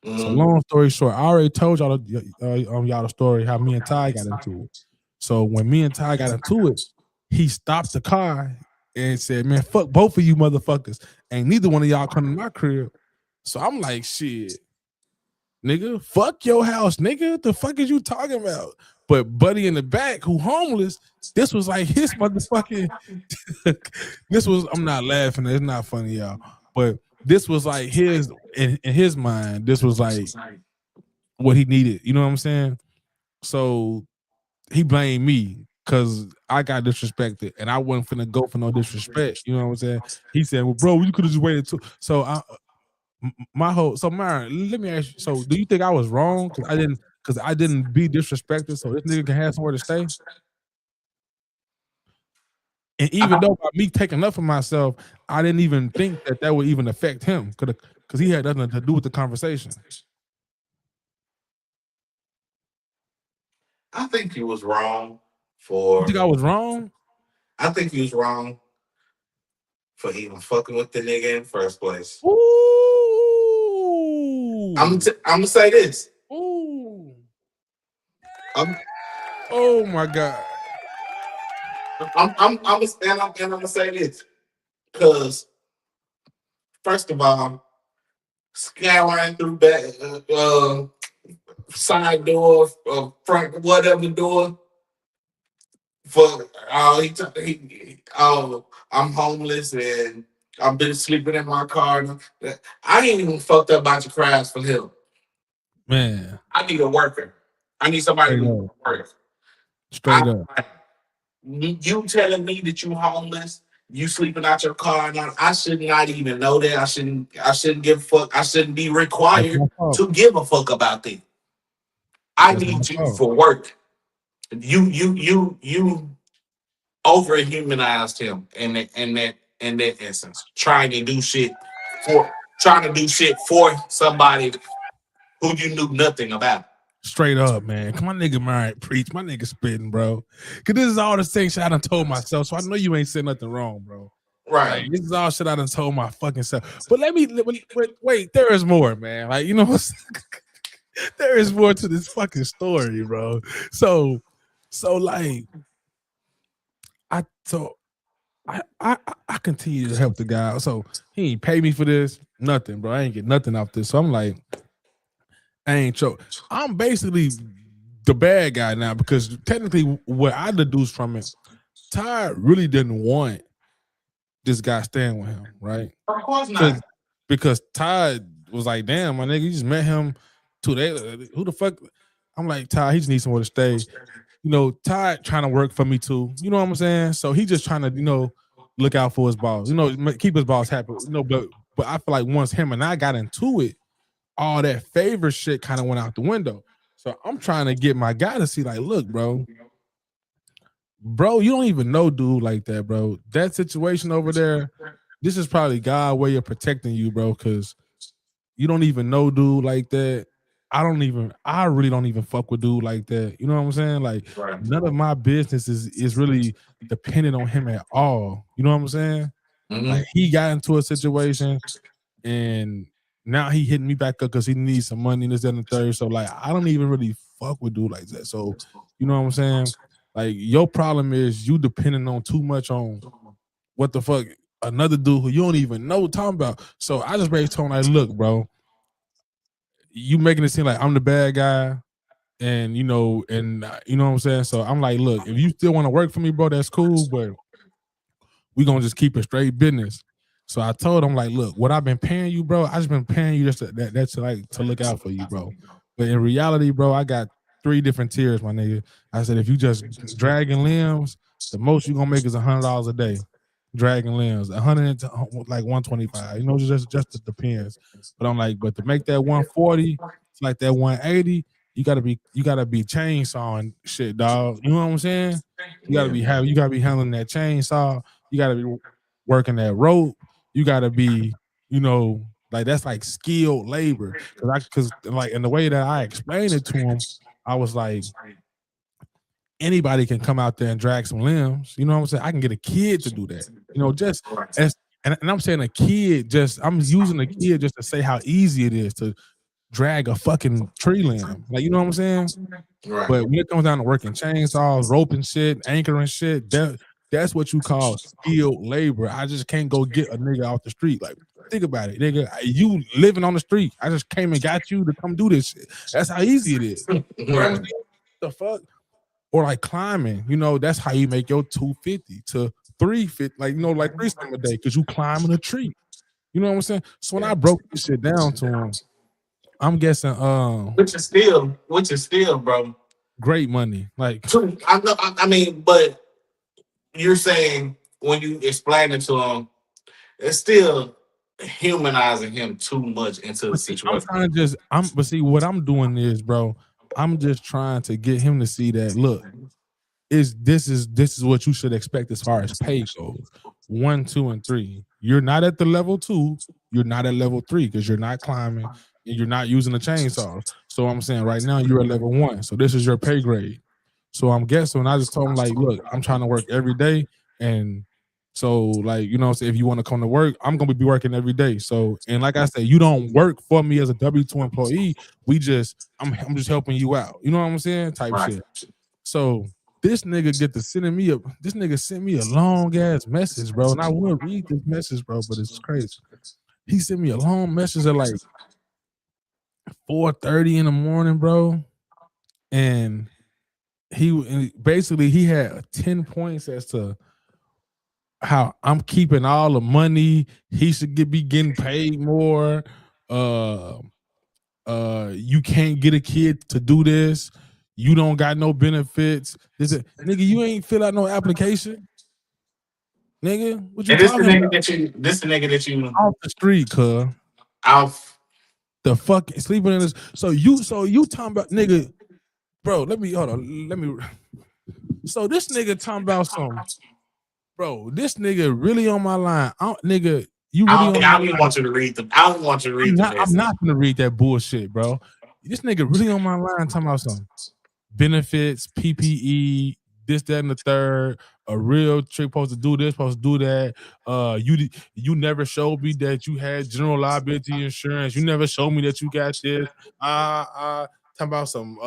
So long story short, I already told y'all y'all the story how me and Ty got into it. So when me and Ty got into it, he stopped the car and said, "Man, fuck both of you motherfuckers. Ain't neither one of y'all come to my crib." So I'm like, "Shit, nigga, fuck your house, nigga. What the fuck is you talking about?" But Buddy in the back, who homeless, this was like his motherfucking. This was. I'm not laughing. It's not funny, y'all. But this was like his in his mind. This was like what he needed. You know what I'm saying? So he blamed me because I got disrespected and I wasn't finna go for no disrespect. You know what I'm saying? He said, "Well, bro, you could have just waited too." So my whole Myron, let me ask you. So do you think I was wrong because I didn't be disrespected? So this nigga can have somewhere to stay. And even though by me taking up for myself, I didn't even think that would even affect him because he had nothing to do with the conversation. I think he was wrong You for. think I was wrong? I think he was wrong for even fucking with the nigga in the first place. Ooh. I'm gonna say this. Ooh. I'm, oh my god. I'm gonna say this because first of all, scouring through back side door, front whatever door. For I'm homeless and I've been sleeping in my car. I ain't even fucked up about your cries for him. Man. I need a worker. I need somebody to work. Straight up. You telling me that you homeless, you sleeping out your car, and I should not even know that. I shouldn't give a fuck. I shouldn't be required to give a fuck about that. I need you for work. You overhumanized him in that essence, trying to do shit for somebody who you knew nothing about. Straight up, man. Come on, nigga, Myron, preach. My nigga spitting, bro. Cause this is all the same shit I done told myself. So I know you ain't said nothing wrong, bro. Right. Like, this is all shit I done told my fucking self. But wait, there is more, man. Like, you know, there is more to this fucking story, bro. So like, I continue to help the guy. So he ain't pay me for this, nothing, bro. I ain't get nothing off this. So I'm like, I ain't choke. I'm basically the bad guy now because technically what I deduced from it, Ty really didn't want this guy staying with him, right? Of course not. Because Ty was like, damn, my nigga, you just met him 2 days. Who the fuck? I'm like, Ty, he just needs somewhere to stay. You know, Ty trying to work for me too. You know what I'm saying? So he just trying to, you know, look out for his boss. You know, keep his boss happy. You know, but I feel like once him and I got into it, all that favor shit kind of went out the window. So I'm trying to get my guy to see, like, look, bro, you don't even know dude like that, bro. That situation over there, this is probably God way of protecting you, bro, because you don't even know dude like that. I really don't even fuck with dude like that. You know what I'm saying? Like, none of my business is really dependent on him at all. You know what I'm saying? Mm-hmm. Like, he got into a situation and now he hitting me back up because he needs some money and this, that, and the third. So like, I don't even really fuck with dude like that. So you know what I'm saying? Like, your problem is you depending on too much on what the fuck another dude who you don't even know talking about. So I just basically told him like, look, bro, you making it seem like I'm the bad guy, and you know what I'm saying. So I'm like, look, if you still want to work for me, bro, that's cool, but we gonna just keep it straight business. So I told him like, look, what I've been paying you, bro, I just been paying you just that's like to look out for you, bro. But in reality, bro, I got 3 different tiers, my nigga. I said if you just dragging limbs, the most you gonna make is $100 a day. Dragging limbs, 100 like 125. You know, just it depends. But I'm like, but to make that 140, it's like that 180. You gotta be chainsawing shit, dog. You know what I'm saying? Yeah. You gotta be handling that chainsaw. You gotta be working that rope. You gotta be, like that's like skilled labor. Cause like in the way that I explained it to him, I was like, anybody can come out there and drag some limbs. You know what I'm saying? I can get a kid to do that. Just as and I'm saying a kid, just I'm using a kid just to say how easy it is to drag a fucking tree limb. Like, you know what I'm saying? Right. But when it comes down to working chainsaws, roping shit, anchoring shit, that's what you call skilled labor. I just can't go get a nigga off the street. Like, think about it, nigga. You living on the street. I just came and got you to come do this shit. That's how easy it is. You know what I'm Right. saying? The fuck? Or like climbing, that's how you make your 250 to 350, like like 3 something a day, because you climbing a tree. You know what I'm saying? So when I Yeah. broke this shit down to him, I'm guessing Which is still, bro. great money. Like, I know. I mean, but you're saying when you explain it to him, it's still humanizing him too much into the but see, I'm situation. trying to just I'm but see what I'm doing is, bro, I'm just trying to get him to see that, look, this is what you should expect as far as pay goes. 1, 2, and 3. You're not at the level 2. You're not at level 3 because you're not climbing and you're not using the chainsaws. So I'm saying right now you're at level 1. So this is your pay grade. So I'm guessing when I just told him like, look, I'm trying to work every day, and so like if you want to come to work, I'm gonna be working every day. So and like I said, you don't work for me as a W-2 employee. I'm just helping you out. You know what I'm saying? Type Right. shit. So this nigga get to sending me this nigga sent me a long ass message, bro. And I will read this message, bro, but it's crazy. He sent me a long message at like 4:30 in the morning, bro. And basically he had 10 points as to how I'm keeping all the money. He should be getting paid more. Uh you can't get a kid to do this. You don't got no benefits. Nigga, you ain't fill out no application. Nigga, what you And this the talking nigga about? that you. This the nigga that you Off the street, cuz. out. The fuck sleeping in this. So you talking about, nigga, bro, let me hold on. Let me So this nigga talking about some, bro, this nigga really on my line. Nigga, you really on I my don't even line. want you to read them. I don't want you to read the I'm message. not gonna read that bullshit, bro. This nigga really on my line talking about some benefits, PPE, this, that, and the third. A real chick supposed to do this, supposed to do that. You never showed me that you had general liability insurance. You never showed me that you got this. Talking about some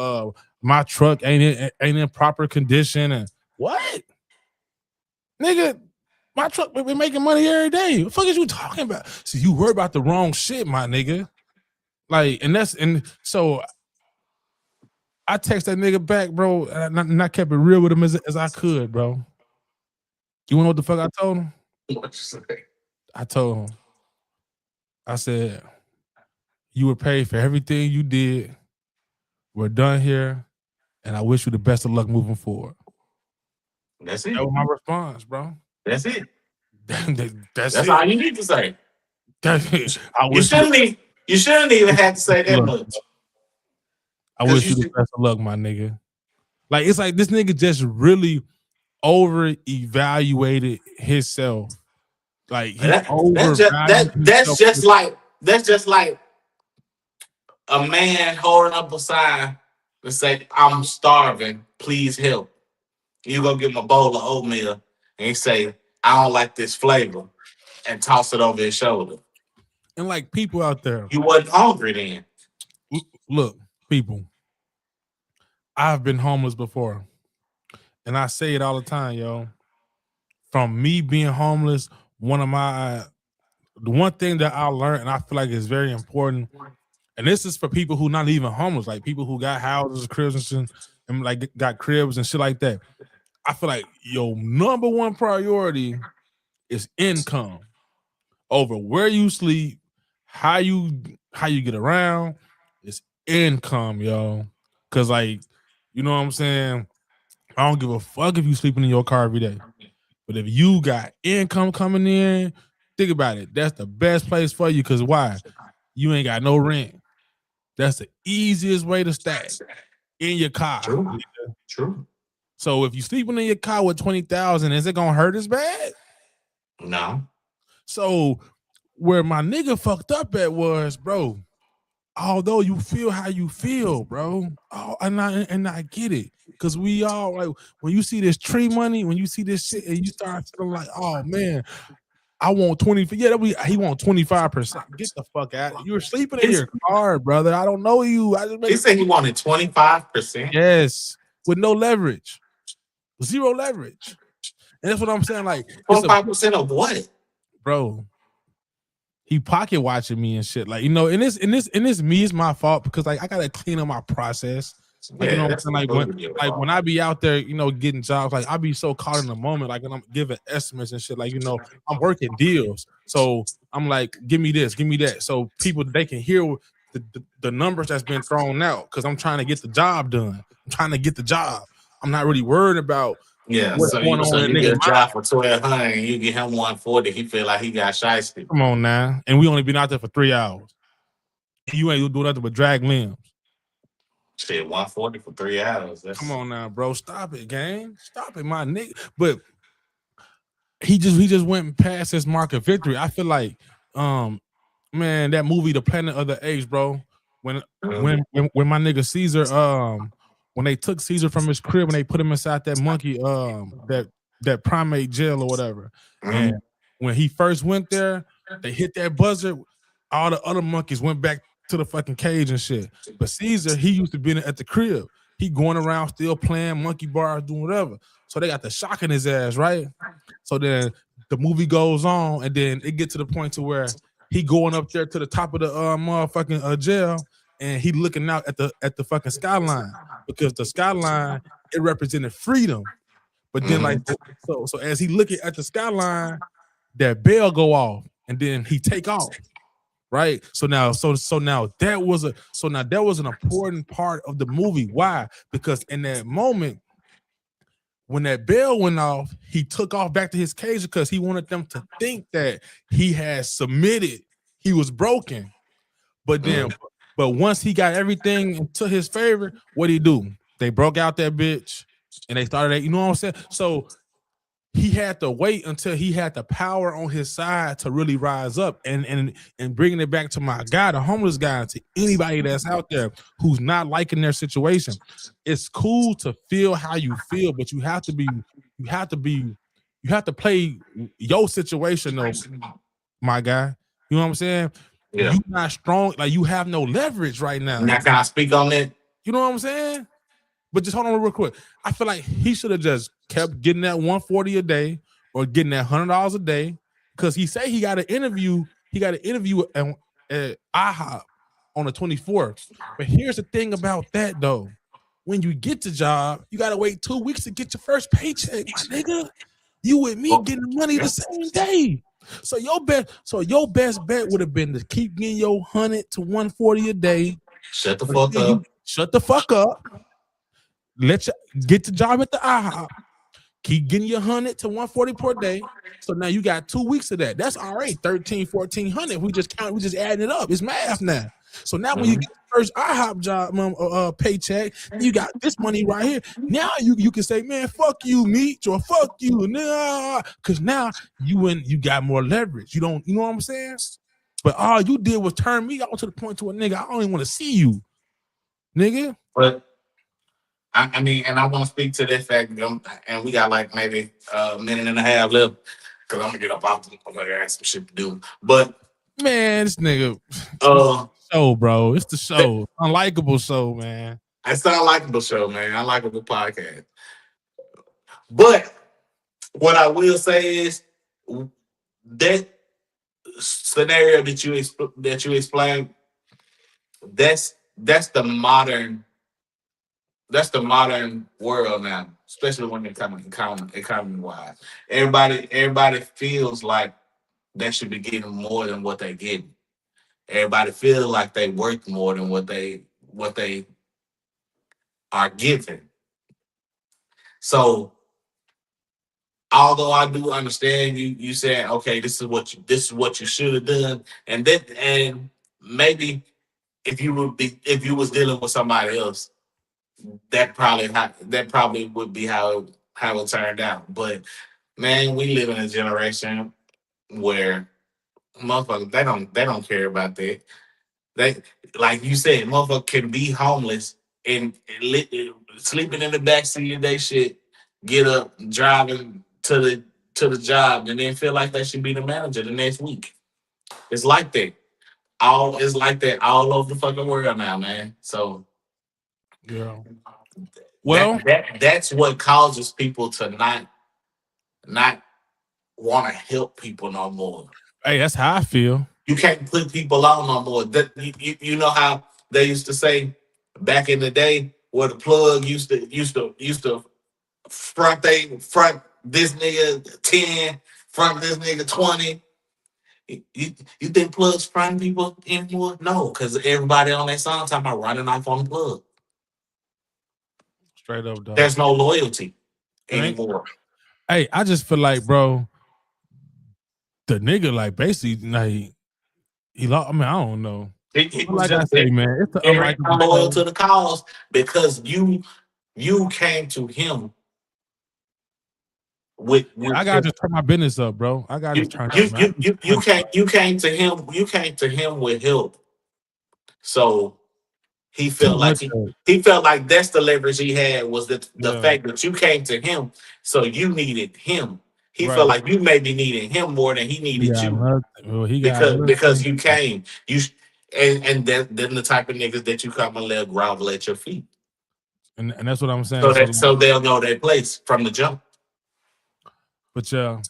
my truck ain't in proper condition, and what? Nigga, my truck been making money every day. What the fuck is you talking about? So you worry about the wrong shit, my nigga. Like, and so I text that nigga back, bro, and I kept it real with him as I could, bro. You wanna know what the fuck I told him? What you say? I told him, I said, you were paid for everything you did. We're done here, and I wish you the best of luck moving forward. That's That it. was my response, bro. That's it. That's That's it. all you need to say. That's it. I You wish you shouldn't even. You shouldn't even have to the say best of that luck. much. I Because wish you you the should. best of luck, my nigga. Like, it's like this nigga just really over evaluated himself. Like, he overvalued himself. That's just like a man holding up a sign that say, "I'm starving. Please help." You go get him a bowl of oatmeal and he say, "I don't like this flavor," and toss it over his shoulder. And like, people out there, You wasn't hungry then. look, people, I've been homeless before. And I say it all the time, yo. From me being homeless, one of my the one thing that I learned, and I feel like is very important, and this is for people who not even homeless, like people who got houses, cribs, and shit, and like got cribs and shit like that. I feel like your number one priority is income over where you sleep, how you get around. It's income, yo. Cause like, you know what I'm saying? I don't give a fuck if you sleeping in your car every day. But if you got income coming in, think about it. That's the best place for you. Cause why? You ain't got no rent. That's the easiest way to stack in your car. True. True. So if you sleeping in your car with 20,000, is it gonna hurt as bad? No. So where my nigga fucked up at was, bro, although you feel how you feel, bro, and I get it. Cause we all like when you see this tree money, when you see this shit, and you start feeling like, oh man, I want 20. Yeah, he want 25%. Get the fuck out. You're sleeping in He's, your car, brother. I don't know you. I just he make said he wanted 25%. yes with no leverage, zero leverage, and that's what I'm saying. Like it's a 25% of what? bro. He pocket watching me and shit. Like, you know, and this me is my fault because like I gotta clean up my process. Like, you know Yeah, what I'm that's saying? completely your fault. When I be out there, you know, getting jobs, like I be so caught in the moment, like when I'm giving estimates and shit, like, you know, I'm working deals. So I'm like, give me this, give me that. So people they can hear the numbers that's been thrown out because I'm trying to get the job done. I'm trying to get the job. I'm not really worried about Yeah, what's going so on in you nigga get a mind. job for 1,200 and you get him 140. He feel like he got shysty. Come on now. And we only been out there for 3 hours. And you ain't doing nothing but drag limbs. Shit, 140 for 3 hours. Come That's on now, bro. Stop it, gang. Stop it, my nigga. But he just went past his mark of victory. I feel like, man, that movie, The Planet of the Apes, bro. When when my nigga Caesar, when they took Caesar from his crib and they put him inside that monkey, that primate jail or whatever, and when he first went there, they hit that buzzer. All the other monkeys went back to the fucking cage and shit. But Caesar, he used to be at the crib. He going around still playing monkey bars, doing whatever. So they got the shock in his ass, right? So then the movie goes on, and then it get to the point to where he going up there to the top of the motherfucking jail, and he looking out at the fucking skyline because the skyline it represented freedom. But then like so as he looking at the skyline, that bell go off, and then he take off. Right. So now that was an important part of the movie. Why? Because in that moment, when that bell went off, he took off back to his cage because he wanted them to think that he had submitted. He was broken. But then, but once he got everything into his favor, what did he do? They broke out that bitch and they started, you know what I'm saying? So he had to wait until he had the power on his side to really rise up and bringing it back to my guy, the homeless guy, to anybody that's out there who's not liking their situation. It's cool to feel how you feel, but you have to play your situation though, my guy. You know what I'm saying? yeah. You not strong, like you have no leverage right now. Now, can I speak on that? You know what I'm saying? But just hold on real quick. I feel like he should have just kept getting that 140 a day or getting that $100 a day because he say he got an interview. He got an interview at IHOP on the 24th. But here's the thing about that though: when you get the job, you gotta wait 2 weeks to get your first paycheck, my nigga. You with me getting the money the same day. So your best bet would have been to keep getting your 100 to 140 a day. Shut the fuck up. Shut the fuck up. Let you get the job at the IHOP. Keep getting your 100 to 140 per day. So now you got 2 weeks of that. That's all right. 13, 1400. We just adding it up. It's math now. So now when you get the first IHOP job paycheck, you got this money right here. Now you can say, man, fuck you, Meech, or fuck you. Nah. Cause now you got more leverage. You know what I'm saying? But all you did was turn me out to the point to a nigga. I don't even want to see you. Nigga. But I mean, and I want to speak to that fact, and we got like maybe a minute and a half left because I'm gonna get up off. I'm gonna have some shit to do. But man, this nigga, show, bro, it's the show, Unlikable show, man. It's the Unlikable show, man. Unlikable podcast. But what I will say is that scenario that you explained, that's the modern world now, especially when it comes economy wise. Everybody feels like they should be getting more than what they get. Everybody feels like they worth more than what they are given. So although I do understand you saying, okay, this is what you should have done, and maybe if you was dealing with somebody else, that probably would be how it turned out. But man, we live in a generation where motherfuckers they don't care about that. They, like you said, motherfucker can be homeless and sleeping in the backseat of their shit, get up, driving to the job, and then feel like they should be the manager the next week. It's like that. It's like that all over the fucking world now, man. So Yeah. Well, that's what causes people to not want to help people no more. hey, that's how I feel. You can't put people on no more. That you know how they used to say back in the day where the plug used to front this nigga 10, front this nigga 20. You think plugs front people anymore? No, because everybody on that song talking about running off on the plug. Straight up, dog. There's no loyalty It ain't. anymore. Hey, I just feel like, bro, the nigga, like, basically, like, he lost. I mean, I don't know. He But was like I just say, man, it's the very unlikable loyal show. to the cause because you came to him I with gotta just turn my business up, bro. I gotta just turn up, man. you came to him with help. So he Too felt like much of it. he felt like that's the leverage he had was the Yeah, fact that you came to him, so you needed him. He felt right. like you maybe needed him more than he He needed got you nothing. Well, he got because nothing. you came and then the type of niggas that you come and let grovel at your feet, And that's what I'm saying. so So, that so they'll know their place from the jump. but yeah,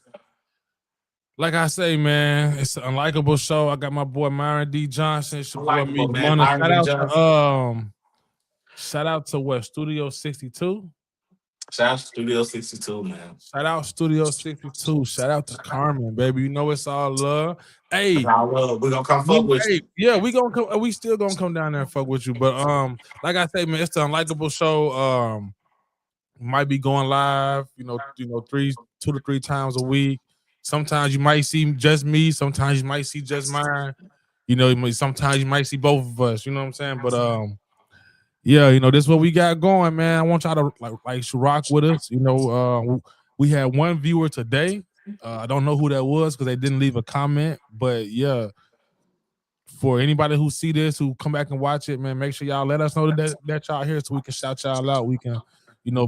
like I say, man, it's an unlikable show. I got my boy Myron D. Johnson. It's your boy Meech. Unlikable, man. Wanna Myron D. Johnson. shout out to what Studio 62. Shout out to Studio 62, man. Shout out Studio 62. Shout out to Carmen, baby. You know it's all love. Hey, We're gonna come fuck with hey, you. yeah, we gonna come. We still gonna come down there and fuck with you. But like I say, man, it's the unlikable show. Might be going live. Two to three times a week. Sometimes you might see just me. Sometimes you might see just mine. Sometimes you might see both of us. You know what I'm saying? But yeah, this is what we got going, man. I want y'all to like rock with us. We had one viewer today. I don't know who that was because they didn't leave a comment. But yeah, for anybody who see this, who come back and watch it, man, make sure y'all let us know that y'all here so we can shout y'all out. We can,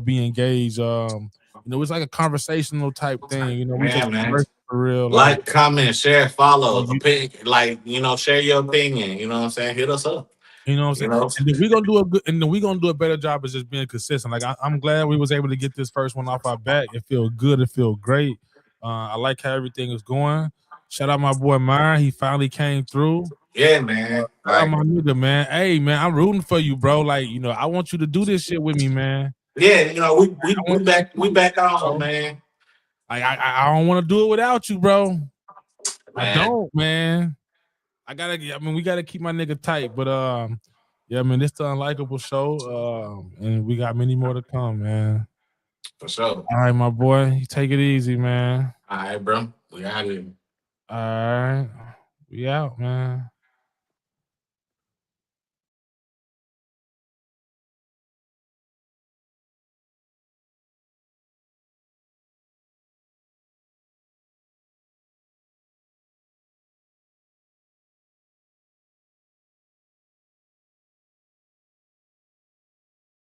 be engaged. It's like a conversational type thing. We Yeah, just man. converse for real. Like, comment, share, follow, You, share your opinion. You know what I'm saying? Hit us up. you know what I'm You saying? know, And then we're gonna do a good, and then we're gonna do a better job of just being consistent. Like I'm glad we was able to get this first one off our back. It feels good. It feels great. I like how everything is going. Shout out my boy Myron. He finally came through. yeah, man. Shout out Like, my nigga, man. Hey, man, I'm rooting for you, bro. Like, I want you to do this shit with me, man. yeah, I want you to we do this back shit, on, bro. man. I don't want to do it without you, bro. I Man, don't, man. We gotta keep my nigga tight. But yeah, man, this the unlikable show. And we got many more to come, man. for sure. All right, my boy. You take it easy, man. All right, bro. We out here. All right. We out, man.